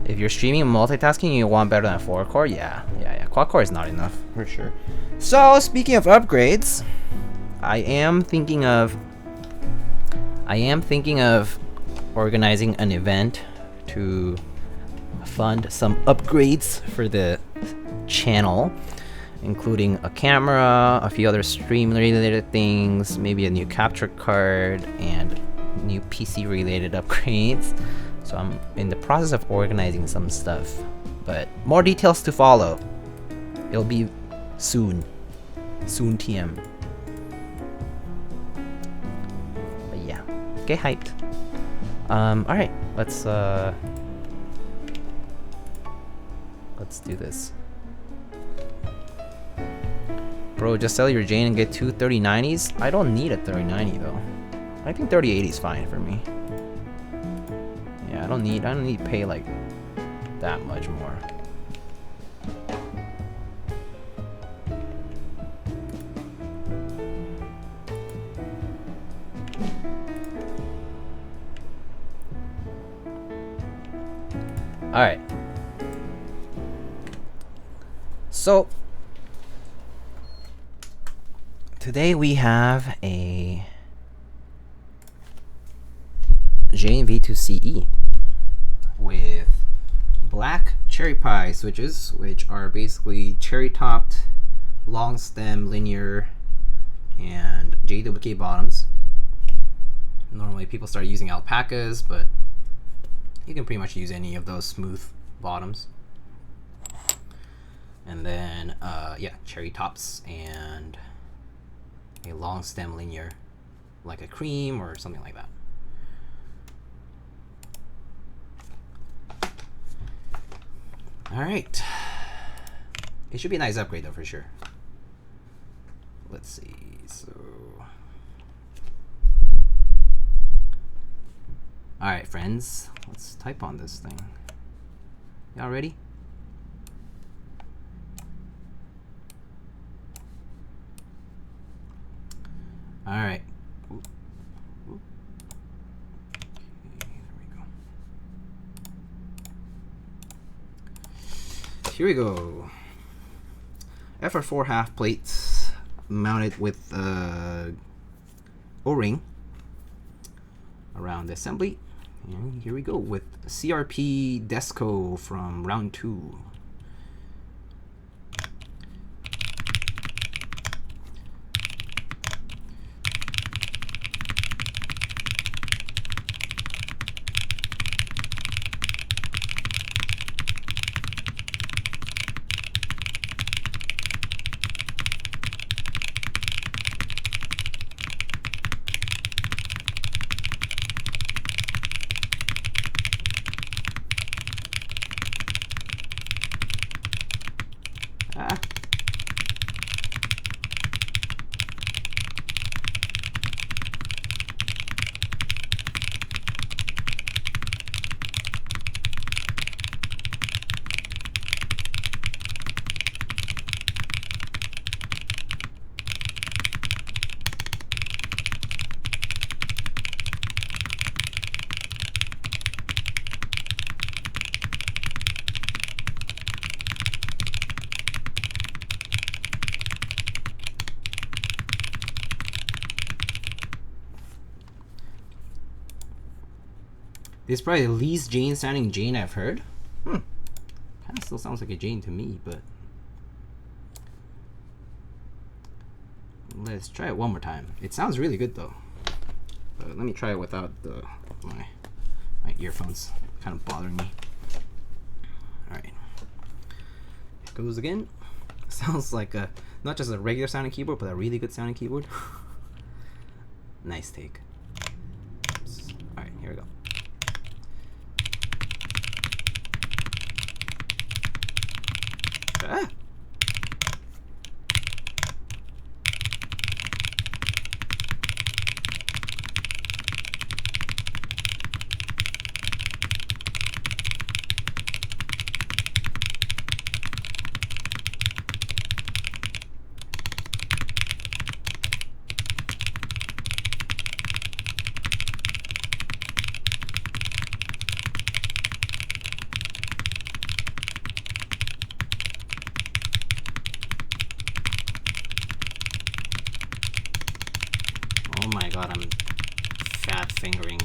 If you're streaming and multitasking, you want better than 4-core? Yeah. Quad-core is not enough, for sure. So, speaking of upgrades, I am thinking of organizing an event to fund some upgrades for the channel, including a camera, a few other stream-related things, maybe a new capture card, and new PC-related upgrades. So I'm in the process of organizing some stuff, but more details to follow. It'll be soon TM. But yeah, get hyped. Alright, let's do this. Bro, just sell your Jane and get 2 3090s? I don't need a 3090 though. I think 3080 is fine for me. Yeah, I don't need to pay like that much more. All right. So today we have a Jane V2CE with black cherry pie switches, which are basically cherry topped, long stem, linear, and JWK bottoms. Normally people start using alpacas, but you can pretty much use any of those smooth bottoms. And then, yeah, cherry tops and a long stem linear, like a cream or something like that. All right. It should be a nice upgrade though, for sure. Let's see, so. All right, friends, let's type on this thing. Y'all ready? All right. Okay, there we go. Here we go. FR4 half plates mounted with O-ring around the assembly. And here we go with CRP Desko from round 2. This is probably the least Jane sounding Jane I've heard. Kind of still sounds like a Jane to me, but let's try it one more time. It sounds really good though. Let me try it without my earphones kind of bothering me. All right, it goes again. Sounds like not just a regular sounding keyboard, but a really good sounding keyboard. Nice take. All right, here we go. Ah. god, I'm fat fingering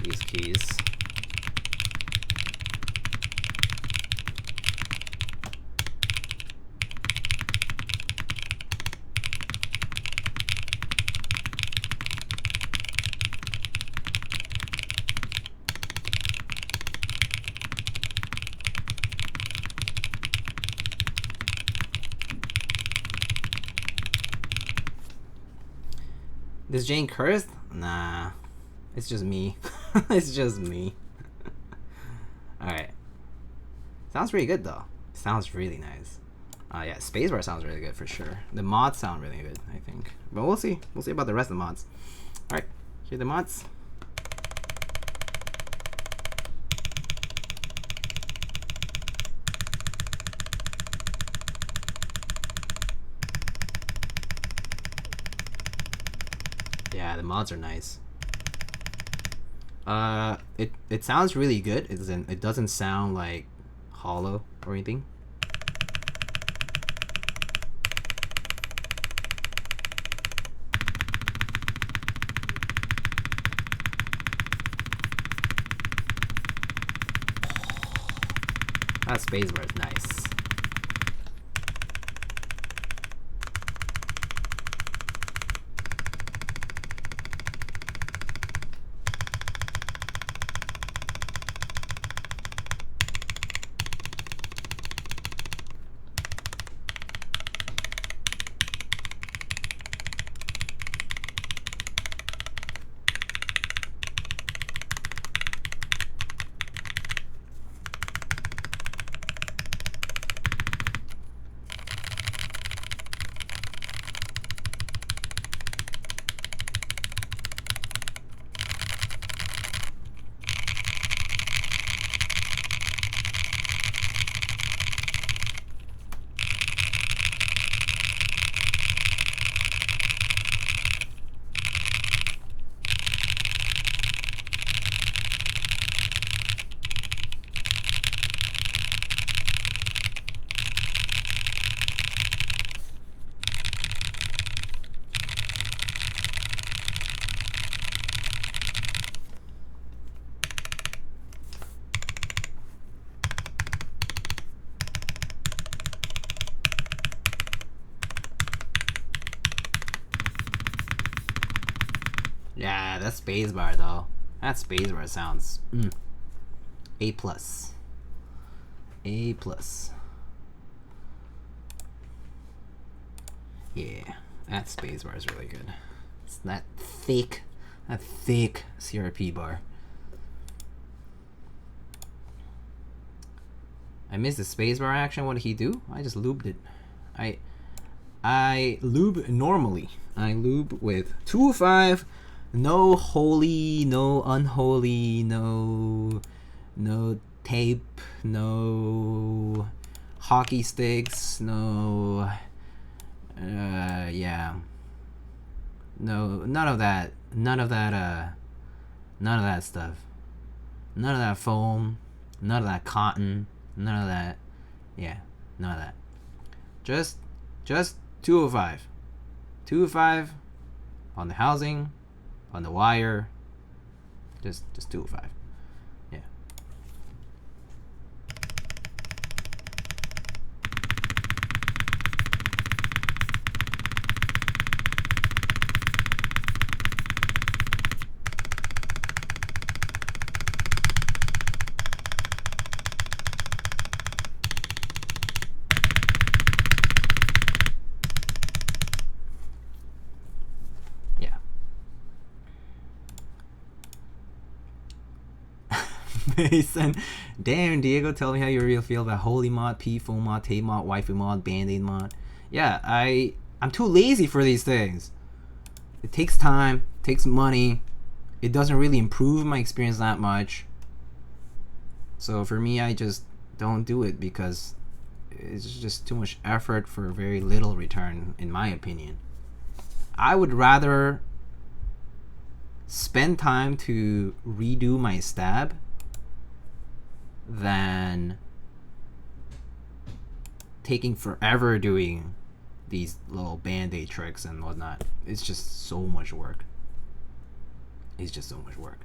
these keys. This Jane cursed? Nah. It's just me. It's just me. Alright. Sounds pretty good though. Sounds really nice. Yeah, Spacebar sounds really good for sure. The mods sound really good, I think. But we'll see. We'll see about the rest of the mods. Alright, here are the mods. Yeah, the mods are nice. It sounds really good. It doesn't sound like hollow or anything. That spacebar is nice. Yeah, that spacebar though. That spacebar sounds A+. A+. Yeah, that spacebar is really good. It's that thick CRP bar. I missed the spacebar action. What did he do? I just lubed it. I lube normally. I lube with 205. No holy, no unholy, no tape, no hockey sticks, no yeah. No, none of that stuff. None of that foam, none of that cotton, none of that. Yeah, none of that. Just 205. 205 on the housing, on the wire. Just 205. Yeah. Mason, damn Diego, tell me how you really feel about holy mod, P foam mod, tape mod, waifu mod, band-aid mod. Yeah, I'm too lazy for these things. It takes time, takes money. It doesn't really improve my experience that much. So for me, I just don't do it because it's just too much effort for very little return, in my opinion. I would rather spend time to redo my stab than taking forever doing these little band-aid tricks and whatnot. It's just so much work. It's just so much work.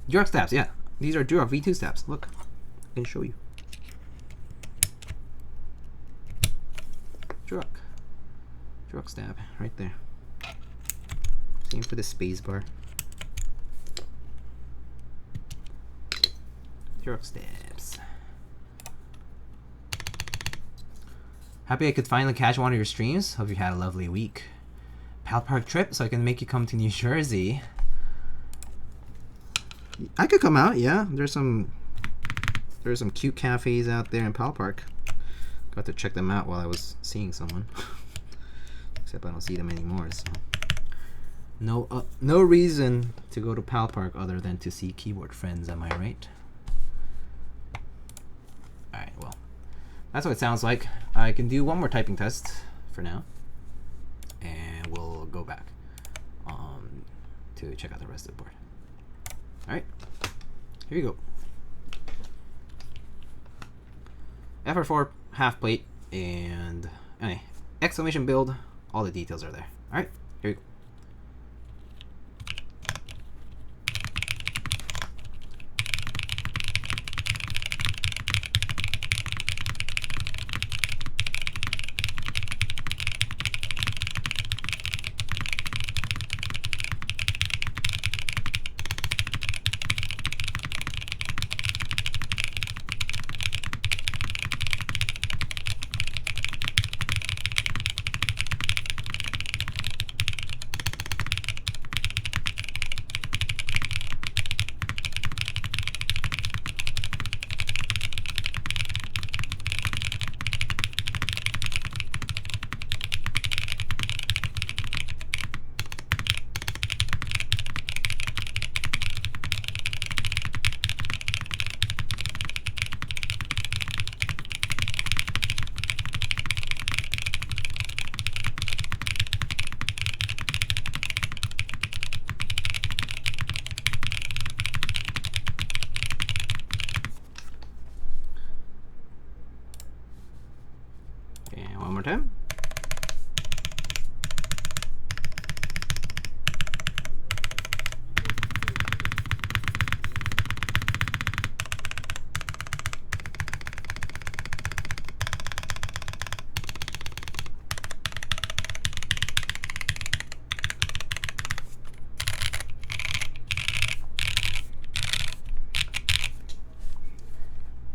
Durock stabs, yeah. These are Durock V2 stabs. Look, I can show you. Durock stab, right there. Same for the space bar. Durock stabs. Happy I could finally catch one of your streams. Hope you had a lovely week. Pal Park trip so I can make you come to New Jersey. I could come out, yeah. There's some cute cafes out there in Pal Park. Got to check them out while I was seeing someone. Except I don't see them anymore, so no reason to go to Pal Park other than to see keyboard friends, am I right? Alright, well. That's what it sounds like. I can do one more typing test for now. And we'll go back to check out the rest of the board. Alright, here you go. FR4 half plate and anyway, exclamation build, all the details are there. Alright, here you go. Time.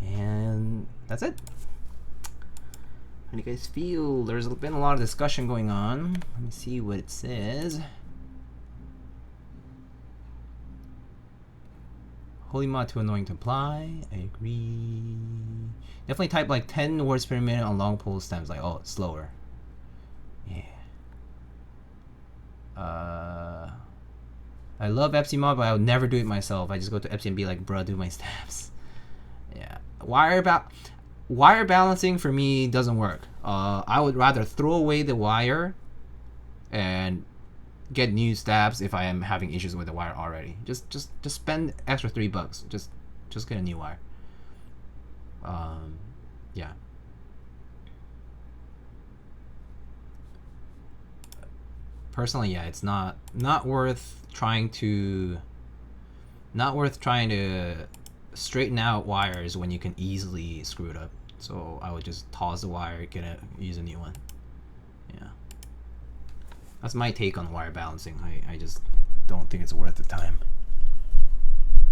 And that's it. How do you guys feel? There's been a lot of discussion going on. Let me see what it says. Holy mod too annoying to apply. I agree. Definitely type like 10 words per minute on long pull stems. Like, oh, it's slower. Yeah. I love Epsi mod, but I would never do it myself. I just go to Epsi and be like, bruh, do my stabs. Yeah. Wire balancing for me doesn't work. I would rather throw away the wire and get new stabs if I am having issues with the wire already. Just spend extra $3. Just get a new wire. Yeah. Personally, yeah, it's not worth trying to straighten out wires when you can easily screw it up. So I would just toss the wire, use a new one. Yeah. That's my take on wire balancing. I just don't think it's worth the time.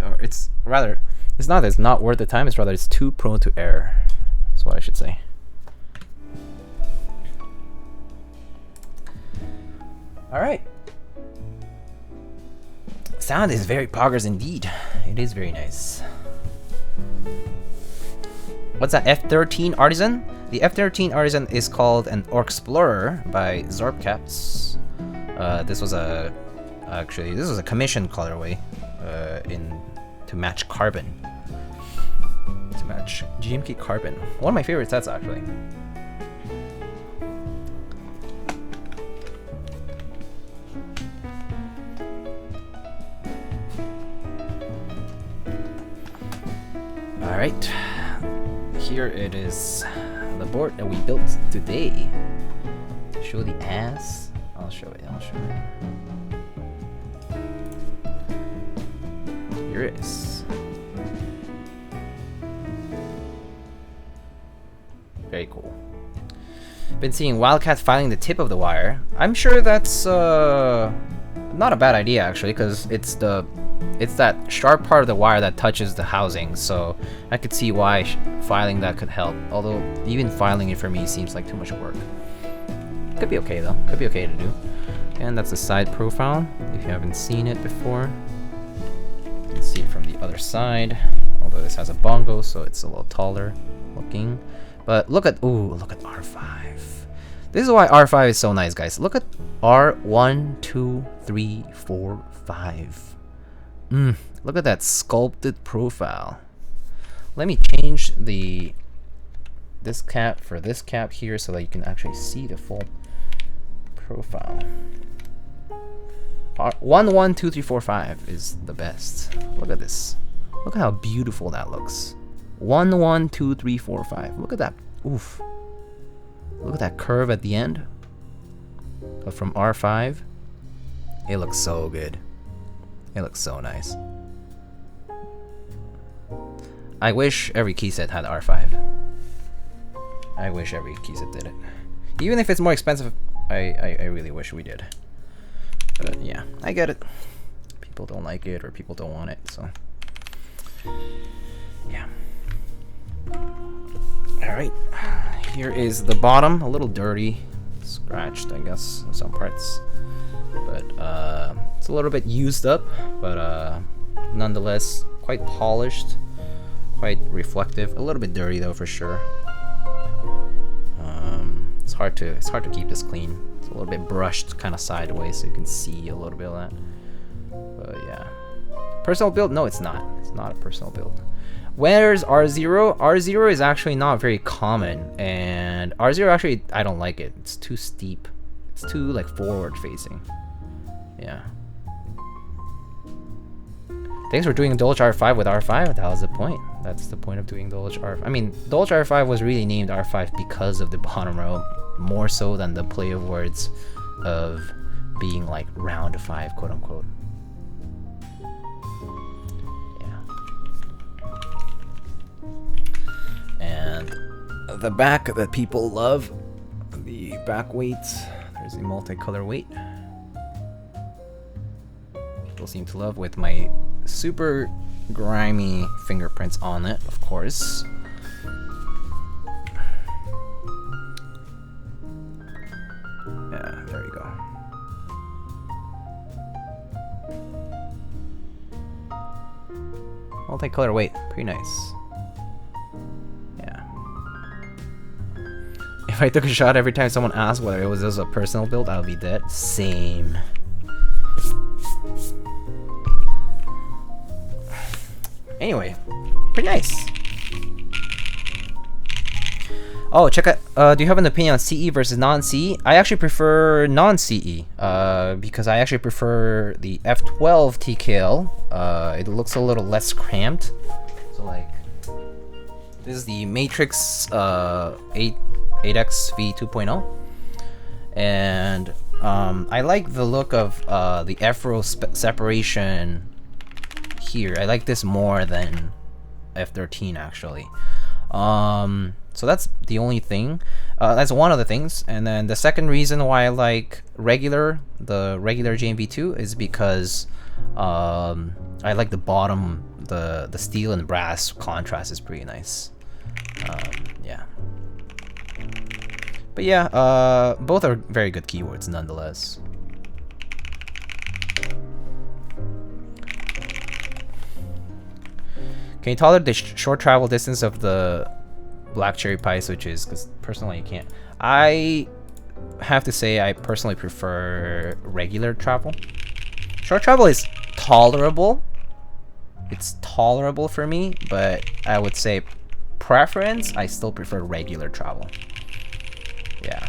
Or it's not that it's not worth the time, it's rather it's too prone to error. That's what I should say. Alright. Sound is very progress indeed. It is very nice. What's that F13 Artisan? The F13 Artisan is called an Explorer by Zorpcaps. This was a commissioned colorway to match Carbon. To match GMK Carbon. One of my favorite sets actually. Alright. Here it is, the board that we built today. Show the ass. I'll show it. I'll show it. Here it is. Very cool. Been seeing Wildcat filing the tip of the wire. I'm sure that's not a bad idea actually, because it's that sharp part of the wire that touches the housing. So I could see why filing that could help. Although even filing it for me seems like too much work. Could be okay though. Could be okay to do. And that's the side profile. If you haven't seen it before, you can see it from the other side. Although this has a bongo, so it's a little taller looking. But look at R5. This is why R5 is so nice, guys. Look at R1, 2, 3, 4, 5. Look at that sculpted profile. Let me change this cap for this cap here so that you can actually see the full profile. 1, 1, 2, 3, 4, 5 is the best. Look at this. Look at how beautiful that looks. 1, 1, 2, 3, 4, 5. Look at that. Oof. Look at that curve at the end. But from R5, it looks so good. It looks so nice. I wish every key set had R5. I wish every key set did it. Even if it's more expensive, I really wish we did. But yeah, I get it. People don't like it or people don't want it, so yeah. Alright, here is the bottom, a little dirty, scratched I guess in some parts, but it's a little bit used up, but nonetheless quite polished, quite reflective, a little bit dirty though for sure. It's hard to keep this clean. It's a little bit brushed kind of sideways so you can see a little bit of that, but yeah. Personal build? No, it's not. It's not a personal build. Where's R0? R0 is actually not very common, and R0 actually, I don't like it. It's too steep. It's too like forward facing. Yeah. Thanks for doing Dulwich R5 with R5. That was the point. That's the point of doing Dulwich R5. I mean, Dulwich R5 was really named R5 because of the bottom row, more so than the play of words of being like round 5, quote unquote. And the back that people love, the back weights, there's a multicolor weight. People seem to love with my super grimy fingerprints on it, of course. Yeah, there you go. Multicolor weight, pretty nice. If I took a shot every time someone asked whether it was just a personal build, I would be dead. Same. Anyway, pretty nice. Oh, check out. Do you have an opinion on CE versus non-CE? I actually prefer non-CE because I actually prefer the F12 TKL. It looks a little less cramped. So like, this is the Matrix 8X V 2.0, and I like the look of the F-row separation here. I like this more than F13 actually. So that's the only thing. That's one of the things. And then the second reason why I like the regular JMV2 is because I like the bottom, the steel and brass contrast is pretty nice. Yeah. But yeah, both are very good keywords nonetheless. Can you tolerate the short travel distance of the black cherry pie switches? Because personally, I can't. I have to say I personally prefer regular travel. Short travel is tolerable. It's tolerable for me, but I would say preference, I still prefer regular travel. Yeah,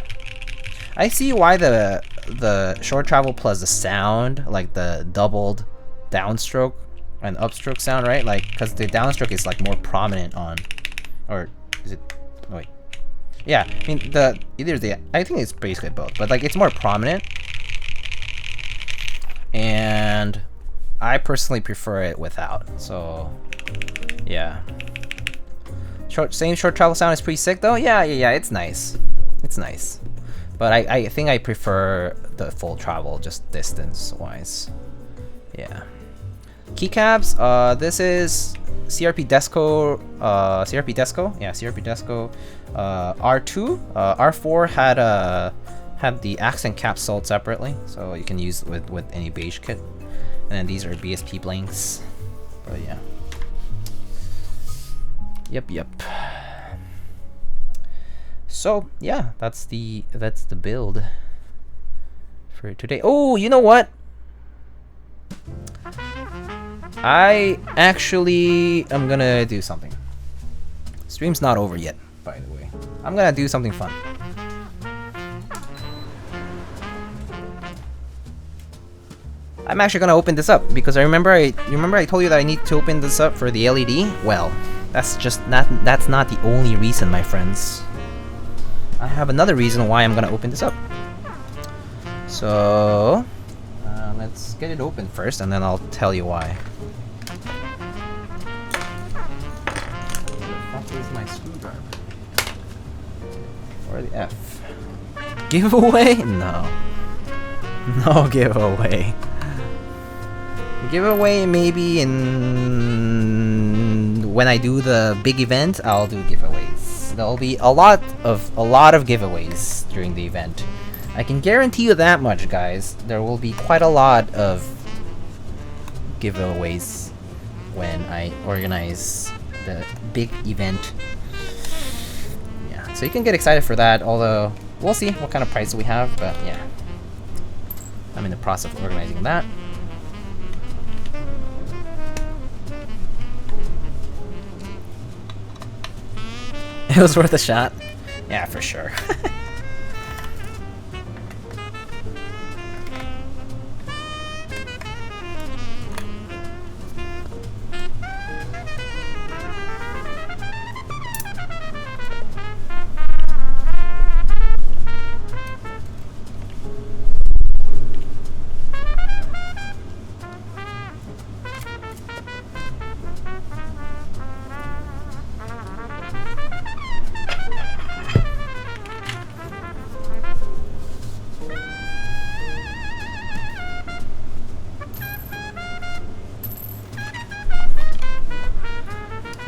I see why the short travel plus the sound, like the doubled downstroke and upstroke sound, right? Like, because the downstroke is like more prominent on, or is it? Oh, wait, Yeah, I mean I think it's basically both, but like it's more prominent, and I personally prefer it without. So yeah, same short travel sound is pretty sick though. Yeah, it's nice. It's nice, but I think I prefer the full travel just distance wise. Yeah. Keycaps. This is CRP Desko. Yeah, CRP Desko. R2. R4 had the accent cap sold separately, so you can use it with any beige kit. And then these are BSP blanks. But yeah. Yep. So yeah, that's the build for today. Oh, you know what? I actually am gonna do something. Stream's not over yet, by the way. I'm gonna do something fun. I'm actually gonna open this up because I remember I told you that I need to open this up for the LED. Well, that's not the only reason, my friends. I have another reason why I'm gonna open this up. So let's get it open first, and then I'll tell you why. Where the fuck is my screwdriver? Or the F? Giveaway? No. No giveaway. Giveaway maybe in when I do the big event. I'll do giveaways. There'll be a lot of giveaways during the event. I can guarantee you that much, guys. There will be quite a lot of giveaways when I organize the big event. Yeah, so you can get excited for that, although we'll see what kind of prize we have, but yeah. I'm in the process of organizing that. It was worth a shot. Yeah, for sure.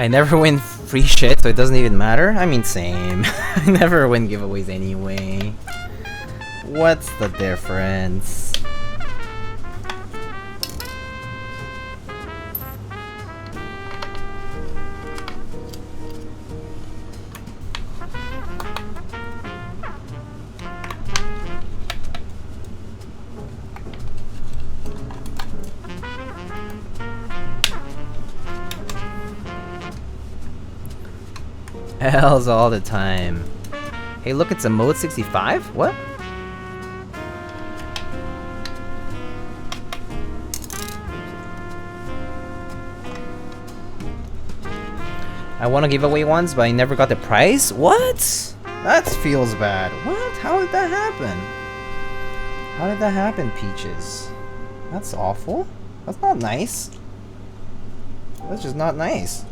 I never win free shit, so it doesn't even matter. I mean, same. I never win giveaways anyway. What's the difference? Hells all the time. Hey, look, it's a mode 65? What? I want to give away ones, but I never got the prize? What? That feels bad. What? How did that happen? How did that happen, Peaches? That's awful. That's not nice. That's just not nice.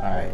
Alright.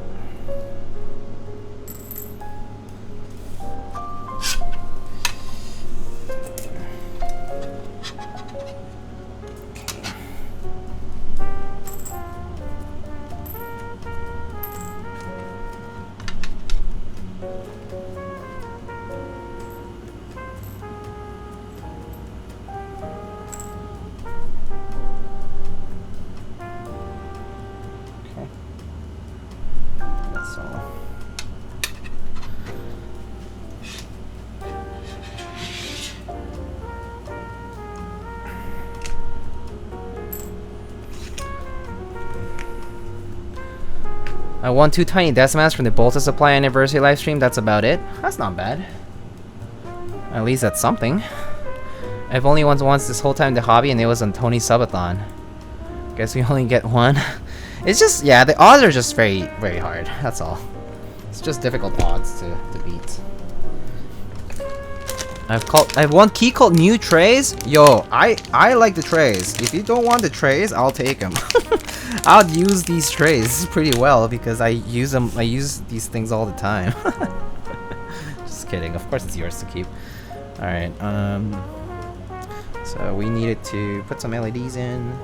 I won 2 tiny Decimas from the Bolta Supply anniversary livestream. That's about it. That's not bad. At least that's something. I've only won once this whole time in the hobby, and it was on Tony's subathon. Guess we only get one. It's just, yeah, the odds are just very, very hard. That's all. It's just difficult odds to beat. I've one key called new trays. Yo, I like the trays. If you don't want the trays, I'll take them. I'll use these trays pretty well because I use them. I use these things all the time. Just kidding. Of course, it's yours to keep. All right. So we needed to put some LEDs in.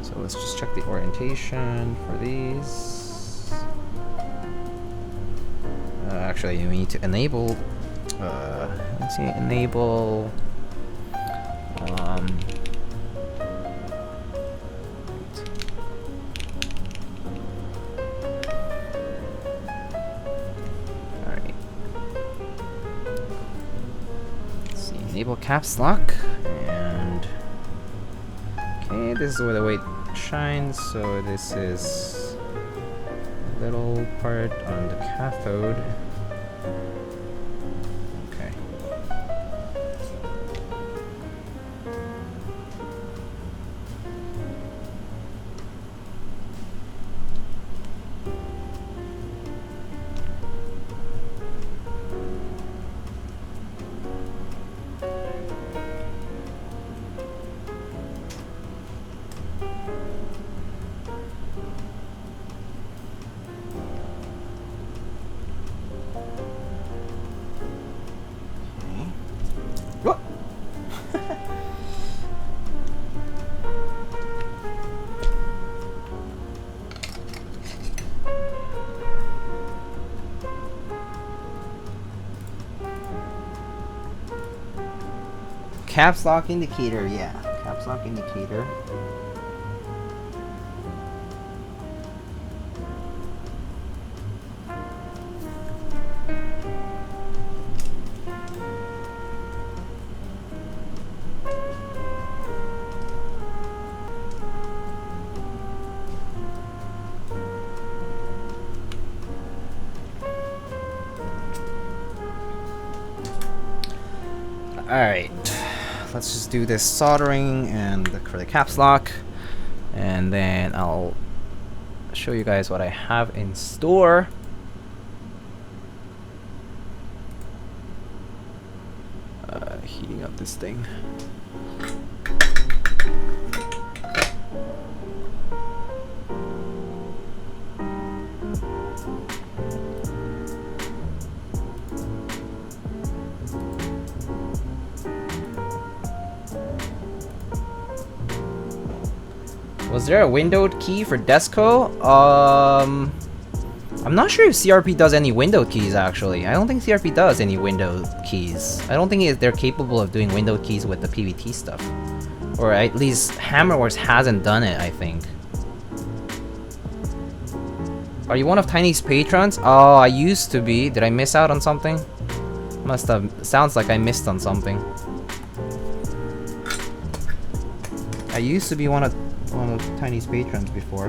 So let's just check the orientation for these. Actually, we need to enable. Let's see, enable. Alright. Let's see, enable caps lock. And. Okay, this is where the weight shines, so this is a little part on the cathode. Caps lock indicator, yeah. Caps lock indicator. Alright. Let's just do this soldering and for the caps lock, and then I'll show you guys what I have in store. Heating up this thing. Was there a windowed key for Desko? I'm not sure if CRP does any windowed keys, actually. I don't think CRP does any windowed keys. I don't think they're capable of doing windowed keys with the PVT stuff. Or at least Hammerworks hasn't done it, I think. Are you one of Tiny's patrons? Oh, I used to be. Did I miss out on something? Must have. Sounds like I missed on something. I used to be one of Tiny's patrons before.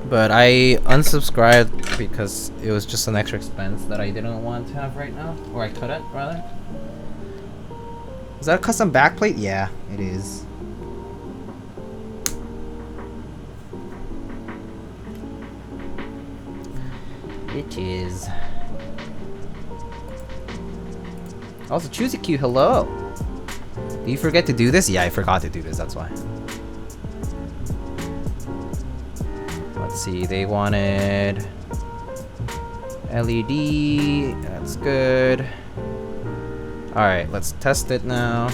But I unsubscribed because it was just an extra expense that I didn't want to have right now. Or I couldn't, rather. Is that a custom backplate? Yeah, it is. It is. Also, Choosy Q, hello! Do you forget to do this? Yeah, I forgot to do this, that's why. Let's see, they wanted LED, that's good. Alright, let's test it now.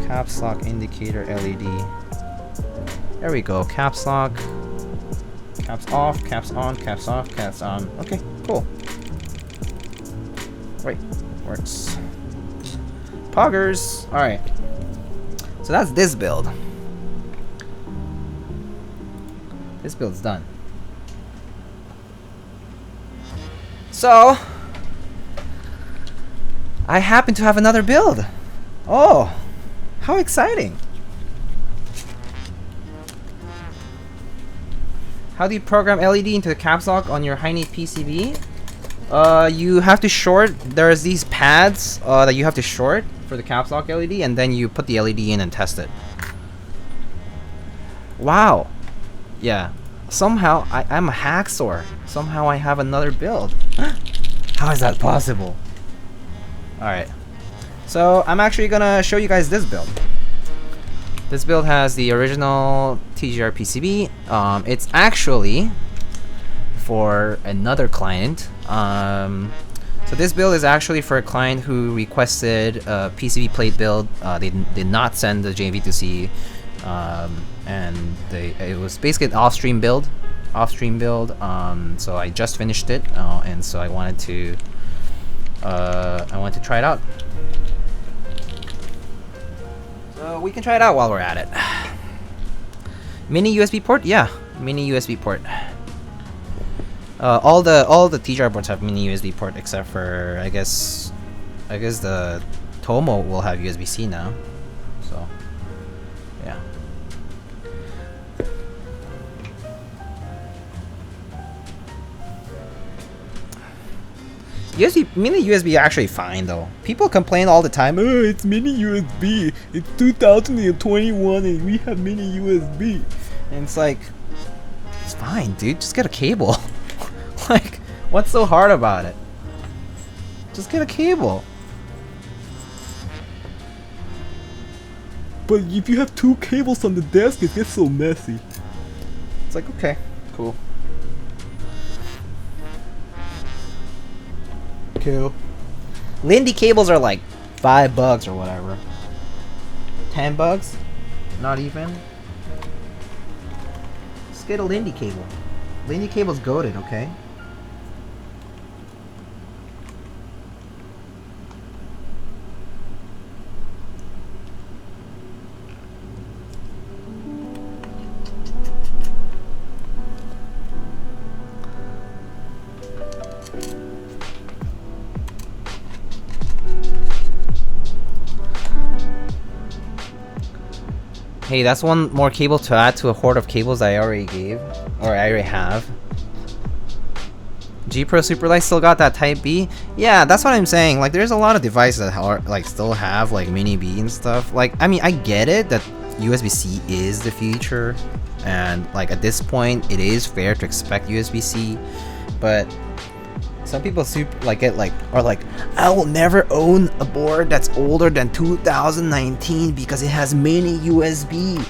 Caps lock indicator LED. There we go, caps lock. Caps off, caps on, caps off, caps on. Okay, cool. Right. Works. Poggers! Alright. So that's this build. This build's done. So, I happen to have another build. Oh, how exciting. How do you program LED into the caps lock on your Heine PCB? You have to short. There's these pads that you have to short for the caps lock LED, and then you put the LED in and test it. Wow. Yeah. Somehow I'm a hacksaw. Somehow I have another build. How is that possible? Alright. So I'm actually gonna show you guys this build. This build has the original TGR PCB. It's actually for another client. So this build is actually for a client who requested a PCB plate build. They did not send the JV2C, and it was basically an off-stream build. So I just finished it, and so I wanted to try it out. So we can try it out while we're at it. Mini USB port, yeah, mini USB port. All the TGR boards have mini USB port except for I guess the Tomo will have USB-C now. So yeah. Mini USB actually fine though. People complain all the time, oh, it's mini USB. It's 2021 and we have mini USB. And it's like, it's fine, dude. Just get a cable. Like, what's so hard about it? Just get a cable. But if you have 2 cables on the desk, it gets so messy. It's like, okay, cool. Cool. Lindy cables are like $5 or whatever. $10? Not even. Just get a Lindy cable. Lindy cable's goated, okay? Hey, that's one more cable to add to a horde of cables I already gave. Or I already have. G Pro Superlight still got that Type B? Yeah, that's what I'm saying. Like, there's a lot of devices that are, like, still have, like, Mini B and stuff. Like, I mean, I get it that USB-C is the future. And, like, at this point, it is fair to expect USB-C. But some people are like, I will never own a board that's older than 2019 because it has mini USB.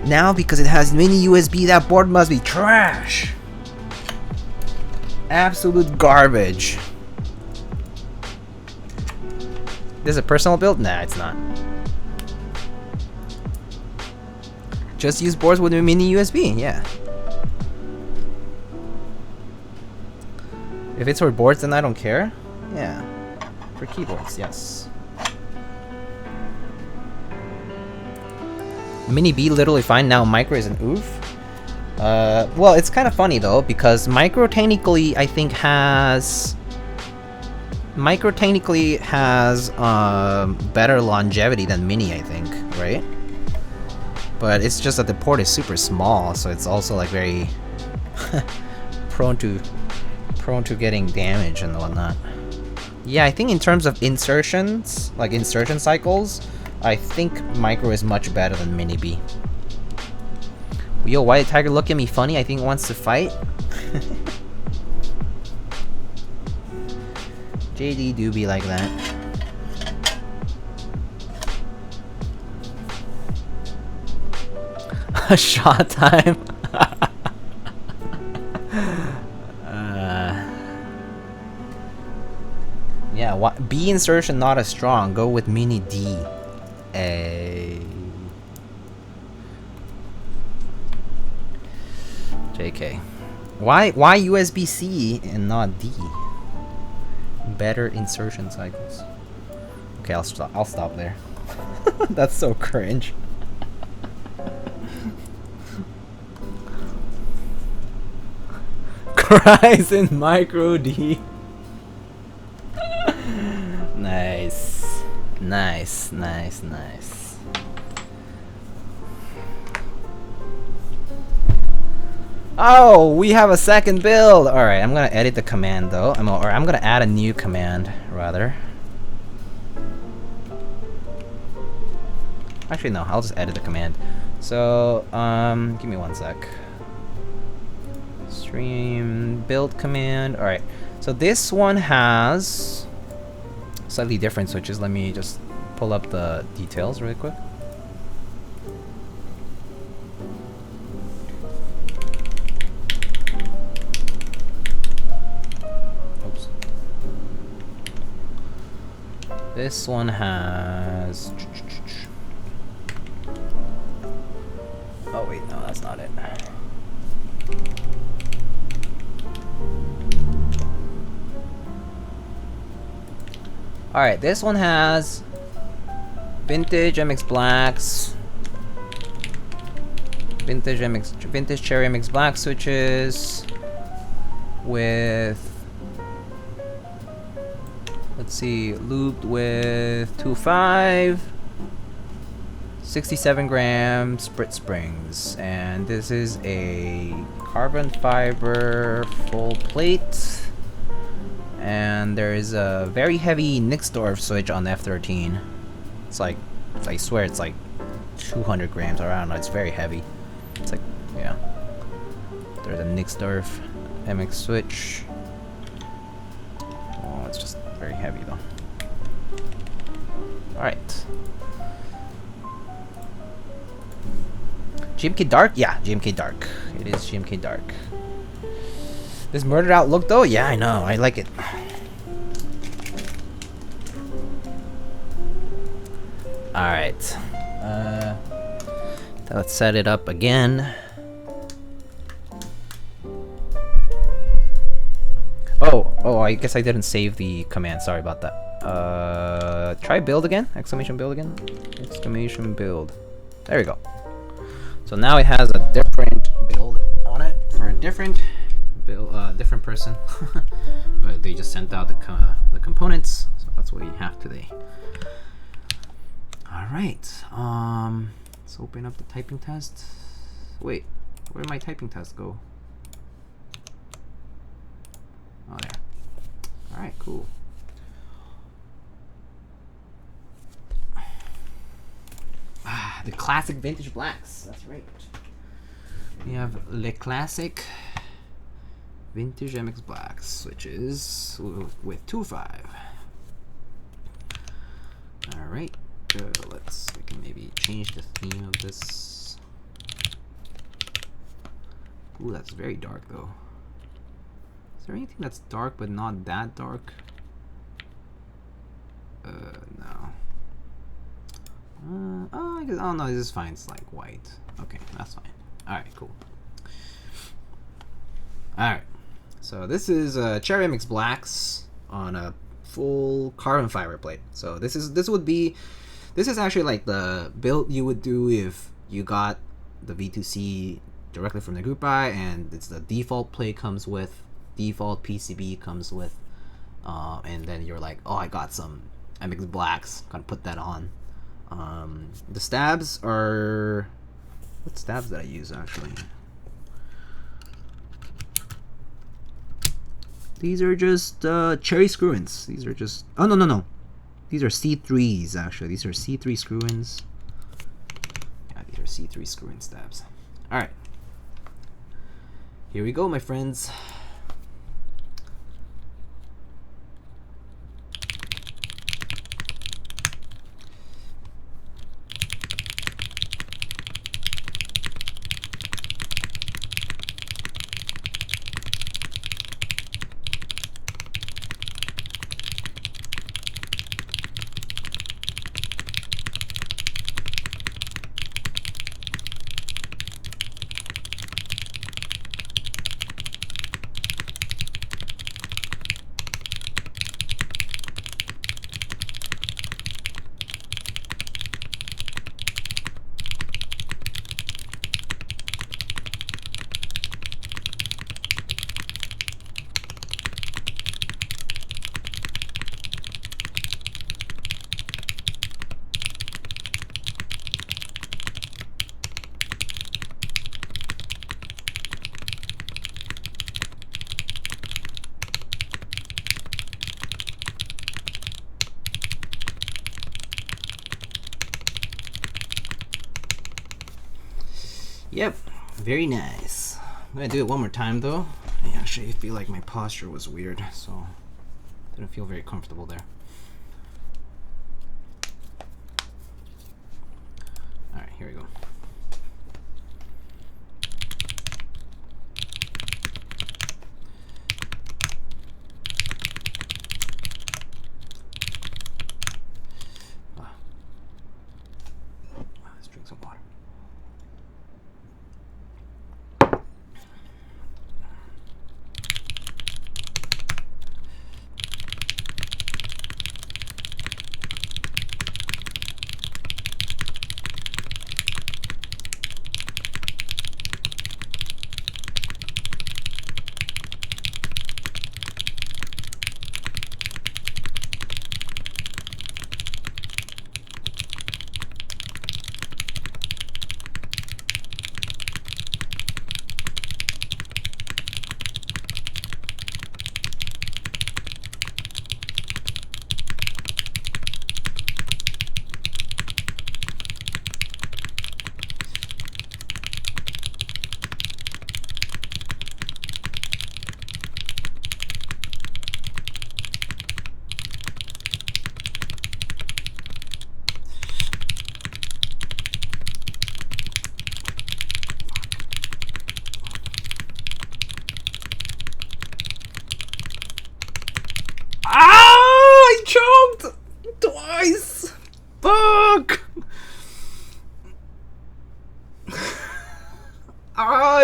Now, because it has mini USB, that board must be trash. Absolute garbage. This is a personal build? Nah, it's not. Just use boards with a mini USB, yeah. If it's for boards, then I don't care. Yeah. For keyboards, yes. Mini B literally fine, now micro is an oof. Well, it's kind of funny though, because micro technically I think has... better longevity than mini, I think, right? But it's just that the port is super small, so it's also like very prone to getting damage and whatnot. Yeah, I think in terms of insertions, like insertion cycles, I think micro is much better than mini B. Yo, White Tiger look at me funny, I think wants to fight. JD do be like that. Shot time. Yeah, B insertion not as strong. Go with mini D. JK. Why USB-C and not D? Better insertion cycles. Okay, I'll stop there. That's so cringe. Cries in micro D. Nice. Nice. Oh, we have a second build! Alright, I'm gonna edit the command though. I'm gonna add a new command, rather. Actually, no, I'll just edit the command. So, give me one sec. Stream build command. All right. So this one has slightly different switches. Let me just pull up the details really quick. Oops. This one has. Oh wait, no, that's not it. Alright, this one has vintage MX blacks, vintage cherry MX black switches with, let's see, lubed with 2.5, 67 gram sprit springs, and this is a carbon fiber full plate. And there is a very heavy Nixdorf switch on the F13. It's like, I swear it's like 200 grams, or I don't know, it's very heavy. It's like, yeah. There's a Nixdorf MX switch. Oh, it's just very heavy though. Alright. GMK Dark? Yeah, GMK Dark. It is GMK Dark. This murdered out look though? Yeah, I know. I like it. Alright. Let's set it up again. Oh, I guess I didn't save the command. Sorry about that. Try build again. Exclamation build again. Exclamation build. There we go. So now it has a different build on it for a different different person. But they just sent out the components, so that's what you have today. All right, let's open up the typing test. Wait, where did my typing test go? Oh, there. All right, cool. The classic vintage blacks, that's right. We have Le Classic Vintage MX Blacks switches with 2.5. Alright, we can maybe change the theme of this. Ooh, that's very dark though. Is there anything that's dark but not that dark? No. I guess, oh no, this is fine. It's like white. Okay, that's fine. Alright, cool. Alright. So this is Cherry MX Blacks on a full carbon fiber plate. So this is actually like the build you would do if you got the V2C directly from the group buy, and it's the default plate comes with, default PCB comes with, and then you're like, oh, I got some MX Blacks, gotta put that on. The stabs are, what stabs did I use actually? These are just cherry screw-ins. These are just, oh no. These are C3s actually. These are C3 screw-ins. Yeah, these are C3 screw-in stabs. Alright. Here we go, my friends. Yep, very nice. I'm gonna do it one more time though. I actually feel like my posture was weird, so didn't feel very comfortable there. Alright, here we go. Let's drink some water. I choked twice. Fuck.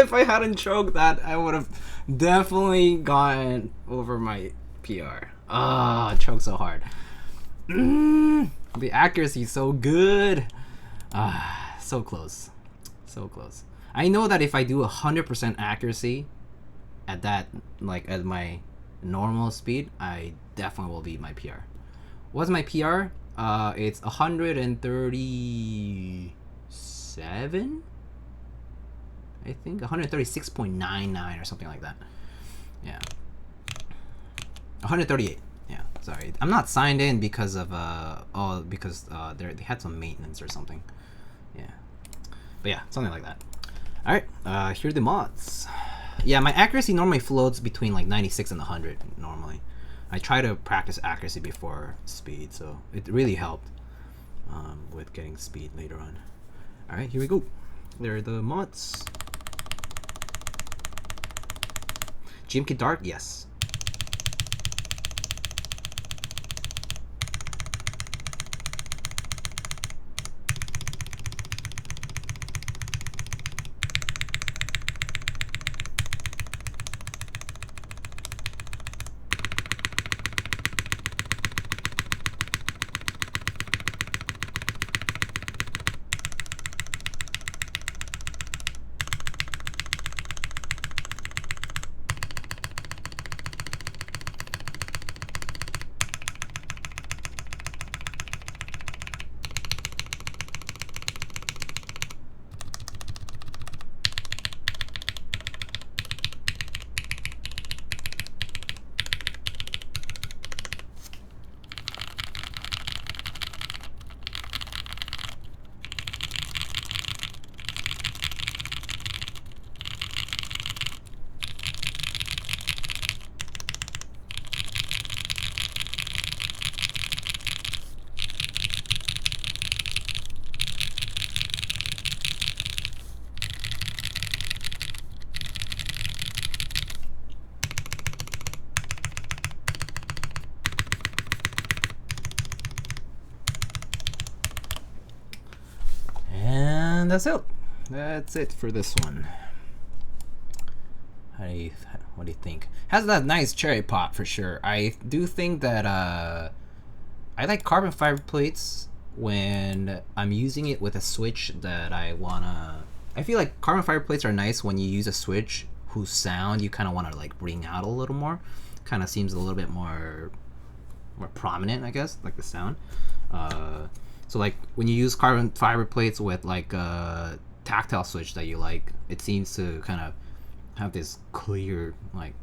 If I hadn't choked that, I would have definitely gotten over my PR. I choked so hard. The accuracy is so good. So close. So close. I know that if I do 100% accuracy at that, like at my normal speed, I definitely will beat my PR. What's my PR? It's 137, I think 136.99 or something like that. Yeah, 138. Yeah, sorry, I'm not signed in because of they had some maintenance or something. Yeah, but yeah, something like that. All right, here are the mods. Yeah, my accuracy normally floats between like 96 and 100 normally. I try to practice accuracy before speed, so it really helped with getting speed later on. All right, here we go. There are the mods. Gym Kit Dark, yes. And that's it. That's it for this one. What do you think? Has that nice cherry pop for sure. I do think that I like carbon fiber plates when I'm using it with a switch that I feel like carbon fiber plates are nice when you use a switch whose sound you kind of want to like bring out a little more. Kind of seems a little bit more prominent, I guess, like the sound. So like when you use carbon fiber plates with like a tactile switch that you like, it seems to kind of have this clear, like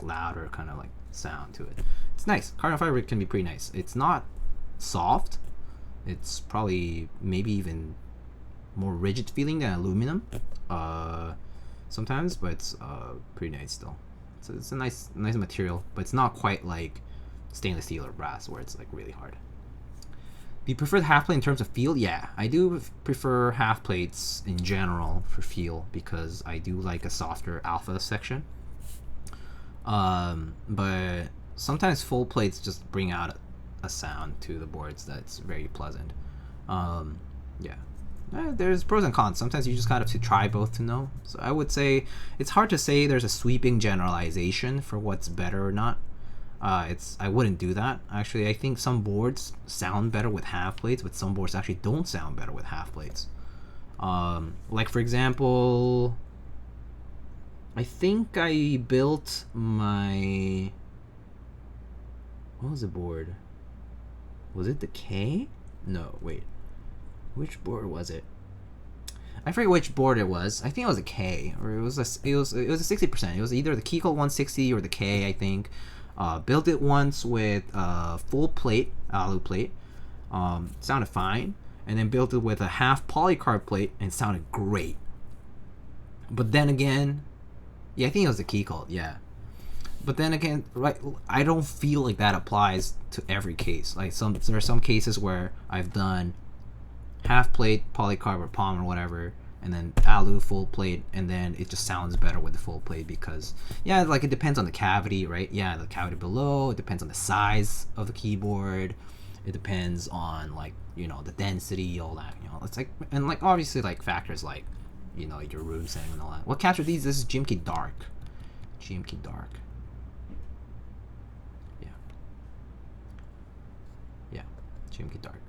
louder kind of like sound to it. It's nice. Carbon fiber can be pretty nice. It's not soft. It's probably maybe even more rigid feeling than aluminum sometimes, but it's pretty nice still. So it's a nice material, but it's not quite like stainless steel or brass where it's like really hard. Do you prefer the half plate in terms of feel? Yeah, I do prefer half plates in general for feel because I do like a softer alpha section. But sometimes full plates just bring out a sound to the boards that's very pleasant. Yeah. There's pros and cons. Sometimes you just gotta to try both to know. So I would say it's hard to say there's a sweeping generalization for what's better or not. I wouldn't do that. Actually, I think some boards sound better with half plates, but some boards actually don't sound better with half plates. Like for example, I think I built my, what was the board? Was it the K? No, wait. Which board was it? I forget which board it was. I think it was a K, or it was a 60%. It was either the Keycaps 160 or the K, I think. Built it once with full plate, alu plate. Sounded fine, and then built it with a half polycarb plate, and it sounded great. But then again, yeah, I think it was the Keycaps, yeah. But then again, right, I don't feel like that applies to every case. Like there are some cases where I've done half plate, polycarb or palm or whatever, and then alu full plate, and then it just sounds better with the full plate because, yeah, like it depends on the cavity, right? Yeah, the cavity below, it depends on the size of the keyboard, it depends on, like, you know, the density, all that, you know. It's like, and like obviously like factors like, you know, your room setting and all that. What caps are these? This is GMK Dark. GMK Dark. Yeah. Yeah, GMK Dark.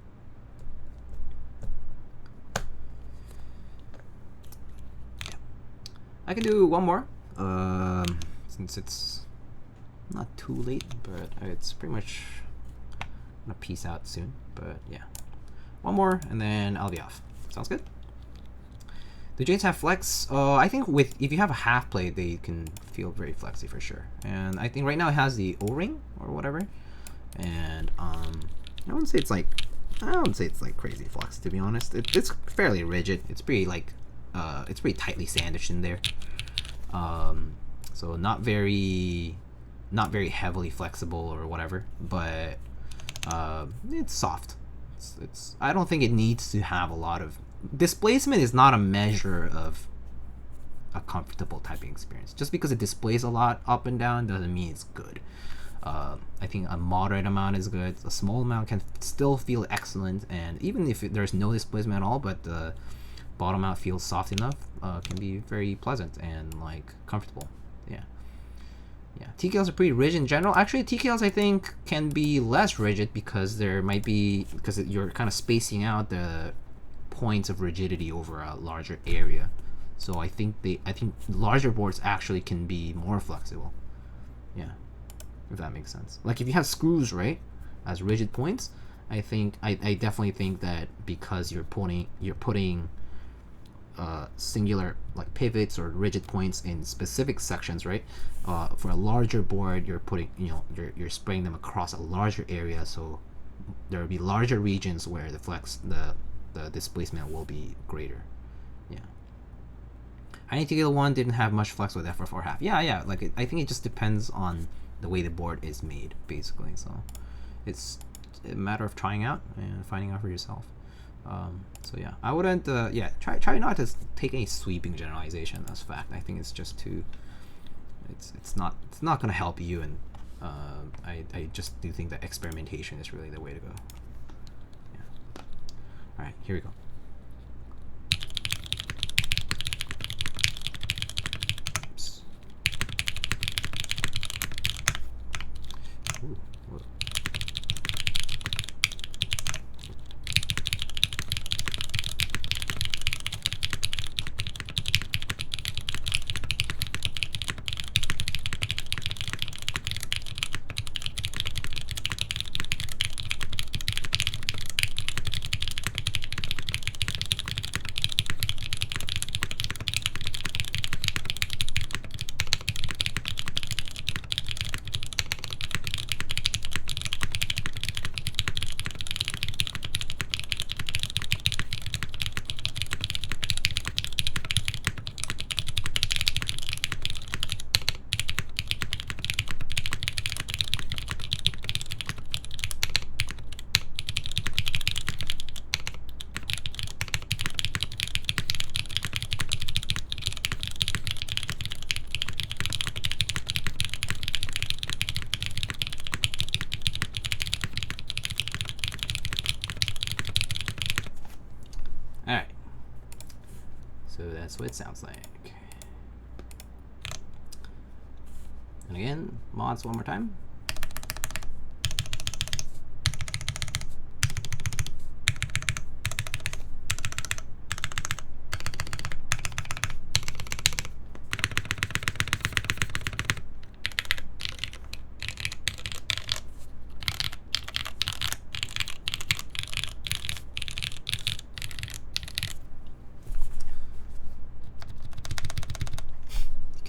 I can do one more, since it's not too late, but it's pretty much gonna peace out soon. But yeah, one more, and then I'll be off. Sounds good. Do Jades have flex? I think if you have a half plate, they can feel very flexy for sure. And I think right now it has the O-ring or whatever, and I wouldn't say it's like crazy flex, to be honest. It's fairly rigid. It's pretty like. It's pretty tightly sandwiched in there, so not very heavily flexible or whatever, but it's soft. It's I don't think it needs to have a lot of displacement. Is not a measure of a comfortable typing experience. Just because it displays a lot up and down doesn't mean it's good. I think a moderate amount is good. A small amount can still feel excellent, and even if there's no displacement at all, but the bottom out feels soft enough, can be very pleasant and like comfortable. Yeah. TKLs are pretty rigid in general. Actually, TKLs I think can be less rigid because you're kind of spacing out the points of rigidity over a larger area. So I think larger boards actually can be more flexible. Yeah, if that makes sense. Like if you have screws, right, as rigid points, I definitely think that because you're putting singular like pivots or rigid points in specific sections, right? For a larger board, you're putting, you're spraying them across a larger area, so there will be larger regions where the displacement will be greater. Yeah. INTKL 1 didn't have much flex with FR4 half. Yeah. Like I think it just depends on the way the board is made, basically. So it's a matter of trying out and finding out for yourself. So yeah, I wouldn't. Try not to take any sweeping generalization as fact. I think it's just too. It's not gonna help you, and I just do think that experimentation is really the way to go. Yeah. All right, here we go. Oops. Ooh, whoa. That's what it sounds like. And again, mods one more time.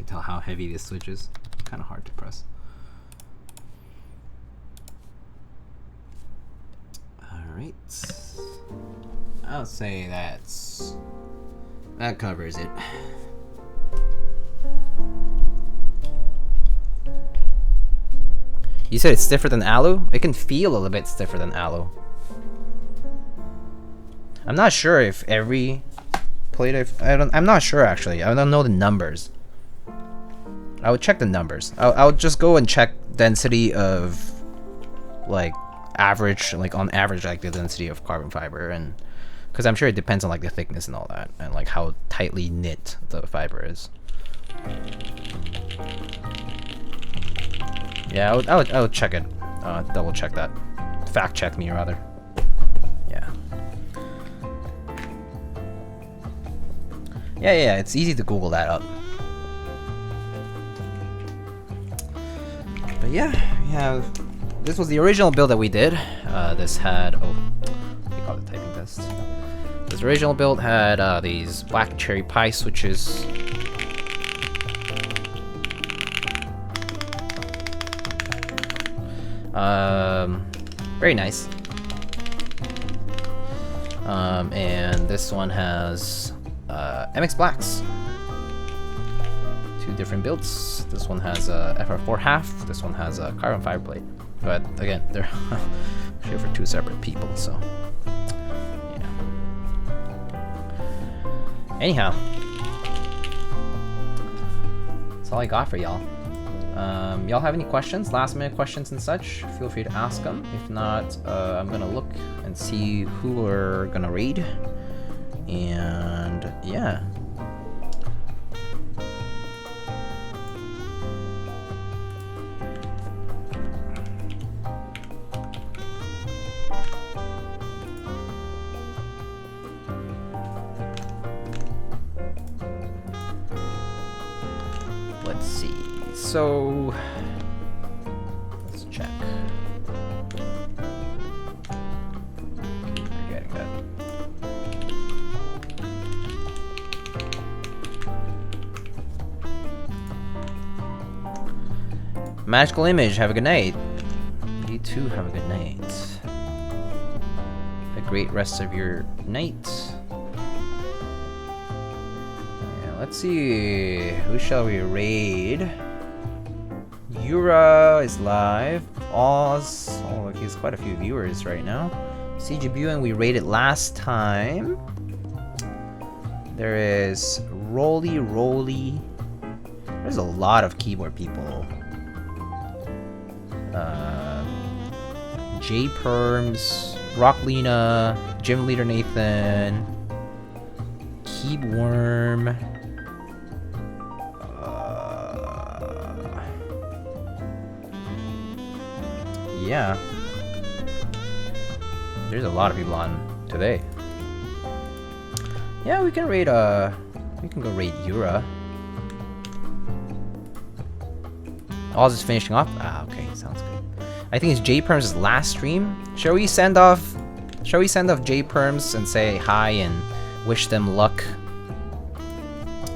Tell how heavy this switch is. Kind of hard to press. Alright. I'll say that covers it. You said it's stiffer than alu? It can feel a little bit stiffer than alu. I'm not sure if every plate I'm not sure actually. I don't know the numbers. I would check the numbers. I'll just go and check density of, like, average, like on average, like the density of carbon fiber, and because I'm sure it depends on like the thickness and all that, and like how tightly knit the fiber is. Yeah, I would check it. Double check that. Fact check me rather. Yeah. Yeah. It's easy to Google that up. But yeah, we have. This was the original build that we did. This had what do you call it? Typing test. This original build had these black cherry pie switches. Very nice. And this one has MX Blacks. Two different builds. This one has a FR4 half. This one has a carbon fiber plate. But again, they're shit for two separate people. So yeah. Anyhow, that's all I got for y'all. Y'all have any questions, last minute questions and such, feel free to ask them. If not, I'm gonna look and see who we're gonna raid. And yeah. Let's see. So let's check. Keep forgetting that. Magical Image, have a good night. You too have a good night. Have a great rest of your night. Yeah, let's see. Who shall we raid? Yura is live. Oz. Oh, look, he's quite a few viewers right now. CG Buin, we raided last time. There is Roly. There's a lot of keyboard people. J Perms, Rocklina, Gym Leader Nathan, Keybworm. Yeah, there's a lot of people on today. Yeah, we can raid we can go raid Yura. Oz is finishing off. Ah, okay, sounds good. I think it's J Perms' last stream. Shall we send off J Perms and say hi and wish them luck?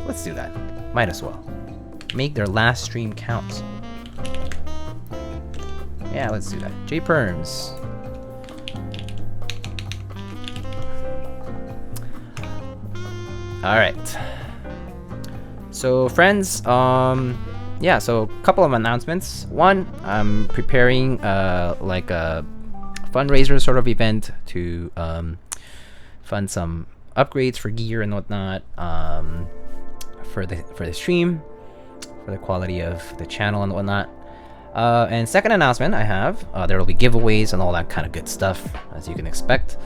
Let's do that. Might as well. Make their last stream count. Yeah, let's do that. J Perms. Alright. So friends, yeah, so a couple of announcements. One, I'm preparing like a fundraiser sort of event to fund some upgrades for gear and whatnot for the stream, for the quality of the channel and whatnot. And second announcement I have, there will be giveaways and all that kind of good stuff, as you can expect.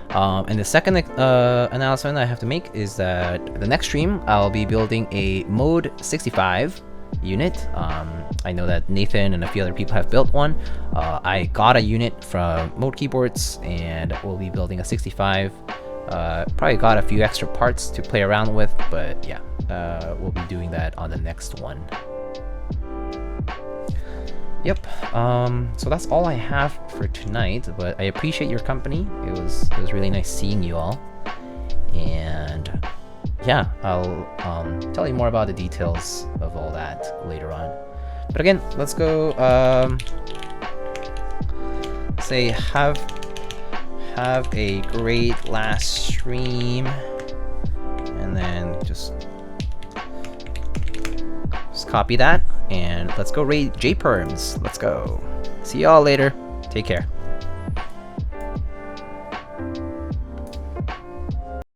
And the second announcement I have to make is that the next stream I'll be building a Mode 65 unit. I know that Nathan and a few other people have built one. I got a unit from Mode Keyboards, and we'll be building a 65. Probably got a few extra parts to play around with, but yeah, we'll be doing that on the next one. Yep. So that's all I have for tonight, but I appreciate your company. It was really nice seeing you all, and yeah, I'll tell you more about the details of all that later on. But again, let's go say have a great last stream, and then just copy that, and let's go raid J-Perms. Let's go. See y'all later. Take care.